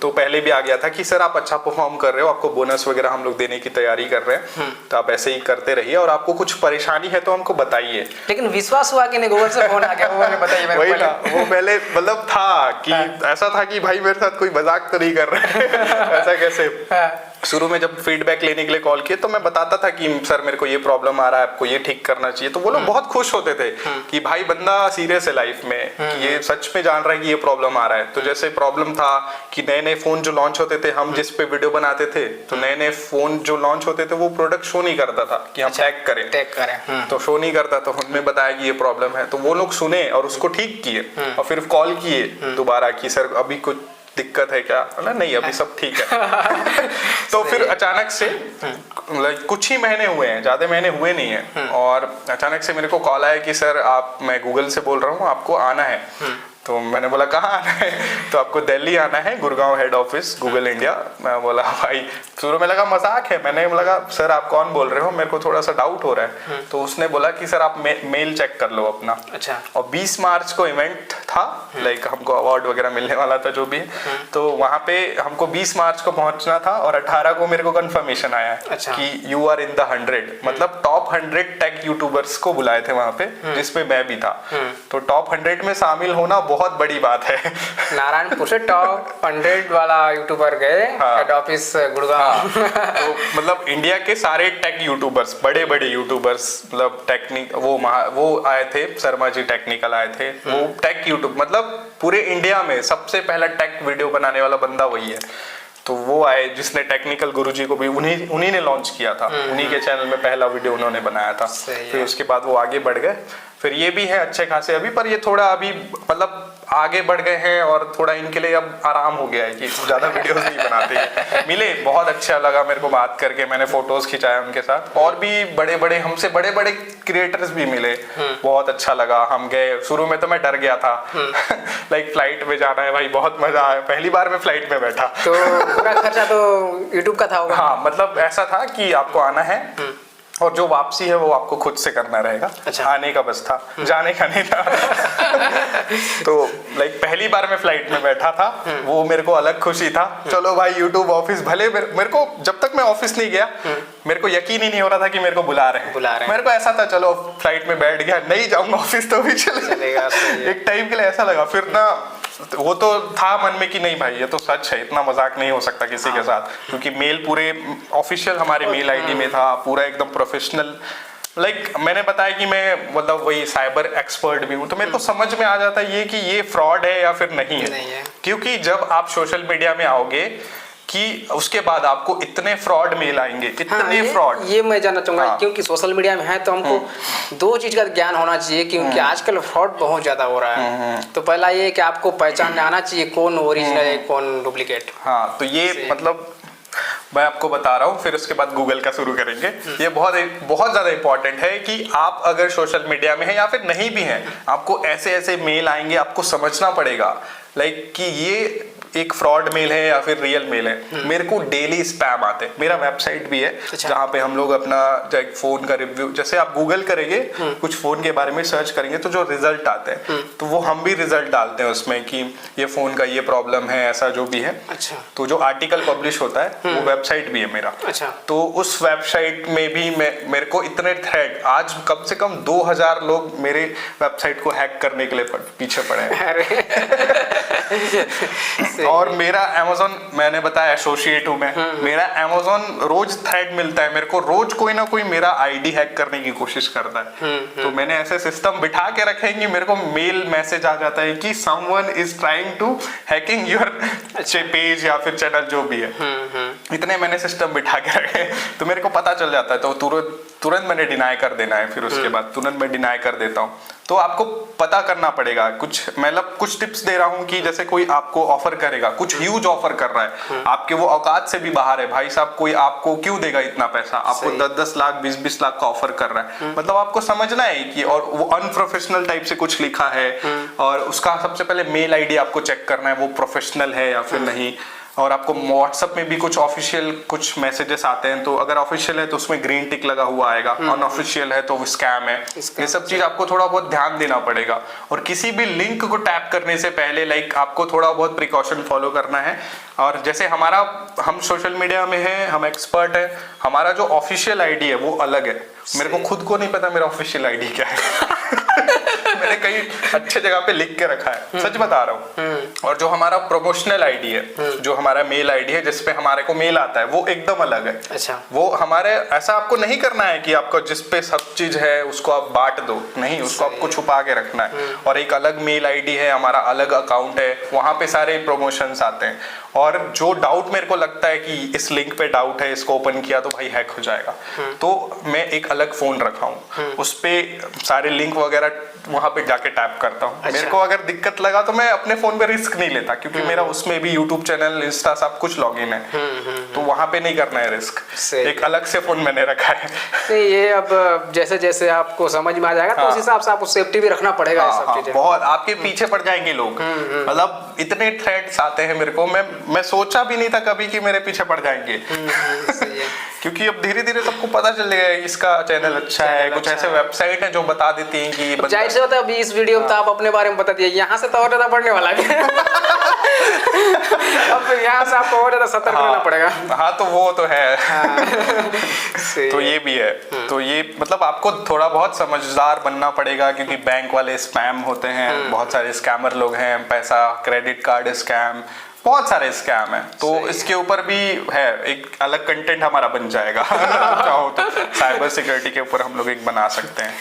तो पहले भी आ गया था कि सर आप अच्छा परफॉर्म कर रहे हो, आपको बोनस वगैरह हम लोग देने की तैयारी कर रहे हैं, तो आप ऐसे ही करते रहिए, और आपको कुछ परेशानी है तो हमको बताइए। लेकिन विश्वास हुआ कि नहीं, गूगल से फोन आ गया, वो हमें बताइए मेरे को। वही ना, वो पहले मतलब था कि ऐसा था कि भाई मेरे साथ कोई मजाक तो नहीं कर रहा है। ऐसा कैसे। शुरू में जब फीडबैक लेने के लिए कॉल किए तो मैं बताता था कि सर मेरे को ये प्रॉब्लम आ रहा है, आपको ये ठीक करना चाहिए, तो वो लोग बहुत खुश होते थे कि भाई बंदा सीरियस है लाइफ में, कि ये सच में जान रहा है कि ये प्रॉब्लम आ रहा है। तो जैसे प्रॉब्लम था कि नए फोन जो लॉन्च होते थे, हम जिस पे वीडियो बनाते थे, तो नए फोन जो लॉन्च होते थे वो प्रोडक्ट शो नहीं करता था कि हम टैग करें, तो शो नहीं करता। तो हमने बताया कि ये प्रॉब्लम है, तो वो लोग सुने और उसको ठीक किए, और फिर कॉल किए दोबारा कि सर अभी कुछ दिक्कत है क्या, नहीं अभी सब ठीक है। तो फिर अचानक से मतलब कुछ ही महीने हुए हैं, ज्यादा महीने हुए नहीं है, और अचानक से मेरे को कॉल आया कि सर मैं गूगल से बोल रहा हूँ, आपको आना है। तो मैंने बोला कहाँ आना है, तो आपको दिल्ली आना है, Gurgaon head office Google India. मैं बोला भाई, शुरू में लगा मजाक है, मैंने लगा सर आप कौन बोल रहे हो, मेरे को थोड़ा सा डाउट हो रहा है। तो उसने बोला कि सर आप मेल चेक कर लो अपना। अच्छा। और 20 मार्च को इवेंट था, लाइक हमको अवार्ड वगैरह मिलने वाला था जो भी है, तो वहाँ पे हमको 20 मार्च को पहुंचना था, और 18 को मेरे को कंफर्मेशन आया कि यू आर इन द 100, मतलब टॉप 100 टेक यूट्यूबर्स को बुलाए थे वहाँ पे, जिसमें मैं भी था। तो टॉप 100 में शामिल होना बहुत बड़ी बात है। नारायणपुर से टॉप 100 वाला यूट्यूबर गए हेड ऑफिस गुड़गांव। तो मतलब इंडिया के सारे टेक यूट्यूबर्स, बड़े बड़े यूट्यूबर्स, मतलब टेक्निक वो आए थे, शर्मा जी टेक्निकल आए थे, वो टेक यूट्यूब मतलब पूरे इंडिया में सबसे पहला टेक वीडियो बनाने वाला बंदा वही है। तो वो आए, जिसने टेक्निकल गुरुजी को भी उन्हीं ने लॉन्च किया था, उन्हीं के चैनल में पहला वीडियो उन्होंने बनाया था। फिर उसके बाद वो आगे बढ़ गए, फिर ये भी है अच्छे खासे अभी, पर ये थोड़ा अभी मतलब आगे बढ़ गए हैं, और थोड़ा इनके लिए अब आराम हो गया है कि ज्यादा वीडियोस नहीं बनाते हैं। मिले, बहुत अच्छा लगा मेरे को बात करके, मैंने फोटोज खिंचाया उनके साथ, और भी बड़े हमसे बड़े क्रिएटर्स भी मिले, बहुत अच्छा लगा। हम गए, शुरू में तो मैं डर गया था लाइक फ्लाइट में जाना है भाई, बहुत मजा आया, पहली बार मैं फ्लाइट में बैठा। तो पूरा खर्चा तो यूट्यूब का था होगा। हाँ, मतलब ऐसा था कि आपको आना है, और जो वापसी है वो आपको खुद से करना रहेगा। अच्छा। आने का बस था, जाने का नहीं था। तो लाइक पहली बार मैं फ्लाइट में बैठा था, वो मेरे को अलग खुशी था। चलो भाई यूट्यूब ऑफिस, भले मेरे को जब तक मैं ऑफिस नहीं गया मेरे को यकीन ही नहीं हो रहा था कि मेरे को बुला रहे हैं। मेरे को ऐसा था चलो फ्लाइट में बैठ गया, नहीं जाऊंगा ऑफिस तो भी चलेगा। एक टाइम के लिए ऐसा लगा, फिर ना वो तो था मन में कि नहीं भाई ये तो सच है, इतना मजाक नहीं हो सकता किसी के साथ, क्योंकि मेल पूरे ऑफिशियल हमारे मेल आईडी में था, पूरा एकदम प्रोफेशनल मैंने बताया कि मैं मतलब वही साइबर एक्सपर्ट भी हूँ, तो मेरे को समझ में आ जाता है ये कि ये फ्रॉड है या फिर नहीं है। क्योंकि जब आप सोशल मीडिया में आओगे कि उसके बाद आपको इतने फ्रॉड मेल आएंगे, इतने फ्रॉड। ये मैं जानना चाहूंगा, क्योंकि सोशल मीडिया में है तो हमको दो चीज का ज्ञान होना चाहिए, क्योंकि आजकल फ्रॉड बहुत ज्यादा हो रहा है। तो पहला ये कि आपको पहचानने आना चाहिए कौन ओरिजिनल है कौन डुप्लीकेट। हाँ, तो ये मतलब मैं आपको बता रहा हूँ, फिर उसके बाद गूगल का शुरू करेंगे। ये बहुत ज़्यादा इंपॉर्टेंट है कि आप अगर सोशल मीडिया में हैं या फिर नहीं भी हैं, आपको ऐसे ऐसे मेल आएंगे, आपको समझना पड़ेगा कि ये एक फ्रॉड मेल है या फिर रियल मेल है। मेरे को डेली स्पैम आते हैं, मेरा वेबसाइट भी है जहाँ पे हम लोग अपना फोन का रिव्यू, जैसे आप गूगल करेंगे कुछ फोन के बारे में सर्च करेंगे तो जो रिजल्ट आते हैं तो वो हम भी रिजल्ट डालते हैं उसमें कि ये फोन का ये प्रॉब्लम है, ऐसा जो भी है। अच्छा। तो जो आर्टिकल पब्लिश होता है वो वेबसाइट भी है मेरा। अच्छा। तो उस वेबसाइट में भी मेरे को इतने थ्रेड, आज कम से कम 2000 लोग मेरे वेबसाइट को हैक करने के लिए पीछे पड़े हैं। और मेरा Amazon, मैंने बताया एसोसिएट हूँ मैं, मेरा Amazon रोज थ्रेड मिलता है मेरे को, रोज कोई ना कोई मेरा आईडी हैक करने की कोशिश करता है। तो मैंने ऐसे सिस्टम बिठा के रखे हैं कि मेरे को मेल मैसेज आ जाता है कि someone is trying to hacking your page या फिर चैनल जो भी है। इतने मैंने सिस्टम बिठा के रखे तो मेरे को पता चल जाता है, तो तुरंत मैंने डिनाई कर देना है। फिर उसके बाद तुरंत मैं डिनाई कर देता हूँ। तो आपको पता करना पड़ेगा कुछ टिप्स दे रहा हूँ कि जैसे कोई आपको ऑफर करेगा, कुछ ह्यूज ऑफर कर रहा है, आपके वो औकात से भी बाहर है, भाई साहब कोई आपको क्यों देगा इतना पैसा, आपको 10-10 लाख 20-20 लाख का ऑफर कर रहा है, मतलब आपको समझना है कि, और वो अनप्रोफेशनल टाइप से कुछ लिखा है, और उसका सबसे पहले मेल आईडी आपको चेक करना है वो प्रोफेशनल है या फिर नहीं। और आपको व्हाट्सएप में भी कुछ ऑफिशियल कुछ मैसेजेस आते हैं, तो अगर ऑफिशियल है तो उसमें ग्रीन टिक लगा हुआ आएगा, अनऑफिशियल है तो वो स्कैम है। ये सब चीज आपको थोड़ा बहुत ध्यान देना पड़ेगा। और किसी भी लिंक को टैप करने से पहले आपको थोड़ा बहुत प्रिकॉशन फॉलो करना है। और जैसे हम सोशल मीडिया में हैं, हम एक्सपर्ट हैं, हमारा जो ऑफिशियल आईडी है वो अलग है। मेरे को खुद को नहीं पता मेरा ऑफिशियल आईडी क्या है। मैंने कहीं अच्छे जगह पे लिख के रखा है, सच बता रहा हूँ। और जो हमारा प्रोमोशनल आईडी है, जो हमारा मेल आईडी है जिसपे हमारे को मेल आता है, वो एकदम अलग है। अच्छा। वो हमारे, ऐसा आपको नहीं करना है कि आपको जिसपे सब चीज है उसको आप बांट दो, नहीं, उसको आपको छुपा के रखना है। और एक अलग मेल आईडी है, हमारा अलग अकाउंट है, वहां पे सारे प्रमोशंस आते हैं। और जो डाउट मेरे को लगता है कि इस लिंक पे डाउट है, इसको ओपन किया तो भाई हैक हो जाएगा, तो मैं एक अलग फोन रखा हूँ, उस पे सारे लिंक वगैरह वहां पे जाके टैप करता हूँ। मेरे को अगर दिक्कत लगा तो मैं अपने फोन पे रिस्क नहीं लेता, क्योंकि मेरा उसमें भी यूट्यूब चैनल, इंस्टा सब कुछ लॉगिन है, तो वहां पे नहीं करना है रिस्क। एक अलग से फोन मैंने रखा है। नहीं, ये अब जैसे जैसे आपको समझ में आ जाएगा तो उस हिसाब से आपको सेफ्टी भी रखना पड़ेगा। सब चीजें बहुत आपके पीछे पड़ जाएंगे लोग, मतलब इतने थ्रेड्स आते हैं मेरे को, मैं सोचा भी नहीं था कभी कि मेरे पीछे पड़ जाएंगे। क्योंकि अब धीरे धीरे सबको पता चलेगा इसका चैनल अच्छा है, कुछ ऐसे वेबसाइट है जो बता देती हैं कि जाहिर से होता है। अभी इस वीडियो में तो आप अपने बारे में बता दिए, यहाँ से तो और ज्यादा बढ़ने वाला है। अब यहाँ से आपको और ज्यादा सतर्क रहना पड़ेगा। हाँ, तो वो तो है। तो ये भी है। तो ये मतलब आपको थोड़ा बहुत समझदार बनना पड़ेगा, क्योंकि बैंक वाले स्पैम होते हैं, बहुत सारे स्कैमर लोग हैं, पैसा, क्रेडिट कार्ड स्कैम, बहुत सारे स्कैम है। तो इसके ऊपर भी है, एक अलग कंटेंट हमारा बन जाएगा। चाहो तो साइबर सिक्योरिटी के ऊपर हम लोग एक बना सकते हैं।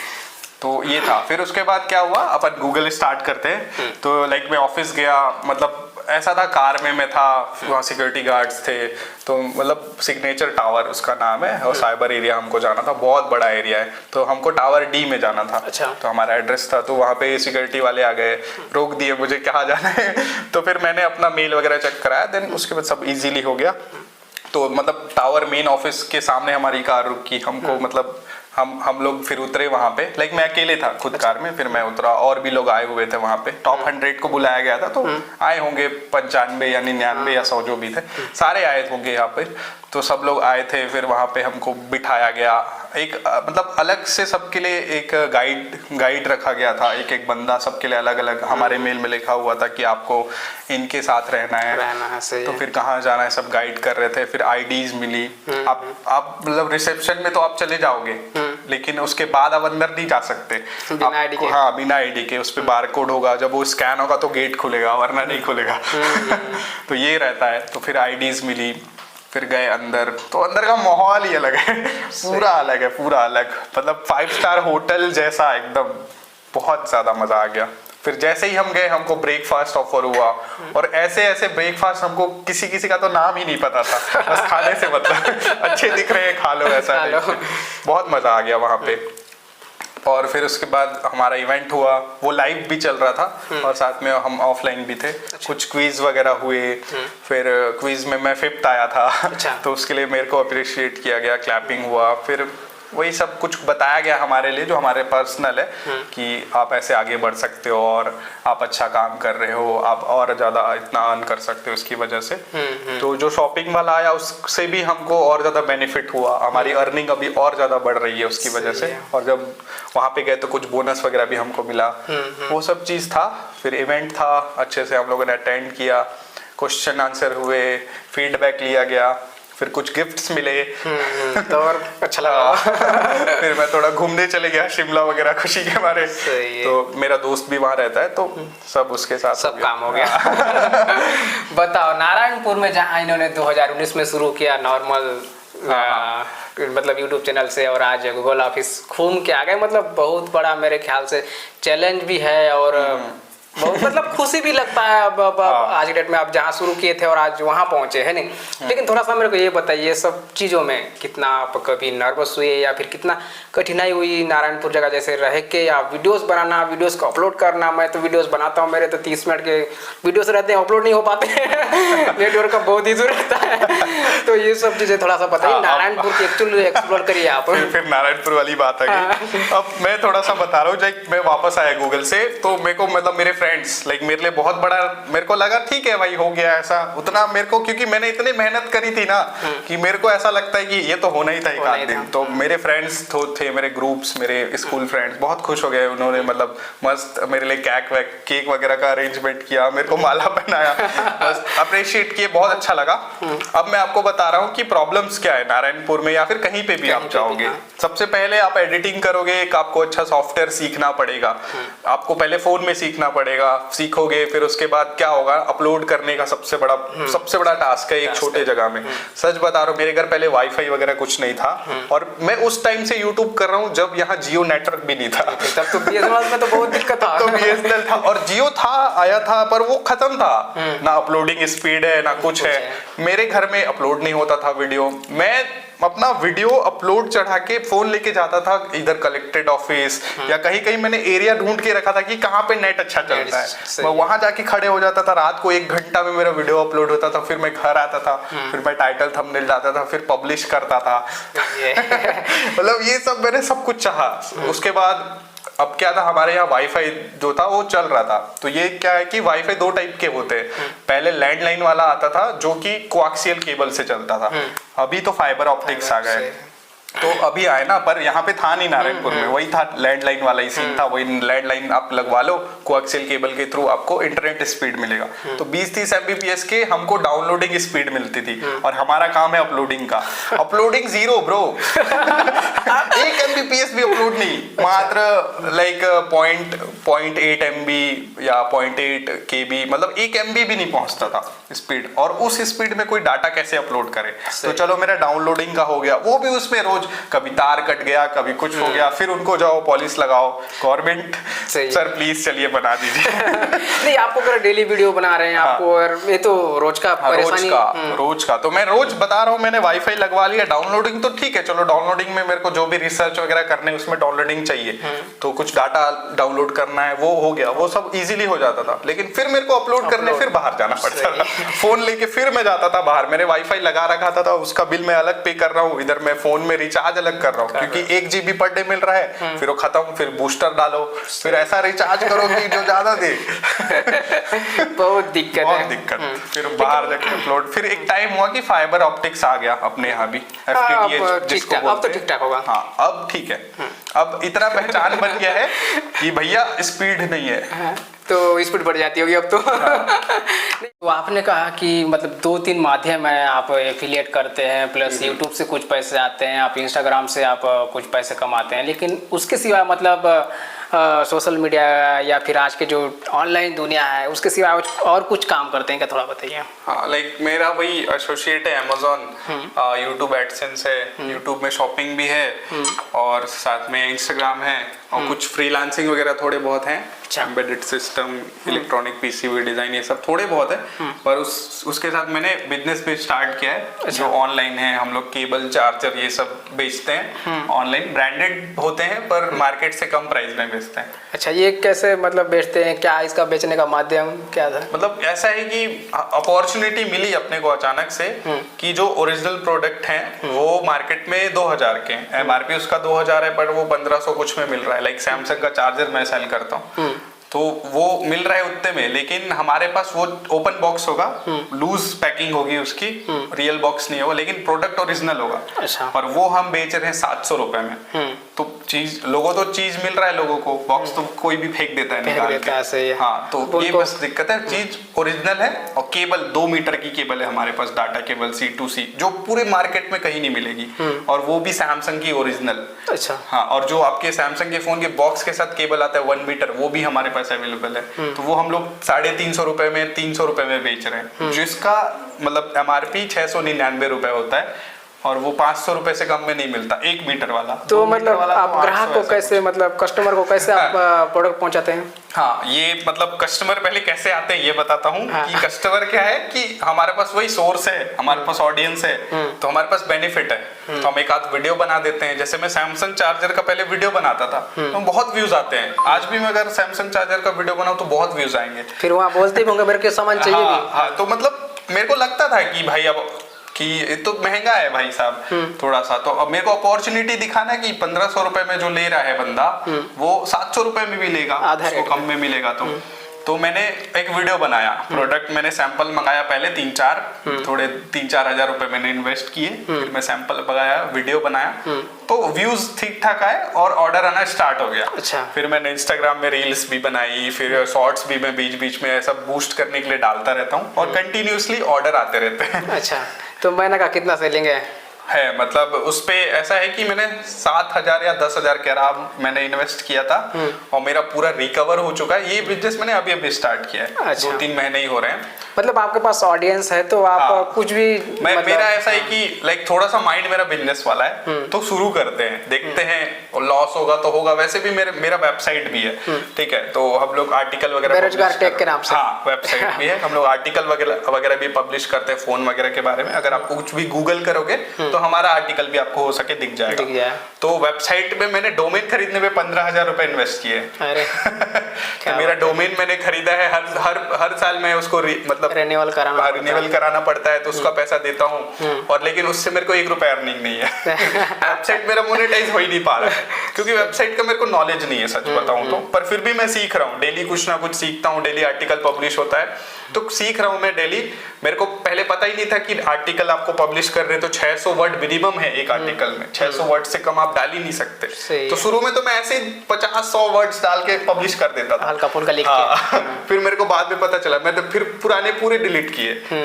तो ये था। फिर उसके बाद क्या हुआ, अपन गूगल स्टार्ट करते हैं। तो मैं ऑफिस गया, मतलब ऐसा था, कार में मैं था, वहाँ सिक्योरिटी गार्ड्स थे, तो मतलब सिग्नेचर टावर उसका नाम है, और साइबर एरिया हमको जाना था, बहुत बड़ा एरिया है, तो हमको टावर डी में जाना था। अच्छा। तो हमारा एड्रेस था, तो वहाँ पे सिक्योरिटी वाले आ गए, रोक दिए मुझे, कहाँ जाना है। तो फिर मैंने अपना मेल वगैरह चेक कराया, देन उसके बाद सब इजीली हो गया। तो मतलब टावर मेन ऑफिस के सामने हमारी कार रुकी, हमको मतलब हम लोग फिर उतरे वहाँ पे, मैं अकेले था खुद कार में, फिर मैं उतरा, और भी लोग आए हुए थे वहाँ पे, टॉप 100 को बुलाया गया था, तो आए होंगे 95 या 99 या 100 जो भी थे, सारे आए होंगे यहाँ पे। तो सब लोग आए थे, फिर वहाँ पे हमको बिठाया गया, एक मतलब अलग से सबके लिए एक गाइड रखा गया था, एक बंदा सबके लिए अलग अलग, हमारे मेल में लिखा हुआ था कि आपको इनके साथ रहना है। तो फिर कहाँ जाना है सब गाइड कर रहे थे। फिर आईडीज मिली, आप मतलब रिसेप्शन में तो आप चले जाओगे, लेकिन उसके बाद आप अंदर नहीं जा सकते बिना आईडी के। हाँ, बिना आईडी के। उस पे बारकोड होगा, जब वो स्कैन होगा तो गेट खुलेगा, वरना नहीं खुलेगा। तो ये रहता है। तो फिर आईडीज मिली, फिर गए अंदर, तो अंदर का माहौल ही अलग है, पूरा अलग है, पूरा अलग, मतलब 5 स्टार होटल जैसा एकदम, बहुत ज्यादा मजा आ गया। फिर जैसे ही हम गए हमको ब्रेकफास्ट ऑफर हुआ, और ऐसे ऐसे ब्रेकफास्ट हमको किसी किसी का तो नाम ही नहीं पता था, बस खाने से मतलब अच्छे दिख रहे हैं खा लो ऐसा खा लो। बहुत मजा आ गया वहाँ पे। और फिर उसके बाद हमारा इवेंट हुआ, वो लाइव भी चल रहा था और साथ में हम ऑफलाइन भी थे। कुछ क्विज वगैरह हुए, फिर क्विज में मैं 5th आया था। तो उसके लिए मेरे को अप्रिशिएट किया गया, क्लैपिंग हुआ, फिर वही सब कुछ बताया गया हमारे लिए जो हमारे पर्सनल है कि आप ऐसे आगे बढ़ सकते हो और आप अच्छा काम कर रहे हो, आप और ज़्यादा इतना अर्न कर सकते हो इसकी वजह से। तो जो शॉपिंग वाला आया उससे भी हमको और ज़्यादा बेनिफिट हुआ, हमारी अर्निंग अभी और ज़्यादा बढ़ रही है उसकी वजह से। और जब वहाँ पे गए तो कुछ बोनस वगैरह भी हमको मिला, वो सब चीज़ था। फिर इवेंट था, अच्छे से हम लोगों ने अटेंड किया, क्वेश्चन आंसर हुए, फीडबैक लिया गया, फिर कुछ गिफ्ट्स मिले तो और अच्छा लगा। फिर मैं थोड़ा घूमने चले गया शिमला वगैरह खुशी के मारे। तो मेरा दोस्त भी वहाँ रहता है, तो सब उसके साथ सब काम हो गया। बताओ, नारायणपुर में जहाँ इन्होंने 2019 में शुरू किया नॉर्मल मतलब यूट्यूब चैनल से, और आज गूगल ऑफिस घूम के आ गए, मतलब बहुत बड़ा मेरे ख्याल से चैलेंज भी है और बहुत मतलब खुशी भी लगता है। अब आज के डेट में आप जहाँ शुरू किए थे और आज वहाँ पहुँचे है नहीं। लेकिन थोड़ा सा मेरे को ये बताइए, सब चीज़ों में कितना आप कभी नर्वस हुए या फिर कितना कठिनाई हुई नारायणपुर जगह जैसे रह के, या वीडियोस बनाना, वीडियोस को अपलोड करना। मैं तो वीडियोस बनाता हूँ, मेरे तो 30 मिनट के वीडियोस रहते हैं, अपलोड नहीं हो पाते नेटवर्क का बहुत इशू रहता है। तो ये सब चीज़ें थोड़ा सा बताइए, नारायणपुर की एक्चुअली एक्सप्लोर करिए आप। फिर नारायणपुर वाली बात आ गई। अब मैं थोड़ा सा बता रहा हूँ, जब मैं वापस आया गूगल से, तो मेरे को मतलब मेरे फ्रेंड्स लाइक मेरे लिए बहुत बड़ा, मेरे को लगा ठीक है भाई हो गया ऐसा, उतना मेरे को, क्योंकि मैंने इतनी मेहनत करी थी ना कि मेरे को ऐसा लगता है कि ये तो होना ही था एक आध दिन। तो मेरे फ्रेंड्स थे, मेरे ग्रुप्स, मेरे स्कूल फ्रेंड्स बहुत खुश हो गए, उन्होंने मतलब मस्त मेरे लिए केक वगैरह का अरेंजमेंट किया, मेरे को माला पहनाया, बस अप्रिशिएट किए, बहुत अच्छा लगा। अब मैं आपको बता रहा हूँ कि प्रॉब्लम्स क्या है नारायणपुर में या फिर कहीं पे भी आप जाओगे। सबसे पहले आप एडिटिंग करोगे, एक आपको अच्छा सॉफ्टवेयर सीखना पड़ेगा, आपको पहले फोन में सीखना पड़ेगा, सीखोगे, फिर उसके बाद क्या होगा, अपलोड करने का सबसे बड़ा टास्क है एक छोटे जगह में। सच बता रहा हूँ, मेरे घर पहले वाईफाई वगैरह कुछ नहीं था, और मैं उस टाइम से यूट्यूब कर रहा हूँ जब यहाँ जियो नेटवर्क भी नहीं था। तब तो बीएसएनएल में तो बहुत दिक्कत था। तो बीएसएनएल था और जियो था, आया था, पर वो खत्म था, ना अपलोडिंग स्पीड है ना कुछ है। मेरे घर में अपलोड नहीं होता था वीडियो, मैं अपना वीडियो अपलोड चढ़ा के फोन लेके जाता था इधर कलेक्टेड ऑफिस या कहीं मैंने एरिया ढूंढ के रखा था कि कहाँ पे नेट अच्छा चलता है, मैं वहां जाके खड़े हो जाता था। रात को 1 घंटा में मेरा वीडियो अपलोड होता था, फिर मैं घर आता था, फिर मैं टाइटल थंबनेल डालता था, फिर पब्लिश करता था। मतलब ये सब मैंने सब कुछ चाहा। उसके बाद अब क्या था, हमारे यहाँ वाईफाई जो था वो चल रहा था। तो ये क्या है कि वाईफाई 2 टाइप के होते हैं। पहले लैंडलाइन वाला आता था जो कि कोएक्सियल केबल से चलता था, अभी तो फाइबर ऑप्टिक्स आ गए। तो अभी आए ना, पर यहाँ पे था नहीं नारायणपुर में, वही था लैंडलाइन वाला ही सीन था। वही लैंडलाइन आप लगवा लो, कोएक्सियल केबल के थ्रू आपको इंटरनेट स्पीड मिलेगा। तो 20-30 Mbps के हमको डाउनलोडिंग स्पीड मिलती थी, और हमारा काम है अपलोडिंग का। अपलोडिंग 0 ब्रो 1 Mbps भी अपलोड नहीं, मात्र लाइक 0.8 MB या 0.8 KB, मतलब 1 MB भी नहीं पहुंचता था स्पीड। और उस स्पीड में कोई डाटा कैसे अपलोड करे। तो चलो मेरा डाउनलोडिंग का हो गया, वो भी उसमें रोज कभी तार कट गया, कभी कुछ हो गया, फिर उनको जाओ पॉलिश लगाओ, गवर्नमेंट सर प्लीज चलिए बना दीजिए। नहीं, आपको अगर डेली वीडियो बना रहे हैं आपको, और ये तो रोज का परेशानी, रोज का तो मैं रोज बता रहा हूँ, मैंने वाईफाई लगवा लिया। डाउनलोडिंग तो ठीक है, चलो डाउनलोडिंग में मेरे को जो भी रिसर्च वगैरह करने उसमें डाउनलोडिंग चाहिए, तो कुछ डाटा डाउनलोड करना है वो हो गया, वो सब इजीली हो जाता था। लेकिन फिर मेरे को अपलोड करने फिर बाहर जाना पड़ता था, फोन लेके फिर मैं जाता था बाहर। मैंने वाईफाई लगा रखा था, उसका बिल मैं अलग पे कर रहा हूँ, इधर मैं फोन में रिचार्ज अलग कर रहा हूँ, क्योंकि 1 GB पर डे मिल रहा है, फिर वो खत्म, फिर बूस्टर डालो, फिर ऐसा रिचार्ज करो कि जो ज्यादा दे। बहुत दिक्कत है। फिर बाहर जाके अपलोड, फिर एक टाइम हुआ कि फाइबर ऑप्टिक्स आ गया अपने यहाँ भी, FTTH जिसको बोलते हैं। अब तो ठीक ठाक होगा। हाँ अब ठीक है, अब इतना पहचान बन गया है कि भैया स्पीड नहीं है, तो स्पीड बढ़ जाती होगी अब तो। नहीं, तो आपने कहा कि मतलब 2-3 माध्यम है, आप एफिलिएट करते हैं, प्लस यूट्यूब से कुछ पैसे आते हैं, आप इंस्टाग्राम से आप कुछ पैसे कमाते हैं, लेकिन उसके सिवा मतलब सोशल मीडिया या फिर आज के जो ऑनलाइन दुनिया है उसके सिवा और कुछ काम करते हैं क्या, थोड़ा बताइए। हाँ, लाइक मेरा वही एसोसिएट है अमेजोन, यूट्यूब एडसेंस है, यूट्यूब में शॉपिंग भी है और साथ में इंस्टाग्राम है और कुछ फ्रीलांसिंग वगैरह थोड़े बहुत हैं, embedded system, electronic PCB design, ये सब थोड़े बहुत है। पर उसके साथ मैंने बिजनेस भी स्टार्ट किया है जो ऑनलाइन है। हम लोग केबल, चार्जर ये सब बेचते हैं ऑनलाइन, ब्रांडेड होते हैं पर मार्केट से कम प्राइस में बेचते हैं। अच्छा, ये कैसे मतलब बेचते हैं, क्या इसका बेचने का माध्यम क्या था? मतलब ऐसा है कि अपॉर्चुनिटी मिली अपने को अचानक से कि जो ओरिजिनल प्रोडक्ट हैं वो मार्केट में 2000 के हैं, एमआरपी उसका 2000 है, पर वो 1500 कुछ में मिल रहा है। लाइक सैमसंग का चार्जर मैं सेल करता हूँ तो वो मिल रहा है उतने में, लेकिन हमारे पास वो ओपन बॉक्स होगा, लूज पैकिंग होगी उसकी, रियल बॉक्स नहीं होगा, लेकिन प्रोडक्ट ओरिजिनल होगा। अच्छा। और वो हम बेच रहे हैं 700 रुपए में। तो चीज लोगों तो चीज मिल रहा है, लोगों को बॉक्स तो कोई भी फेंक देता है निकाल के। सही है। हाँ, तो ये बस दिक्कत है, चीज ओरिजिनल है और केबल 2 मीटर की केबल है हमारे पास, डाटा केबल C2C, जो पूरे मार्केट में कहीं नहीं मिलेगी, और वो भी सैमसंग की ओरिजिनल। अच्छा। हाँ, और जो आपके सैमसंग के फोन के बॉक्स के साथ केबल आता है 1 मीटर, वो भी हमारे पास अवेलेबल है। तो वो हम लोग 350 रुपए में, 300 रुपए में बेच रहे हैं, जिसका मतलब MRP 699 रुपए होता है और वो 500 रुपए से कम में नहीं मिलता 1 मीटर वाला। तो मतलब आप ग्राहक को कैसे, मतलब कस्टमर को कैसे आप प्रोडक्ट पहुंचाते हैं? हाँ, ये मतलब कस्टमर पहले कैसे आते हैं ये बताता हूँ। कि कस्टमर क्या है कि हमारे पास वही सोर्स है, हमारे पास ऑडियंस है, तो हमारे पास बेनिफिट है, तो हम एक आध वीडियो बना देते हैं। जैसे मैं सैमसंग चार्जर का पहले वीडियो बनाता था तो बहुत व्यूज आते हैं। आज भी मैं अगर सैमसंग चार्जर का वीडियो बनाऊं तो बहुत व्यूज आएंगे। फिर वहाँ बोलते भी होंगे मेरे को सामान चाहिए भी। हाँ, तो मतलब मेरे को लगता था कि भाई अब कि ये तो महंगा है भाई साहब थोड़ा सा, तो अब मेरे को अपॉर्चुनिटी दिखाना कि 1500 रुपए में जो ले रहा है बंदा वो 700 रुपए में भी लेगा, उसको कम में मिलेगा। तो मैंने एक वीडियो बनाया, प्रोडक्ट मैंने सैंपल मंगाया पहले 3-4, थोड़े 3-4 हजार रुपए मैंने इन्वेस्ट किए, फिर मैं सैंपल मंगाया, वीडियो बनाया, तो व्यूज ठीक ठाक आए और ऑर्डर आना स्टार्ट हो गया। अच्छा। फिर मैंने इंस्टाग्राम में रील्स भी बनाई, फिर शॉर्ट्स भी मैं बीच बीच में ऐसा बूस्ट करने के लिए डालता रहता हूँ और कंटिन्यूअसली ऑर्डर आते रहते हैं। अच्छा, तो मैंने कहा कितना सेलिंग है, मतलब उस पे ऐसा है कि मैंने 7,000 या 10,000 के अराउंड मैंने इन्वेस्ट किया था और मेरा पूरा रिकवर हो चुका है। ये बिजनेस मैंने अभी स्टार्ट किया है। अच्छा। 2-3 महीने ही हो रहे हैं। मतलब आपके पास ऑडियंस है तो आप कुछ भी मतलब... मेरा ऐसा है कि लाइक थोड़ा सा माइंड मेरा बिजनेस वाला है, तो शुरू करते हैं, देखते हैं, लॉस होगा तो होगा। वैसे भी मेरा वेबसाइट भी है, ठीक है, तो हम लोग आर्टिकल वगैरह बेरोजगार टेक के नाम से, हाँ, वेबसाइट भी है, हम लोग आर्टिकल वगैरह भी पब्लिश करते हैं फोन वगैरह के बारे में। अगर आप कुछ भी गूगल करोगे तो हमारा आर्टिकल भी आपको हो सके दिख जाएगा। तो वेबसाइट पे मैंने डोमेन खरीदने में 15,000 रुपए इन्वेस्ट किए। तो मेरा डोमेन मैंने खरीदा है, हर साल मैं उसको मतलब रिन्यूअल कराना पड़ता है, तो उसका पैसा देता हूँ, और लेकिन उससे मेरे को 1 रुपया अर्निंग नहीं है। वेबसाइट मेरा मोनेटाइज हो ही नहीं पा रहा है क्योंकि वेबसाइट का मेरे को नॉलेज नहीं है, सच बताऊं तो। पर फिर भी मैं सीख रहा हूँ, डेली कुछ ना कुछ सीखता हूँ, डेली आर्टिकल पब्लिश होता है तो सीख रहा हूँ मैं डेली। मेरे को पहले पता ही नहीं था कि आर्टिकल आपको पब्लिश कर रहे तो 600 वर्ड मिनिमम है एक आर्टिकल में, 600 वर्ड से कम आप डाल ही नहीं सकते। तो शुरू में तो मैं ऐसे 50-100 वर्ड्स डाल के पब्लिश कर देता था, हल्का फुल्का लिख के। फिर मेरे को बाद में पता चला, मैं तो फिर पुराने पूरे डिलीट किए।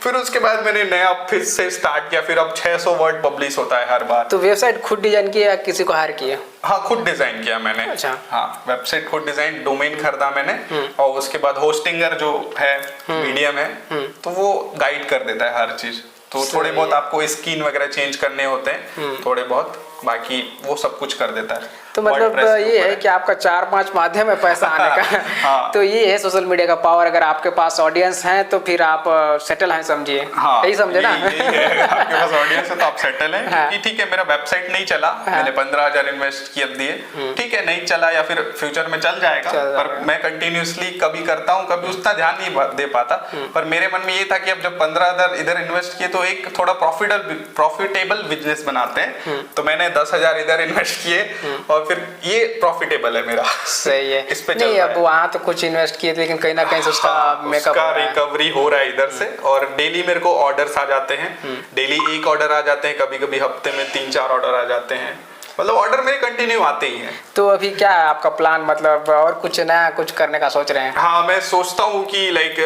फिर उसके बाद मैंने नया फिर से स्टार्ट किया, फिर अब 600 वर्ड पब्लिश होता है हर बार। तो वेबसाइट खुद डिजाइन किया या किसी को हायर किया? हाँ, खुद डिजाइन किया मैंने। अच्छा। हाँ, वेबसाइट खुद डिजाइन, डोमेन खरीदा मैंने, और उसके बाद होस्टिंगर जो है मीडियम है, तो वो गाइड कर देता है हर चीज। तो थोड़े बहुत आपको स्किन वगैरह चेंज करने होते हैं, थोड़े बहुत, बाकी वो सब कुछ कर देता है। तो मतलब ये है कि आपका 4-5 माध्यम है पैसा आने का। हाँ। तो ये है सोशल मीडिया का पावर। अगर आपके पास ऑडियंस है तो फिर आप सेटल हैं, समझिए। हाँ, यही समझे ना? आपके पास ऑडियंस है तो आप सेटल हैं। हाँ। कि ठीक है, मेरा वेबसाइट नहीं चला, मैंने 15,000 इन्वेस्ट किए दिए, ठीक है, नहीं चला या फिर फ्यूचर में चल जाएगा, पर मैं कंटिन्यूअसली कभी करता हूँ, कभी उतना ध्यान नहीं दे पाता। पर मेरे मन में ये था कि अब जब 15,000 इधर इन्वेस्ट किए तो एक थोड़ा प्रॉफिटेबल बिजनेस बनाते हैं। तो मैंने 10,000 इधर इन्वेस्ट किए और फिर ये प्रॉफिटेबल है मेरा। सही है। इस पे नहीं, अब वहाँ तो कुछ इन्वेस्ट किए थे, लेकिन कहीं ना कहीं से उसका मेकअप, उसका रिकवरी हो रहा है इधर से। और डेली मेरे को ऑर्डर्स आ जाते हैं, डेली 1 ऑर्डर आ जाते हैं, कभी कभी हफ्ते में 3-4 ऑर्डर आ जाते हैं। मतलब ऑर्डर मेरे कंटिन्यू आते ही हैं। तो अभी क्या है आपका प्लान, मतलब और कुछ नया कुछ करने का सोच रहे हैं? हाँ, मैं सोचता हूँ कि लाइक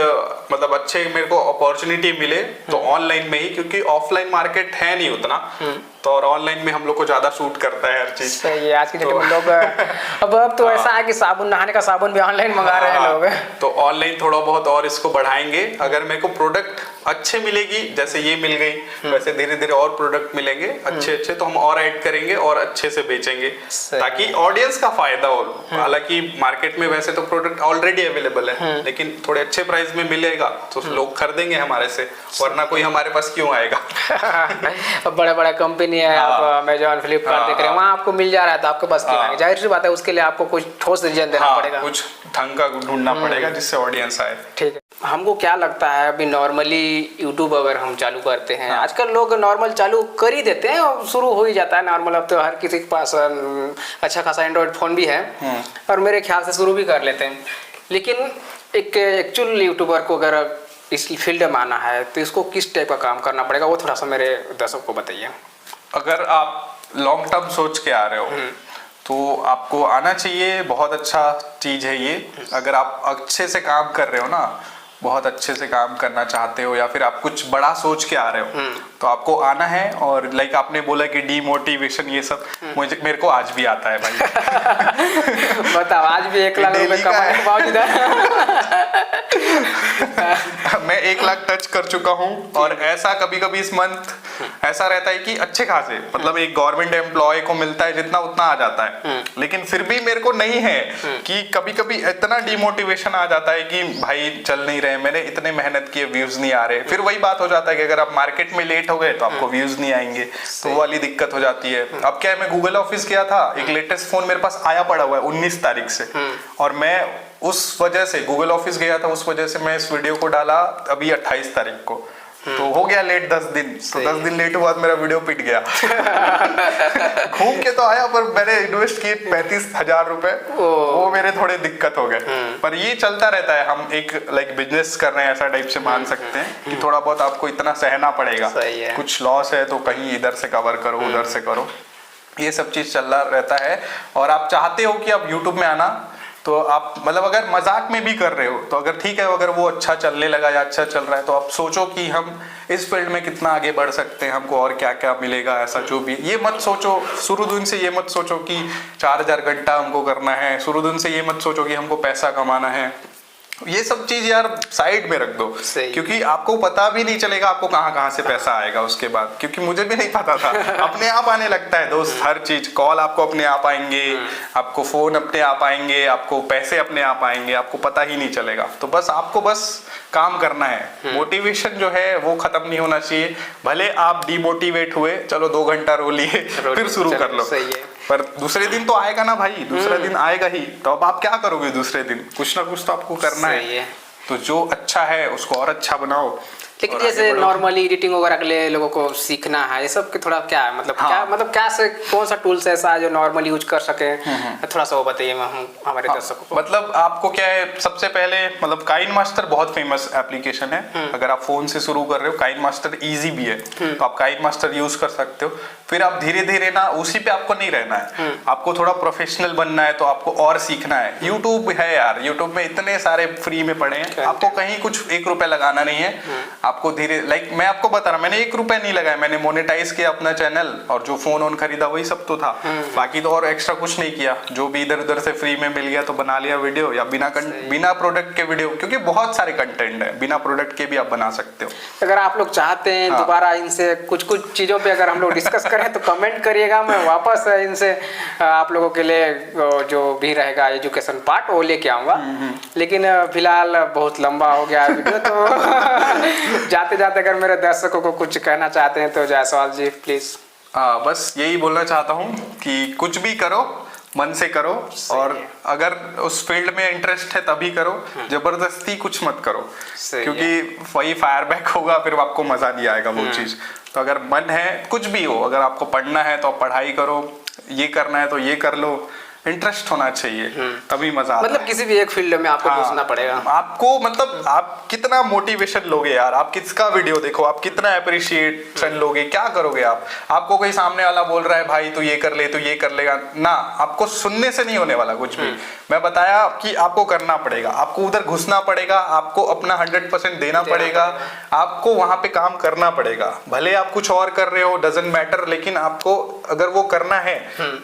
मतलब अच्छे मेरे को अपॉर्चुनिटी मिले तो ऑनलाइन में ही, क्योंकि ऑफलाइन मार्केट है नहीं उतना, तो और ऑनलाइन में हम लोग को ज्यादा सूट करता है हर चीज। सही है। आज की डेट में लोग अब तो ऐसा है कि साबुन, नहाने का साबुन भी ऑनलाइन मंगा रहे हैं लोग। तो ऑनलाइन थोड़ा बहुत और इसको बढ़ाएंगे। अगर मेरे को प्रोडक्ट अच्छे मिलेगी, जैसे ये मिल गई, वैसे धीरे धीरे और प्रोडक्ट मिलेंगे अच्छे अच्छे, तो हम और ऐड करेंगे और अच्छे से बेचेंगे ताकि ऑडियंस का फायदा हो। हालांकि मार्केट में वैसे तो प्रोडक्ट ऑलरेडी अवेलेबल है, लेकिन थोड़े अच्छे प्राइस में मिलेगा तो लोग खरीदेंगे हमारे से, वरना कोई हमारे पास क्यों आएगा। बड़े बड़े कंपनी है, आप अमेजोन, फ्लिपकार्ट देख रहे हैं, वहाँ आपको मिल जा रहा है तो आपके पास क्यों आएगा? जाहिर सी बात है, उसके लिए आपको कुछ ठोस रीजन देना पड़ेगा, कुछ ढंग का ढूंढना पड़ेगा जिससे ऑडियंस आए। ठीक है। हमको क्या लगता है, अभी नॉर्मली यूट्यूब अगर हम चालू करते हैं, आजकल लोग नॉर्मल चालू कर ही देते हैं और शुरू हो ही जाता है नॉर्मल। अब तो हर किसी के पास अच्छा खासा एंड्रॉयड फ़ोन भी है और मेरे ख्याल से शुरू भी कर लेते हैं। लेकिन एक एक्चुअल यूट्यूबर को अगर इस फील्ड में आना है तो इसको किस टाइप का काम करना पड़ेगा, वो थोड़ा सा मेरे दर्शक को बताइए। अगर आप लॉन्ग टर्म सोच के आ रहे हो तो आपको आना चाहिए, बहुत अच्छा चीज है ये। अगर आप अच्छे से काम कर रहे हो ना, बहुत अच्छे से काम करना चाहते हो, या फिर आप कुछ बड़ा सोच के आ रहे हो तो आपको आना है। और लाइक आपने बोला कि डीमोटिवेशन, ये सब मेरे को आज भी आता है भाई। बताओ, आज भी 1 लाख रुपए कमाने के बावजूद मैं 1 लाख टच कर चुका हूँ। और ऐसा कभी कभी इस मंथ ऐसा रहता है कि अच्छे खासे, मतलब एक गवर्नमेंट एम्प्लॉय को मिलता है जितना उतना आ जाता है, लेकिन फिर भी मेरे को नहीं है कि कभी कभी इतना डिमोटिवेशन आ जाता है कि भाई चल नहीं रहे, मैंने इतने मेहनत किए, व्यूज नहीं आ रहे। फिर वही बात हो जाता है कि अगर आप मार्केट में लेट हो गए तो आपको व्यूज नहीं आएंगे, तो वो वाली दिक्कत हो जाती है। अब क्या है, मैं गूगल ऑफिस गया था, एक लेटेस्ट फोन मेरे पास आया पड़ा हुआ है 19 तारीख से, और मैं उस वजह से गूगल ऑफिस गया था, उस वजह से मैं इस वीडियो को डाला अभी 28 तारीख को, तो हो गया लेट 10 दिन। तो 10 दिन लेट हुआ मेरा वीडियो पिट गया। घूम के तो आया, पर मैंने इन्वेस्ट किए 35,000 रुपए, वो मेरे थोड़े दिक्कत हो गए। पर ये चलता रहता है, हम एक लाइक बिजनेस कर रहे हैं ऐसा टाइप से मान सकते हैं कि थोड़ा बहुत आपको इतना सहना पड़ेगा। कुछ लॉस है तो कहीं इधर से कवर करो, उधर से करो, ये सब चीज चल रहा रहता है। और आप चाहते हो कि आप यूट्यूब में आना, तो आप मतलब अगर मजाक में भी कर रहे हो तो अगर ठीक है, अगर वो अच्छा चलने लगा या अच्छा चल रहा है तो आप सोचो कि हम इस फील्ड में कितना आगे बढ़ सकते हैं, हमको और क्या क्या मिलेगा, ऐसा जो भी। ये मत सोचो शुरू दिन से, ये मत सोचो कि 4000 घंटा हमको करना है, शुरू दिन से ये मत सोचो कि हमको पैसा कमाना है। ये सब चीज यार साइड में रख दो, क्योंकि आपको पता भी नहीं चलेगा आपको कहाँ कहाँ से पैसा आएगा उसके बाद, क्योंकि मुझे भी नहीं पता था। अपने आप आने लगता है दोस्त, हर चीज, कॉल आपको अपने आप आएंगे, आपको फोन अपने आप आएंगे, आपको पैसे अपने आप आएंगे, आपको पता ही नहीं चलेगा। तो बस आपको बस काम करना है। मोटिवेशन जो है वो खत्म नहीं होना चाहिए। भले आप डिमोटिवेट हुए, चलो 2 घंटा रो लिए, फिर शुरू कर लो, पर दूसरे दिन तो आएगा ना भाई, दूसरा दिन आएगा ही। तो अब आप क्या करोगे दूसरे दिन? कुछ ना कुछ तो आपको करना है। तो जो अच्छा है उसको और अच्छा बनाओ। लेकिन जैसे नॉर्मली एडिटिंग वगैरह के लिए लोगों को सीखना है, ये सब के थोड़ा क्या है, मतलब क्या, मतलब क्या से कौन सा टूल्स ऐसा है जो नॉर्मली यूज कर सके, थोड़ा सा वो बताइए हमारे दर्शकों को। मतलब आपको क्या है, सबसे पहले मतलब काइन मास्टर बहुत फेमस एप्लीकेशन है। अगर आप फोन से शुरू कर रहे हो, काइन मास्टर इजी भी है, तो आप काइन मास्टर यूज कर सकते हो। फिर आप धीरे धीरे ना उसी पे आपको नहीं रहना है, आपको थोड़ा प्रोफेशनल बनना है, तो आपको और सीखना है। यूट्यूब है यार, यूट्यूब में इतने सारे फ्री में पड़े हैं, आपको कहीं कुछ 1 रुपए लगाना नहीं है। आपको धीरे, लाइक मैं आपको बता रहा, मैंने 1 रुपए नहीं लगाया, मैंने मोनेटाइज किया अपना चैनल, और जो फोन ऑन खरीदा वही सब तो था, बाकी तो और एक्स्ट्रा कुछ नहीं किया। जो भी इधर उधर से फ्री में मिल गया तो बना लिया वीडियो, या बिना प्रोडक्ट के वीडियो, क्योंकि बहुत सारे कंटेंट है, बिना प्रोडक्ट के भी आप बना सकते हो। अगर आप लोग चाहते हैं दोबारा इनसे कुछ चीजों पे अगर हम लोग डिस्कस करें तो कमेंट करिएगा, मैं वापस इनसे आप लोगों के लिए जो भी रहेगा एजुकेशन पार्ट वो लेके आऊंगा। लेकिन फिलहाल बहुत लंबा हो गया वीडियो, तो जाते जाते अगर मेरे दर्शकों को कुछ कहना चाहते हैं तो जायसवाल जी प्लीज। बस यही बोलना चाहता हूँ कि कुछ भी करो मन से करो, और अगर उस फील्ड में इंटरेस्ट है तभी करो, जबरदस्ती कुछ मत करो, क्योंकि वही फायर बैक होगा, फिर आपको मजा नहीं आएगा वो चीज। तो अगर मन है, कुछ भी हो, अगर आपको पढ़ना है तो आप पढ़ाई करो, ये करना है तो ये कर लो, इंटरेस्ट होना चाहिए, तभी मजा आता मतलब है। किसी भी एक फील्ड में आपको घुसना पड़ेगा। आपको मतलब आप कितना मोटिवेशन लोगे यार, आप किसका वीडियो देखो, आप कितना अप्रिशिएशन लोगे, क्या करोगे आप? आपको कोई सामने वाला बोल रहा है भाई तू ये कर ले, तू ये कर लेगा ना, आपको सुनने से नहीं होने वाला कुछ भी। मैं बताया कि आपको करना पड़ेगा, आपको उधर घुसना पड़ेगा, आपको अपना 100% देना पड़ेगा, आपको वहां पे काम करना पड़ेगा। भले आप कुछ और कर रहे हो, डजंट मैटर, लेकिन आपको अगर वो करना है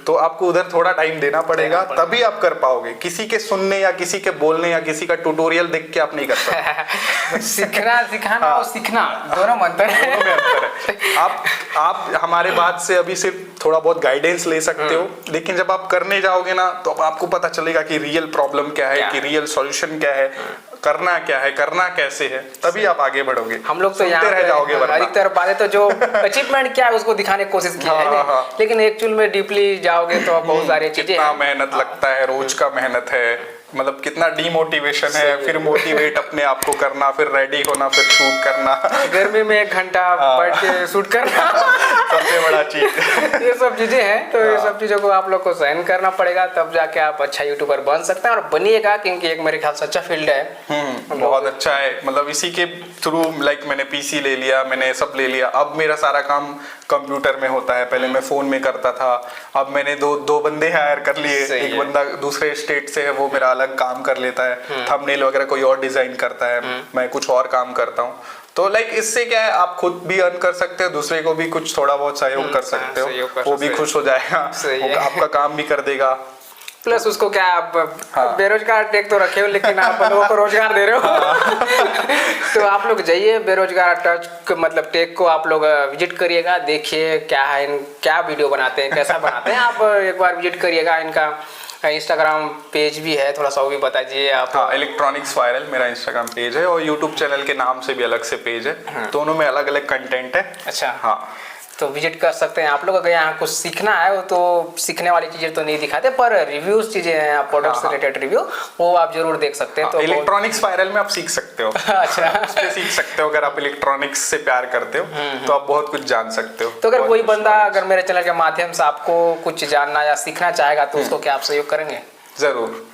तो आपको उधर थोड़ा टाइम देना पड़ेगा, तभी आप कर पाओगे। किसी के सुनने या किसी के बोलने या किसी का ट्यूटोरियल देख के आप नहीं कर सकते। सीखना, सिखाना और सीखना दोनों में अंतर है। दोनों में अंतर है। आप हमारे बात से अभी सिर्फ थोड़ा बहुत गाइडेंस ले सकते हो, लेकिन जब आप करने जाओगे ना तो अब आपको पता चलेगा कि रियल प्रॉब्लम क्या है, कि रियल सॉल्यूशन क्या है, करना क्या है, करना कैसे है, तभी आप आगे बढ़ोगे। हम लोग तो सुनते यहाँ रह जाओगे वरना। अधिकतर बातें तो जो अचीवमेंट क्या है उसको दिखाने की कोशिश की है, लेकिन एक्चुअल में डीपली जाओगे तो बहुत सारी चीजें कितना हैं। मेहनत लगता है, रोज का मेहनत है, मतलब कितना डीमोटिवेशन है, फिर मोटिवेट अपने आप को करना, फिर रेडी होना, फिर शूट करना, गर्मी में 1 घंटा बैठ के शूट करना, सबसे बड़ा चीज। ये सब चीजें हैं। तो ये सब चीजों को आप लोग को सहन करना पड़ेगा, तब जाके आप अच्छा यूट्यूबर बन सकते हैं और बनिएगा, क्योंकि एक मेरे ख्याल से अच्छा फील्ड है। बहुत अच्छा है, मतलब इसी के थ्रू लाइक मैंने पीसी ले लिया, मैंने सब ले लिया, अब मेरा सारा काम कंप्यूटर में होता है। पहले मैं फोन में करता था, अब मैंने दो बंदे हायर कर लिए, एक बंदा दूसरे स्टेट से है, वो मेरा अलग काम कर लेता है, थंबनेल वगैरह कोई और डिजाइन करता है, मैं कुछ और काम करता हूँ। तो लाइक इससे क्या है, आप खुद भी अर्न कर सकते हो, दूसरे को भी कुछ थोड़ा बहुत सहयोग कर सकते हो, वो भी खुश हो जाएगा, वो आपका काम भी कर देगा। प्लस उसको क्या आप बेरोजगार टैग तो रखे हो, लेकिन आप लोगों को रोजगार दे रहे हो। तो आप लोग जाइए बेरोजगार टच मतलब टैग को आप लोग विजिट करिएगा, देखिए क्या है, क्या वीडियो बनाते हैं, कैसा बनाते हैं, आप एक बार विजिट करिएगा। इनका इंस्टाग्राम पेज भी है, थोड़ा सा वो भी बता दीजिए आप। हाँ, इलेक्ट्रॉनिक्स वायरल मेरा इंस्टाग्राम पेज है, और यूट्यूब चैनल के नाम से भी अलग से पेज है, दोनों में अलग अलग कंटेंट है। अच्छा, हाँ, तो विजिट कर सकते हैं आप लोग। अगर यहाँ कुछ सीखना है वो तो सीखने वाली चीजें तो नहीं दिखाते, पर रिव्यूज चीजें हैं, प्रोडक्ट से रिलेटेड रिव्यू, वो आप जरूर देख सकते हैं। तो इलेक्ट्रॉनिक्स वायरल में आप सीख सकते हो। अच्छा, उस पे सीख सकते हो, अगर आप इलेक्ट्रॉनिक्स से प्यार करते हो तो आप बहुत कुछ जान सकते हो। तो अगर कोई बंदा अगर मेरे चैनल के माध्यम से आपको कुछ जानना या सीखना चाहेगा तो उसको क्या आप सहयोग करेंगे? जरूर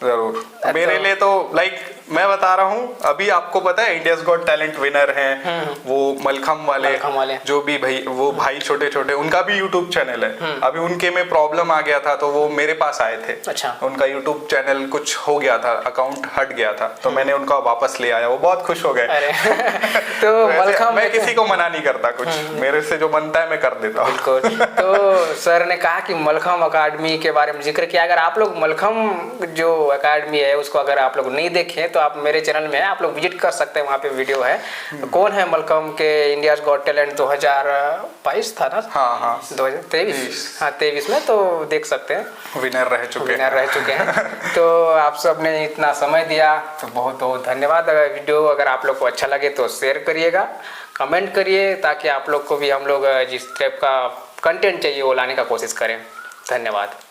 जरूर। मेरे लिए तो लाइक मैं बता रहा हूँ, अभी आपको पता है इंडियाज गॉट टैलेंट विनर हैं वो मलखम वाले, जो भी भाई वो भाई छोटे छोटे, उनका भी यूट्यूब चैनल है। अभी उनके में प्रॉब्लम आ गया था तो वो मेरे पास आए थे। अच्छा। उनका यूट्यूब चैनल कुछ हो गया था, अकाउंट हट गया था, तो मैंने उनका वापस ले आया, वो बहुत खुश हो गए। तो मलखम, मैं किसी को मना नहीं करता, कुछ मेरे से जो बनता है मैं कर देता हूँ। बिल्कुल। तो सर ने कहा कि मलखम अकादमी के बारे में जिक्र किया। अगर आप लोग मलखम जो अकादमी है उसको अगर आप लोग नहीं देखें तो आप मेरे चैनल में है, आप लोग विजिट कर सकते हैं, वहाँ पे वीडियो है। कौन है मलखम के इंडियाज गॉट टैलेंट 2022 था ना? हाँ 2023, हाँ 23 में, तो देख सकते हैं विनर रह चुके हैं। तो आप सब ने इतना समय दिया तो बहुत बहुत धन्यवाद। अगर वीडियो अगर आप लोग को अच्छा लगे तो शेयर करिएगा, कमेंट करिए, ताकि आप लोग को भी हम लोग जिस टाइप का कंटेंट चाहिए वो लाने का कोशिश करें। धन्यवाद।